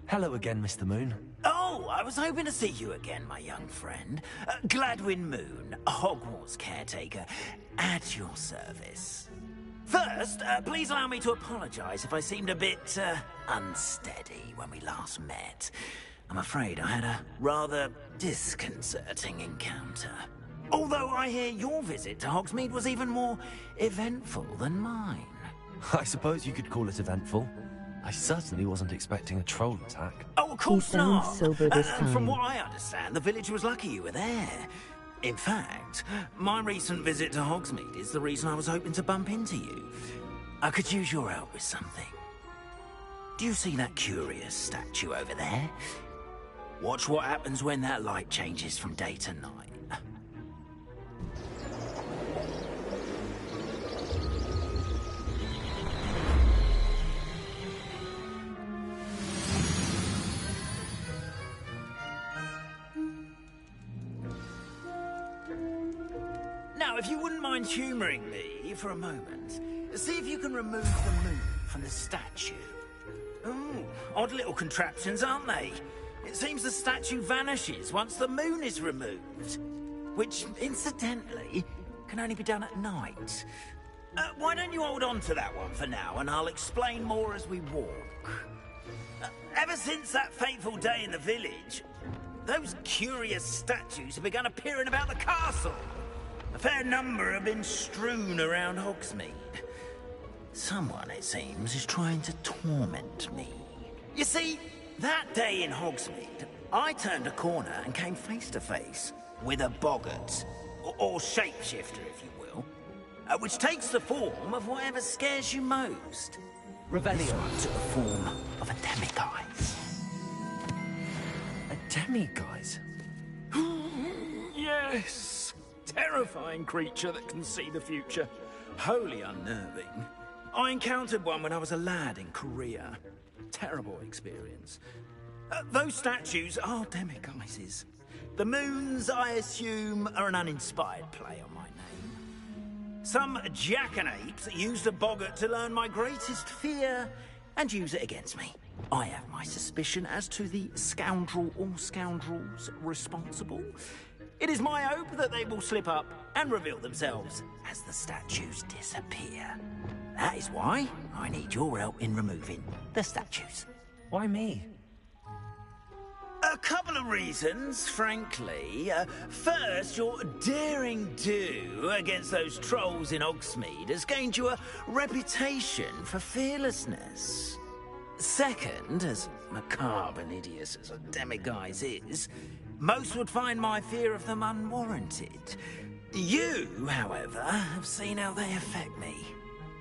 Hello again, Mr. Moon. Oh, I was hoping to see you again, my young friend. Gladwin Moon, Hogwarts caretaker, at your service. First, please allow me to apologize if I seemed a bit, unsteady when we last met. I'm afraid I had a rather disconcerting encounter. Although I hear your visit to Hogsmeade was even more eventful than mine. I suppose you could call it eventful. I certainly wasn't expecting a troll attack. Oh, of course not. Sober this time. From what I understand, the village was lucky you were there. In fact, my recent visit to Hogsmeade is the reason I was hoping to bump into you. I could use your help with something. Do you see that curious statue over there? Watch what happens when that light changes from day to night. Now, if you wouldn't mind humouring me for a moment, see if you can remove the moon from the statue. Ooh, odd little contraptions, aren't they? It seems the statue vanishes once the moon is removed. Which, incidentally, can only be done at night. Why don't you hold on to that one for now, and I'll explain more as we walk. Ever since that fateful day in the village, those curious statues have begun appearing about the castle. A fair number have been strewn around Hogsmeade. Someone, it seems, is trying to torment me. You see, that day in Hogsmeade, I turned a corner and came face to face with a boggart, or shapeshifter, if you will, which takes the form of whatever scares you most. Revelio. This one took the form of a demiguise. A demiguise? Yes! Terrifying creature that can see the future. Wholly unnerving. I encountered one when I was a lad in Korea. Terrible experience. Those statues are demiguises. The moons, I assume, are an uninspired play on my name. Some jackanapes used a boggart to learn my greatest fear and use it against me. I have my suspicion as to the scoundrel or scoundrels responsible. It is my hope that they will slip up and reveal themselves as the statues disappear. That is why I need your help in removing the statues. Why me? A couple of reasons, frankly. First, your daring do against those trolls in Hogsmeade has gained you a reputation for fearlessness. Second, as macabre and hideous as a demiguise is, most would find my fear of them unwarranted. You, however, have seen how they affect me.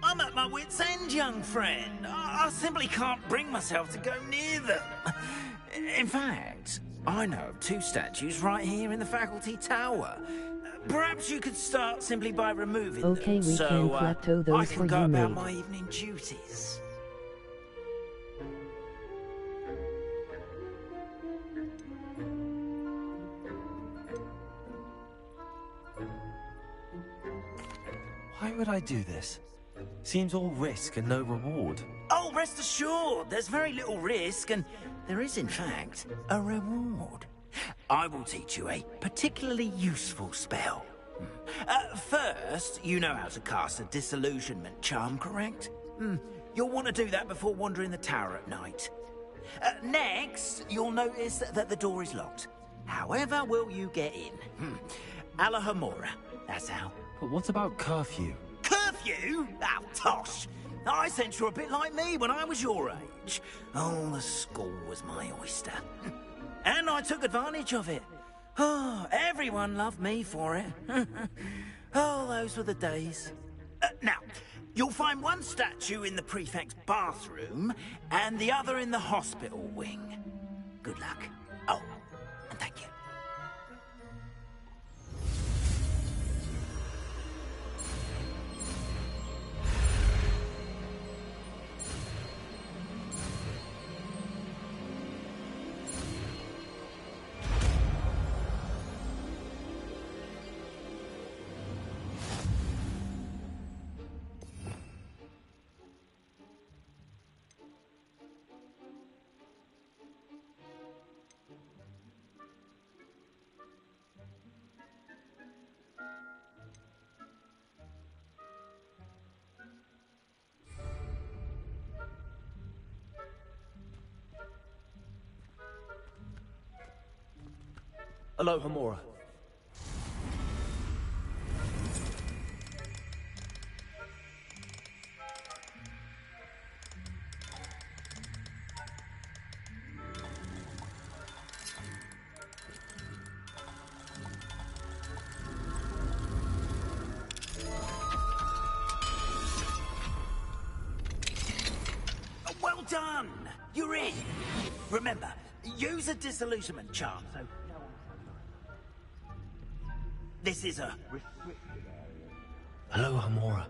I'm at my wit's end, young friend. I simply can't bring myself to go near them. In fact, I know of 2 statues right here in the faculty tower. Perhaps you could start simply by removing them, we so can klepto those I for can go you, about mate. my evening duties. Why would I do this? Seems all risk and no reward. Oh, rest assured, there's very little risk, and there is, in fact, a reward. I will teach you a particularly useful spell. First, you know how to cast a disillusionment charm, correct? You'll want to do that before wandering the tower at night. Next, you'll notice that the door is locked. However will you get in? Alahomora, that's how. But what about curfew? Curfew? Oh, tosh! I sense you're a bit like me when I was your age. Oh, the school was my oyster. And I took advantage of it. Oh, everyone loved me for it. Oh, those were the days. Now, you'll find one statue in the prefect's bathroom and the other in the hospital wing. Good luck. Oh, and thank you. Alohomora. Well done! You're in! Remember, use a disillusionment charm, so... This is a restricted area. Alohomora.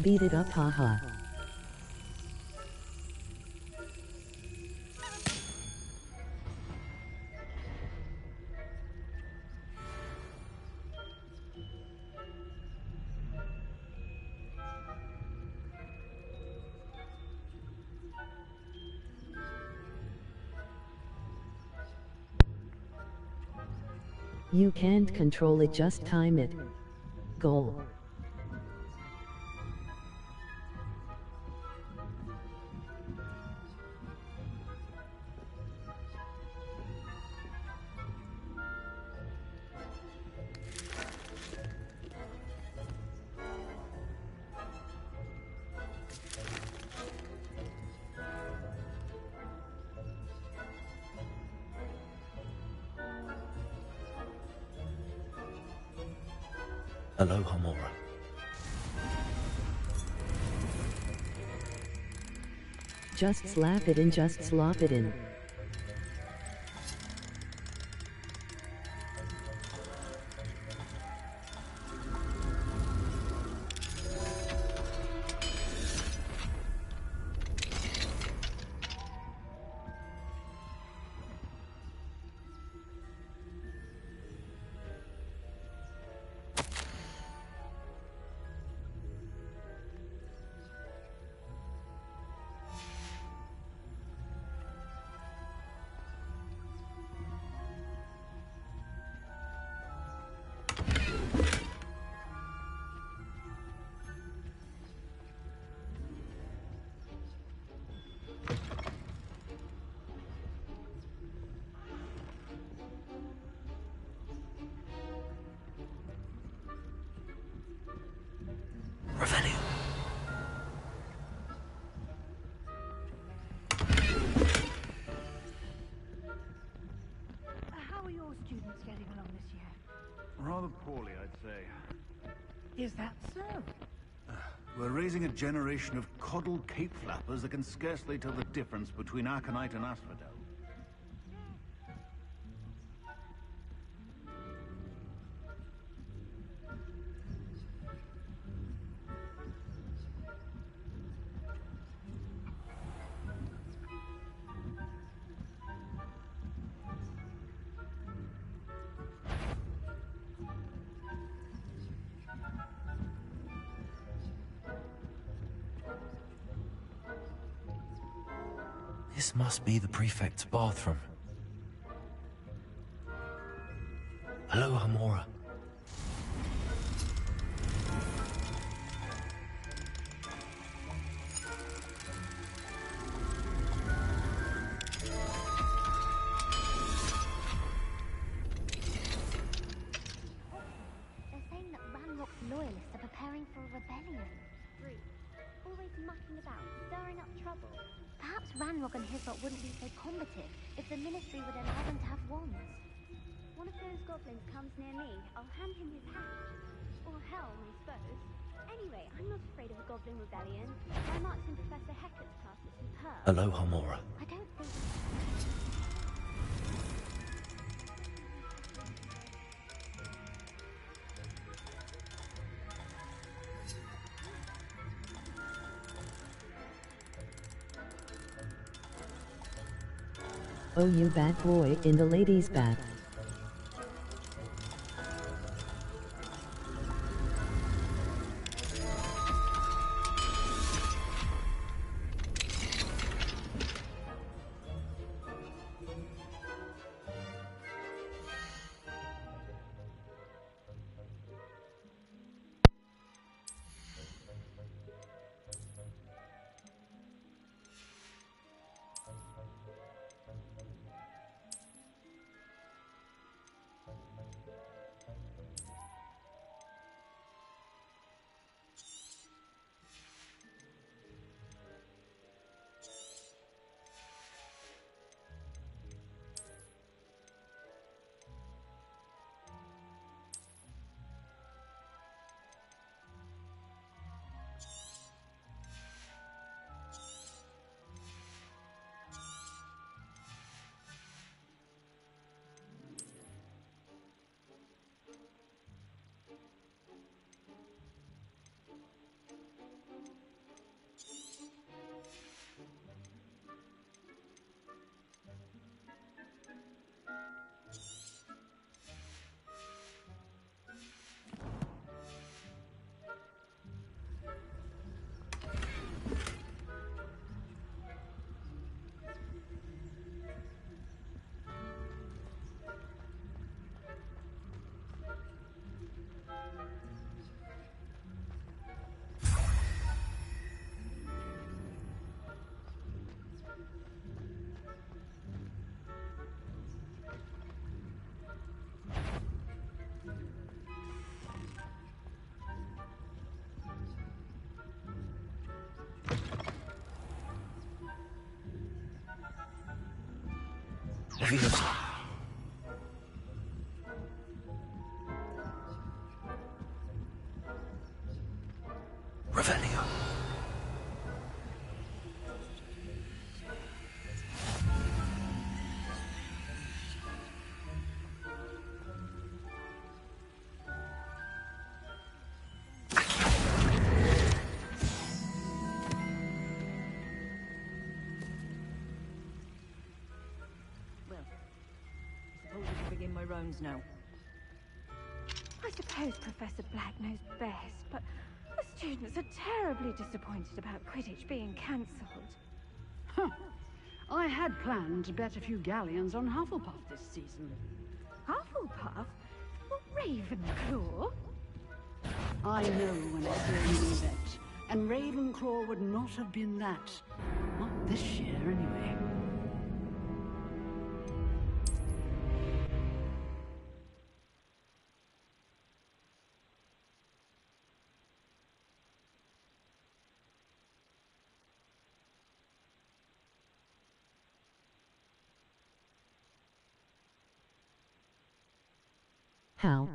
Beat it up, haha. You can't control it, just time it. Goal. Hello, Homora. Just slap it in, just slop it in. How are your students getting along this year? Rather poorly, I'd say. Is that so? We're raising a generation of coddled cape flappers that can scarcely tell the difference between aconite and asphodel. This must be the prefect's bathroom. Hello, Homora. They're saying that Ranrock's loyalists are preparing for a rebellion. Rude. Always mucking about, stirring up trouble. Perhaps Ranrock and his lot wouldn't be so combative if the Ministry would allow them to have wands. One of those goblins comes near me, I'll hand him his hat. Or helm, I suppose. Anyway, I'm not afraid of a goblin rebellion. My marks in Professor Hecat's class are superb. Hello, Homora. I don't think... Oh, you bad boy in the ladies' bath. Leviosa. Revelio. Now. I suppose Professor Black knows best, but the students are terribly disappointed about Quidditch being cancelled. Huh. I had planned to bet a few galleons on Hufflepuff this season. Hufflepuff? Well, Ravenclaw? I know when I hear you bet, and Ravenclaw would not have been that. Not this year, anyway. How?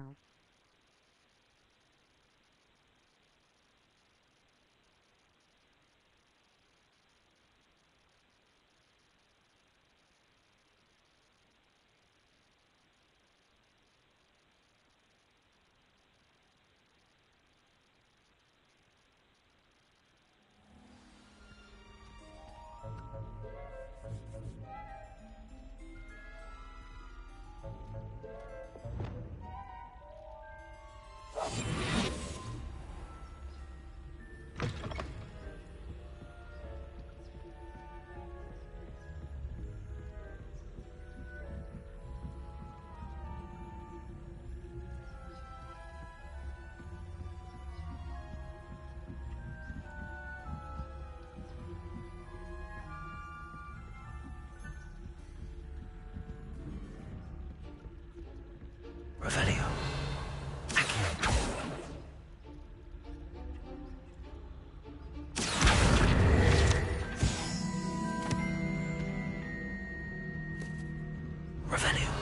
Revelio. Revelio.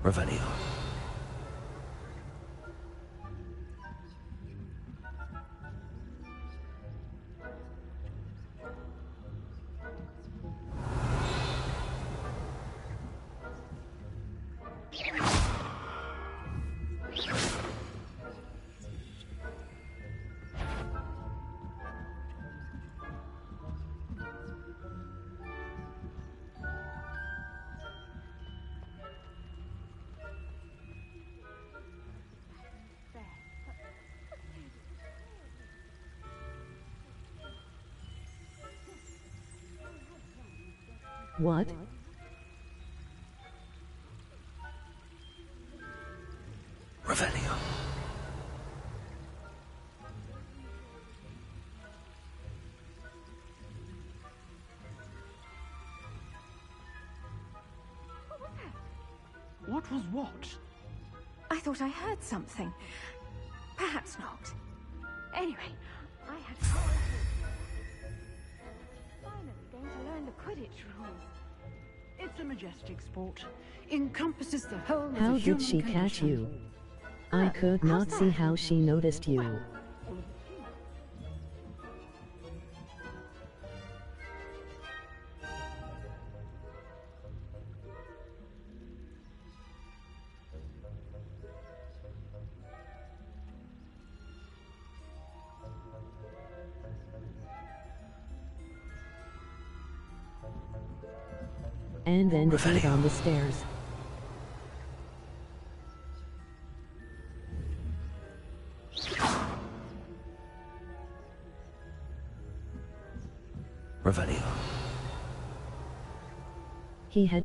Revelio. What? Revelio. What was what? I thought I heard something. Perhaps not. Anyway, I had finally going to learn the Quidditch rules. It's a majestic sport. Encompasses the whole of How the human did she catch condition. you? I could not see how she noticed you. And then the kid on the stairs. Revelio. He had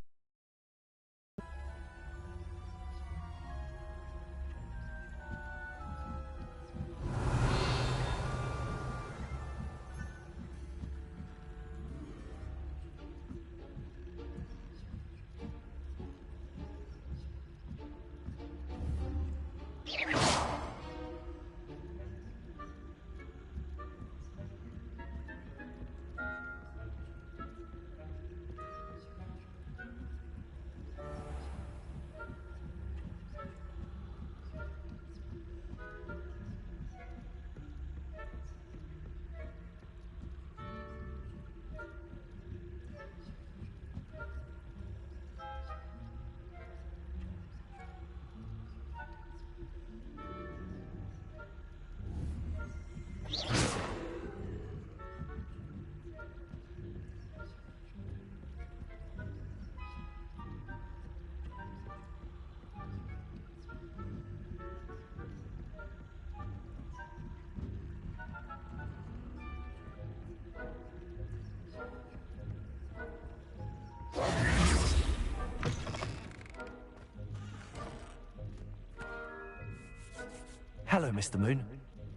Hello, Mr. Moon.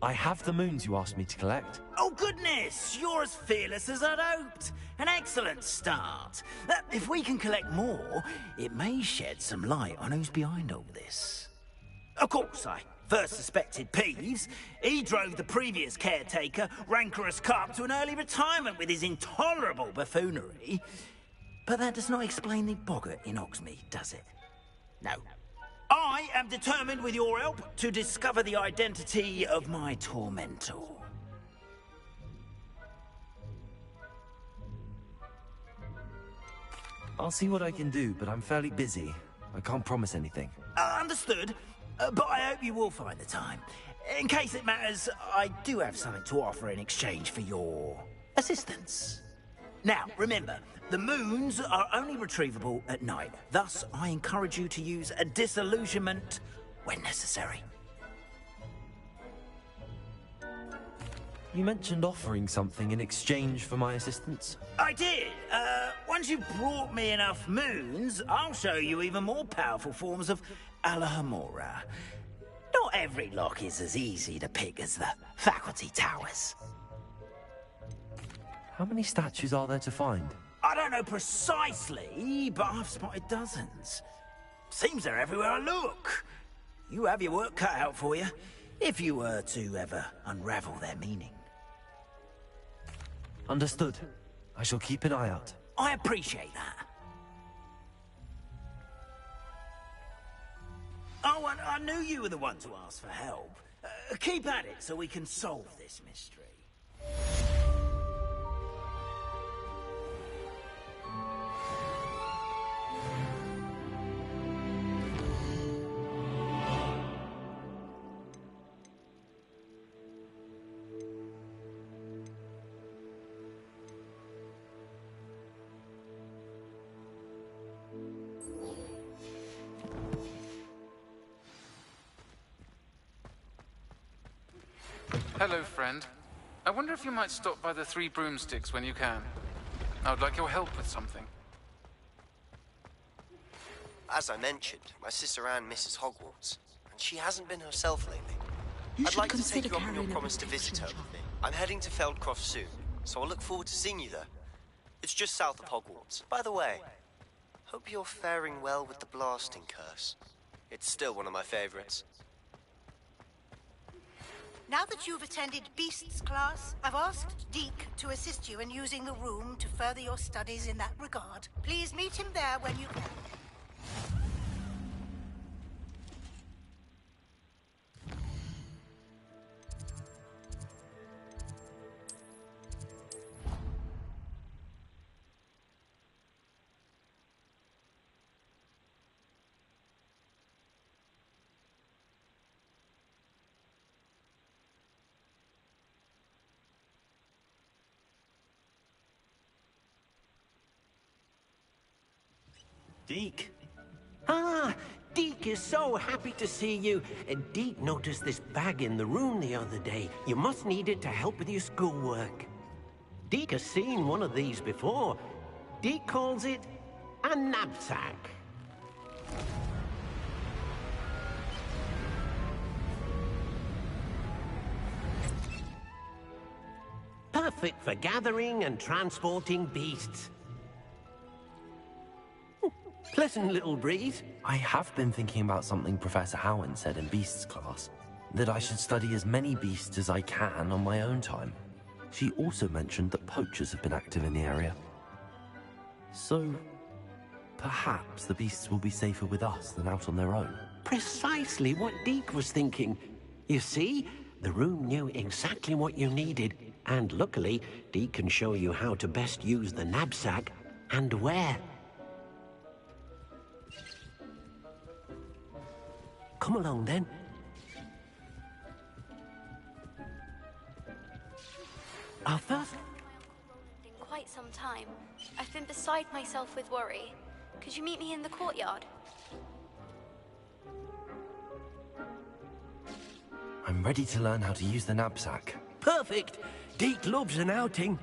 I have the moons you asked me to collect. Oh, goodness! You're as fearless as I'd hoped. An excellent start. If we can collect more, it may shed some light on who's behind all this. Of course, I first suspected Peeves. He drove the previous caretaker, Rancorous Carp, to an early retirement with his intolerable buffoonery. But that does not explain the boggart in Hogsmeade, does it? No. I am determined, with your help, to discover the identity of my tormentor. I'll see what I can do, but I'm fairly busy. I can't promise anything. Understood, but I hope you will find the time. In case it matters, I do have something to offer in exchange for your assistance. Now, remember, the moons are only retrievable at night. Thus, I encourage you to use a disillusionment when necessary. You mentioned offering something in exchange for my assistance? I did. Once you've brought me enough moons, I'll show you even more powerful forms of Alahamora. Not every lock is as easy to pick as the faculty towers. How many statues are there to find? I don't know precisely, but I've spotted dozens. Seems they're everywhere I look. You have your work cut out for you, if you were to ever unravel their meaning. Understood. I shall keep an eye out. I appreciate that. Oh, and I knew you were the one to ask for help. Keep at it so we can solve this mystery. Hello, friend. I wonder if you might stop by the Three Broomsticks when you can. I would like your help with something. As I mentioned, my sister Anne misses Hogwarts, and she hasn't been herself lately. I'd like to take you up on your promise to visit her with me. I'm heading to Feldcroft soon, so I'll look forward to seeing you there. It's just south of Hogwarts. By the way, hope you're faring well with the blasting curse. It's still one of my favorites. Now that you've attended Beasts class, I've asked Deke to assist you in using the room to further your studies in that regard. Please meet him there when you can. Deke. Ah, Deke is so happy to see you. And Deke noticed this bag in the room the other day. You must need it to help with your schoolwork. Deke has seen one of these before. Deke calls it a knapsack. Perfect for gathering and transporting beasts. Pleasant little breeze. I have been thinking about something Professor Howin said in Beasts class, that I should study as many beasts as I can on my own time. She also mentioned that poachers have been active in the area. So, perhaps the beasts will be safer with us than out on their own. Precisely what Deke was thinking. You see, the room knew exactly what you needed, and luckily, Deke can show you how to best use the knapsack and where. Come along, then. Our first... In quite some time. I've been beside myself with worry. Could you meet me in the courtyard? I'm ready to learn how to use the knapsack. Perfect! Deke loves an outing.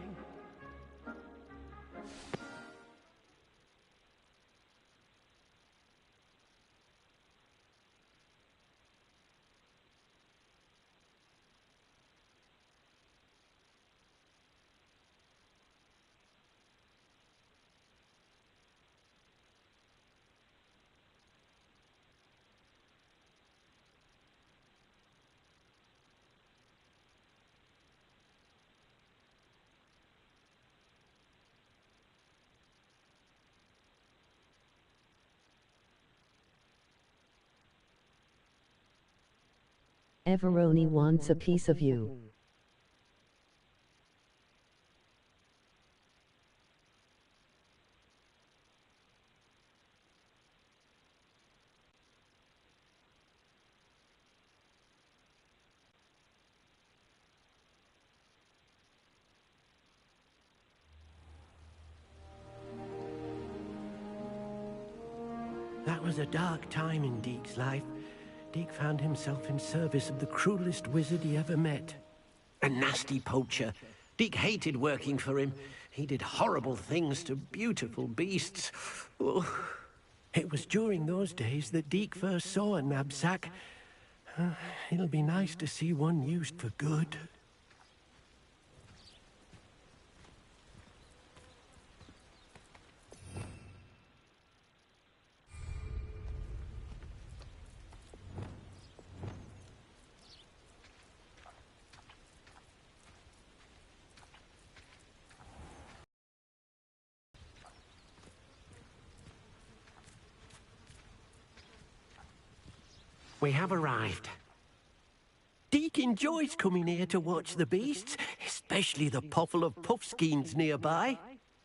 Everoni wants a piece of you. That was a dark time in Deke's life. Deke found himself in service of the cruelest wizard he ever met. A nasty poacher. Deke hated working for him. He did horrible things to beautiful beasts. Oh. It was during those days that Deke first saw a knapsack. It'll be nice to see one used for good. We have arrived. Deke enjoys coming here to watch the beasts, especially the puffle of puffskeins nearby.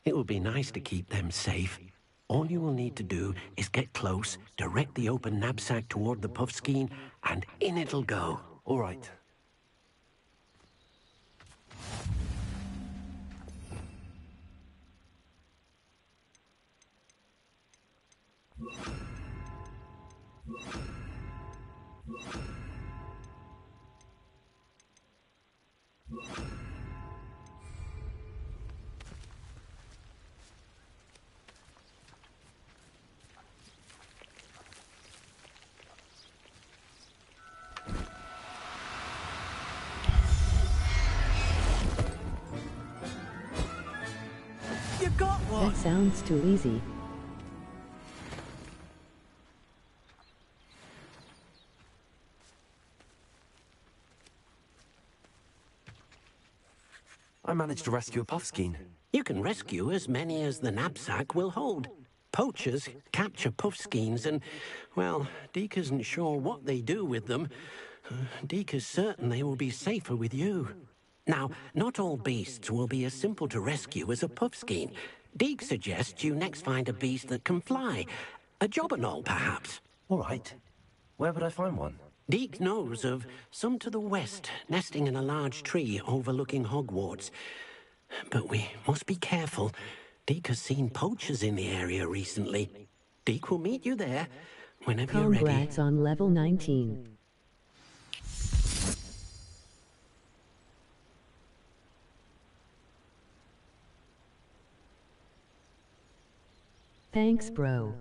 It will be nice to keep them safe. All you will need to do is get close, direct the open knapsack toward the puffskein, and in it'll go. All right. You got one! That sounds too easy. I managed to rescue a puffskein. You can rescue as many as the knapsack will hold. Poachers capture puffskeins and, well, Deke isn't sure what they do with them. Deke is certain they will be safer with you. Now, not all beasts will be as simple to rescue as a puffskein. Deke suggests you next find a beast that can fly. A jobberknoll, perhaps. All right. Where would I find one? Deke knows of some to the west, nesting in a large tree overlooking Hogwarts. But we must be careful. Deke has seen poachers in the area recently. Deke will meet you there whenever you're ready. Congrats on level 19. Thanks, bro.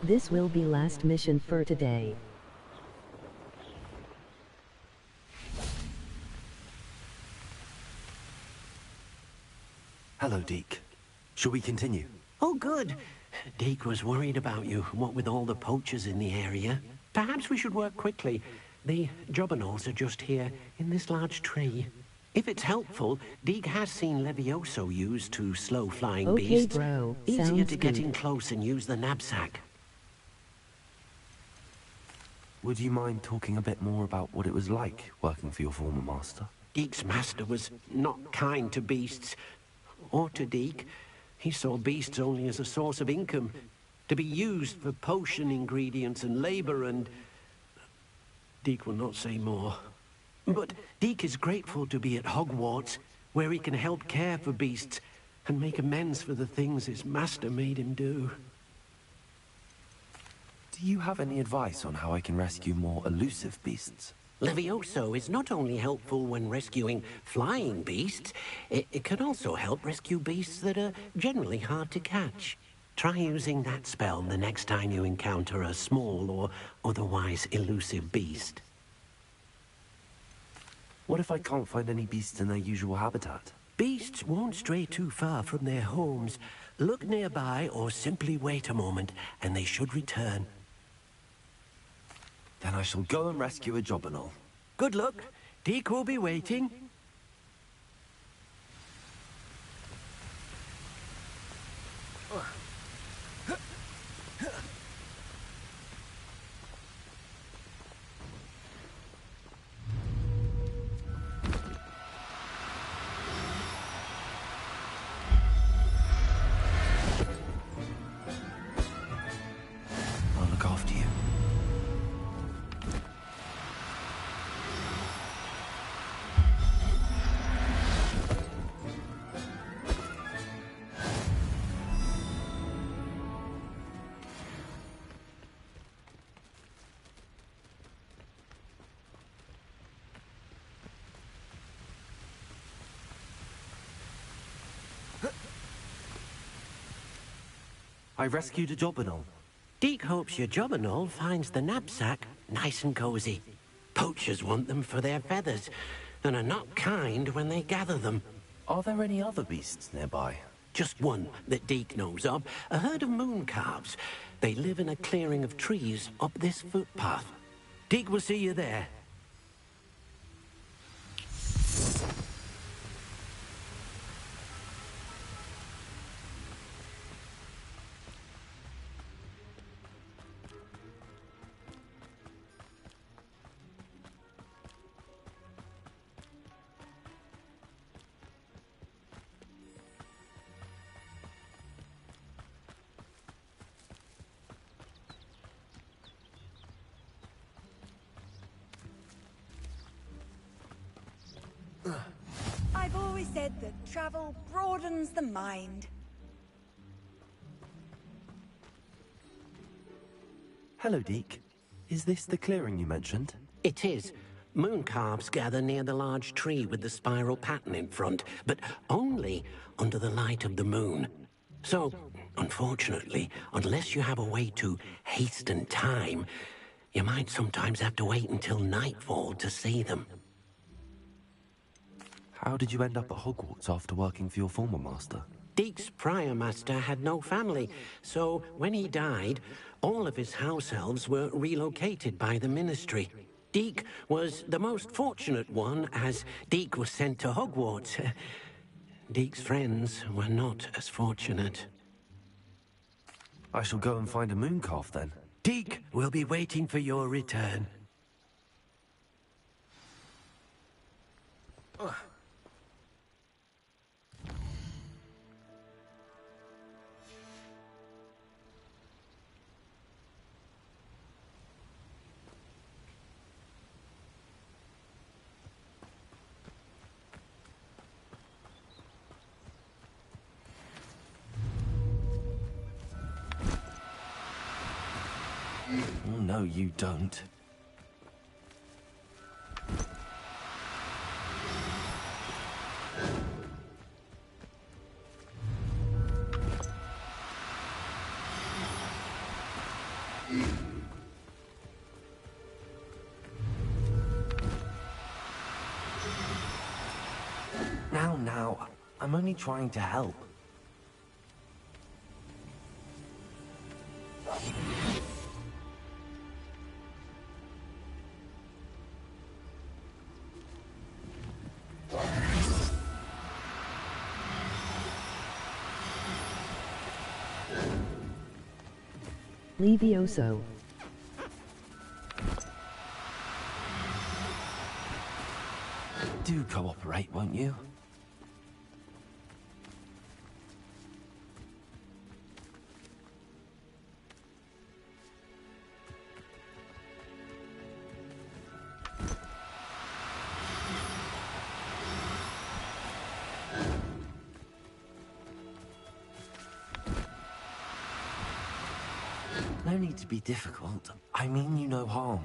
This will be last mission for today. Hello, Deke. Shall we continue? Oh, good. Deke was worried about you, what with all the poachers in the area. Perhaps we should work quickly. The jobberknolls are just here, in this large tree. If it's helpful, Deke has seen Levioso used to slow flying Okay, beasts. bro. Easier Sounds to get good. in close and use the knapsack. Would you mind talking a bit more about what it was like working for your former master? Deke's master was not kind to beasts, or to Deke. He saw beasts only as a source of income, to be used for potion ingredients and labor, and... Deke will not say more. But Deke is grateful to be at Hogwarts, where he can help care for beasts and make amends for the things his master made him do. Do you have any advice on how I can rescue more elusive beasts? Levioso is not only helpful when rescuing flying beasts, it can also help rescue beasts that are generally hard to catch. Try using that spell the next time you encounter a small or otherwise elusive beast. What if I can't find any beasts in their usual habitat? Beasts won't stray too far from their homes. Look nearby or simply wait a moment, and they should return. Then I shall go and rescue a jobberknoll. Good luck. Deke will be waiting. I'll look after you. I rescued a jobberknoll. Deke hopes your jobberknoll finds the knapsack nice and cozy. Poachers want them for their feathers, and are not kind when they gather them. Are there any other beasts nearby? Just one that Deke knows of, a herd of moon calves. They live in a clearing of trees up this footpath. Deke will see you there. I've always said that travel broadens the mind. Hello, Deke. Is this the clearing you mentioned? It is. Moon calves gather near the large tree with the spiral pattern in front, but only under the light of the moon. So, unfortunately, unless you have a way to hasten time, you might sometimes have to wait until nightfall to see them. How did you end up at Hogwarts after working for your former master? Deke's prior master had no family, so when he died, all of his house elves were relocated by the Ministry. Deke was the most fortunate one, as Deke was sent to Hogwarts. Deke's friends were not as fortunate. I shall go and find a moon calf then. Deke will be waiting for your return. Oh, no, you don't. Now, I'm only trying to help. Levioso. Do cooperate, won't you? No need to be difficult. I mean you no harm.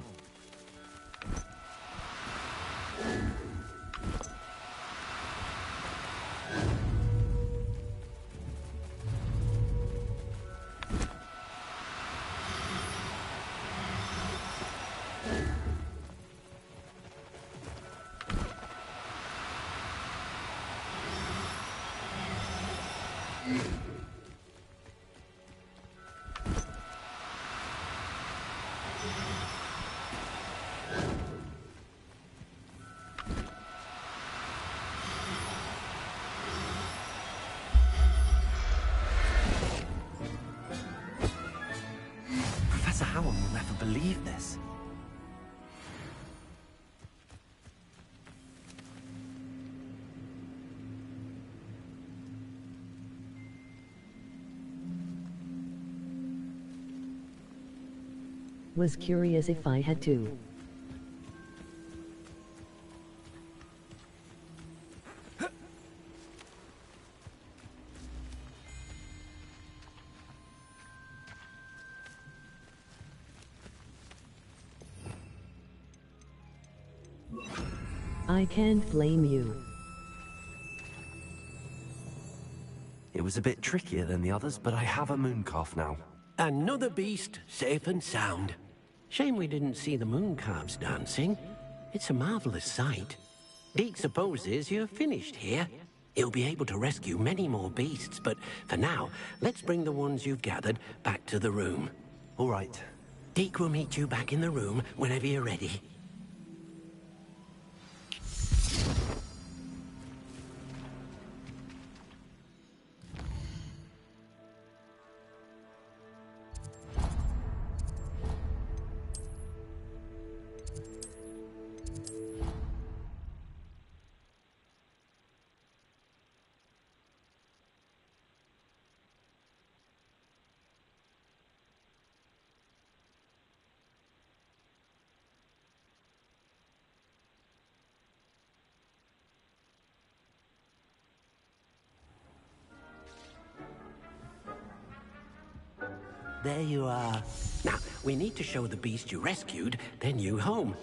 Professor Howard will never believe this. Was curious if I had to. I can't blame you. It was a bit trickier than the others, but I have a moon calf now. Another beast, safe and sound. Shame we didn't see the moon calves dancing. It's a marvelous sight. Deke supposes you're finished here. He'll be able to rescue many more beasts, but for now, let's bring the ones you've gathered back to the room. All right. Deke will meet you back in the room whenever you're ready. There you are. Now, we need to show the beast you rescued their new home.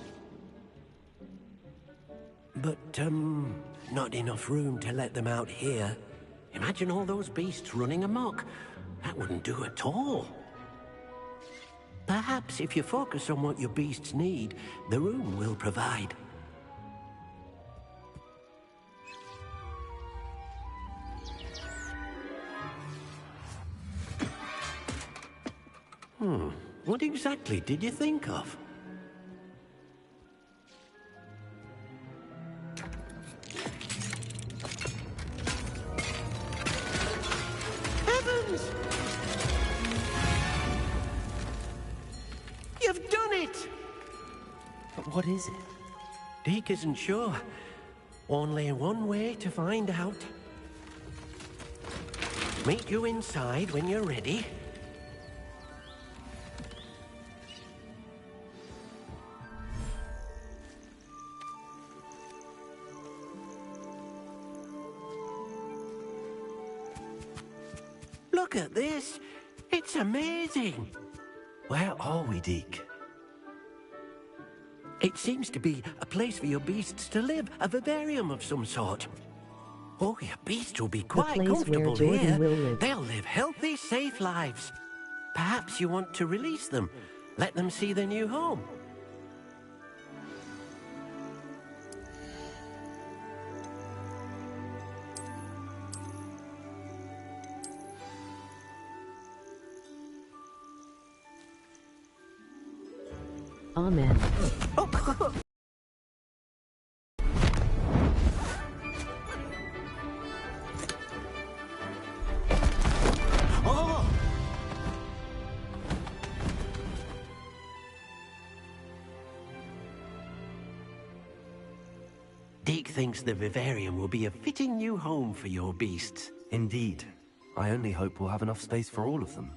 But, not enough room to let them out here. Imagine all those beasts running amok. That wouldn't do at all. Perhaps if you focus on what your beasts need, the room will provide. What exactly did you think of? Heavens! it! But what is it? Deke isn't sure. Only one way to find out. Meet you inside when you're ready. Look at this! It's amazing! Where are we, Deke? It seems to be a place for your beasts to live, a vivarium of some sort. Oh, your beasts will be quite place comfortable where Jordan here. will live. They'll live healthy, safe lives. Perhaps you want to release them, let them see their new home. Amen. Oh! Deke thinks the vivarium will be a fitting new home for your beasts. Indeed. I only hope we'll have enough space for all of them.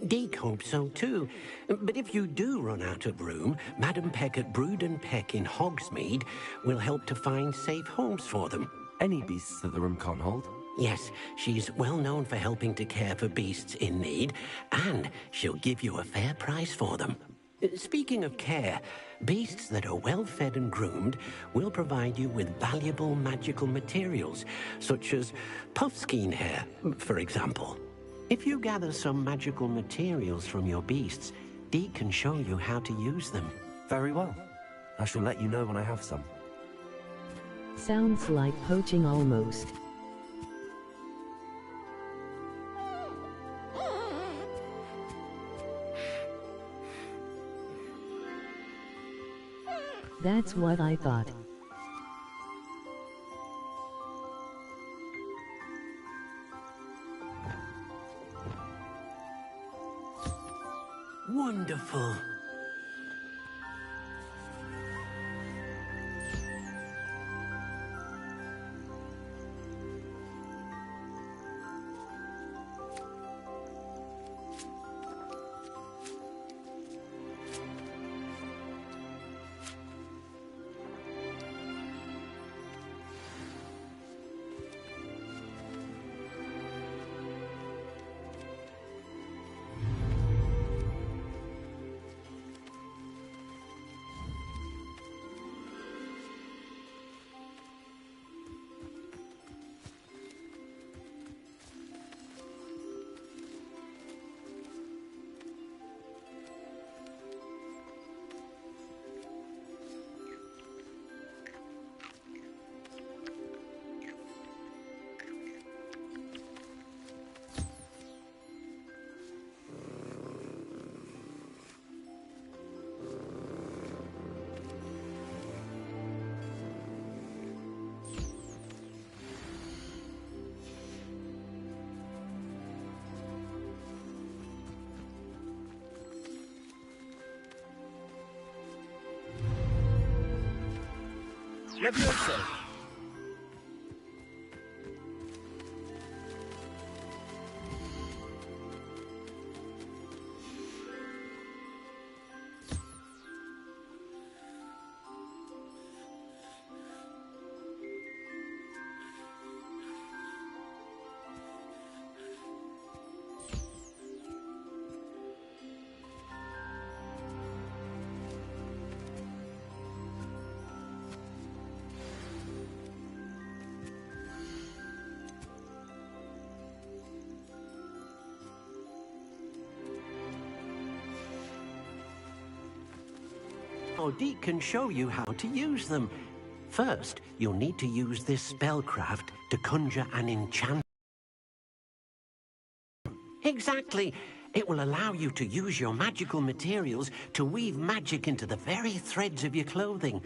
Deke hopes so too. But if you do run out of room, Madam Peck at Brood and Peck in Hogsmeade will help to find safe homes for them. Any beasts that the room can't hold? Yes, she's well known for helping to care for beasts in need, and she'll give you a fair price for them. Speaking of care, beasts that are well fed and groomed will provide you with valuable magical materials, such as puffskein hair, for example. If you gather some magical materials from your beasts, Deke can show you how to use them. Very well. I shall let you know when I have some. Sounds like poaching almost. That's what I thought. Wonderful. Levioso. Deke can show you how to use them. First, you'll need to use this spellcraft to conjure an enchantment. Exactly. It will allow you to use your magical materials to weave magic into the very threads of your clothing,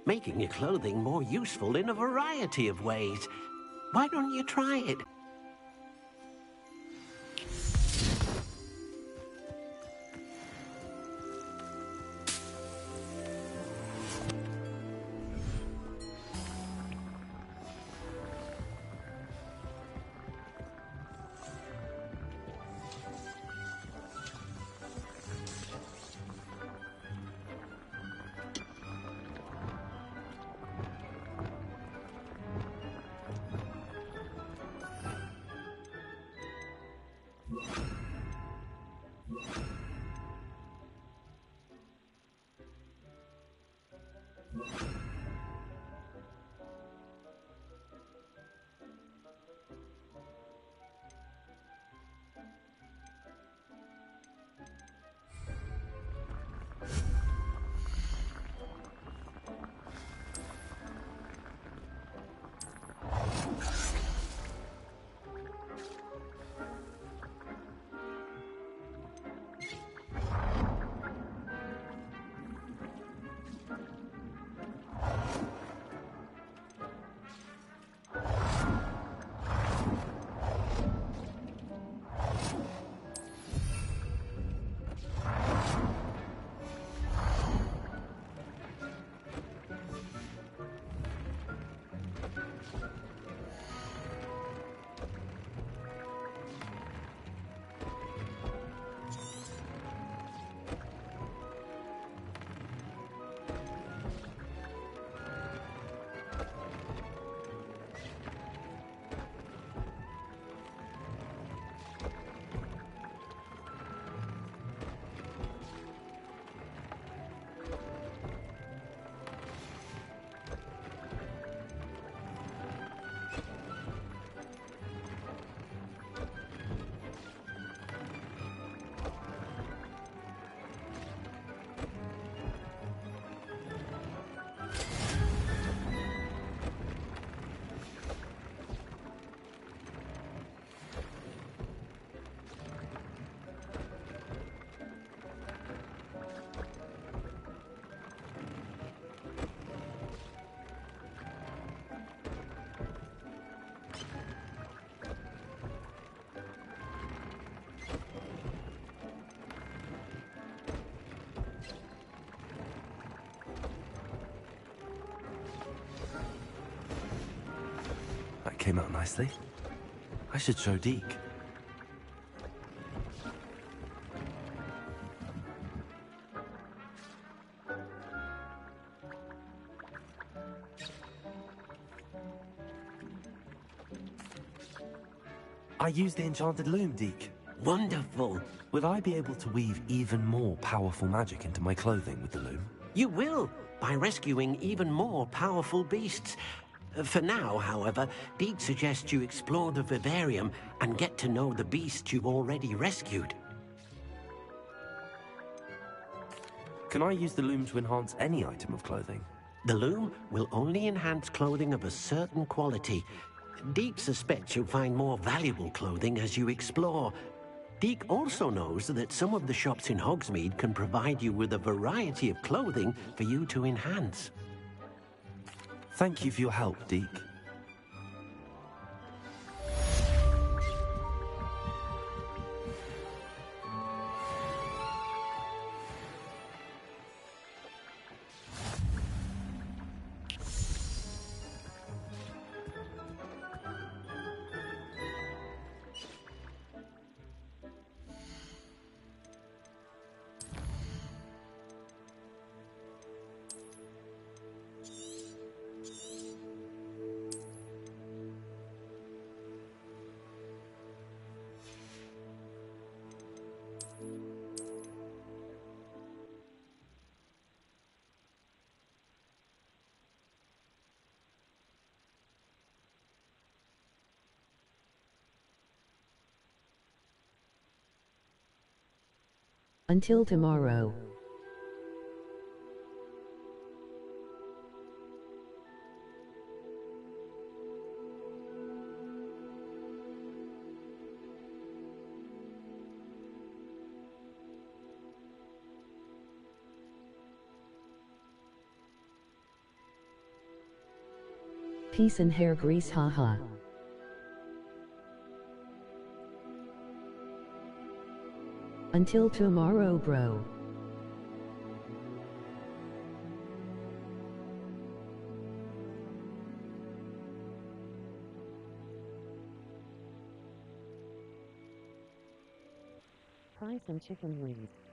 making your clothing more useful in a variety of ways. Why don't you try it? That came out nicely. I should show Deke. I used the enchanted loom, Deke. Wonderful. Will I be able to weave even more powerful magic into my clothing with the loom? You will, by rescuing even more powerful beasts. For now, however, Deke suggests you explore the vivarium and get to know the beasts you've already rescued. Can I use the loom to enhance any item of clothing? The loom will only enhance clothing of a certain quality. Deke suspects you'll find more valuable clothing as you explore. Deke also knows that some of the shops in Hogsmeade can provide you with a variety of clothing for you to enhance. Thank you for your help, Deke. Until tomorrow. Peace and hair grease, haha. Until tomorrow, bro. Fry some chicken wings.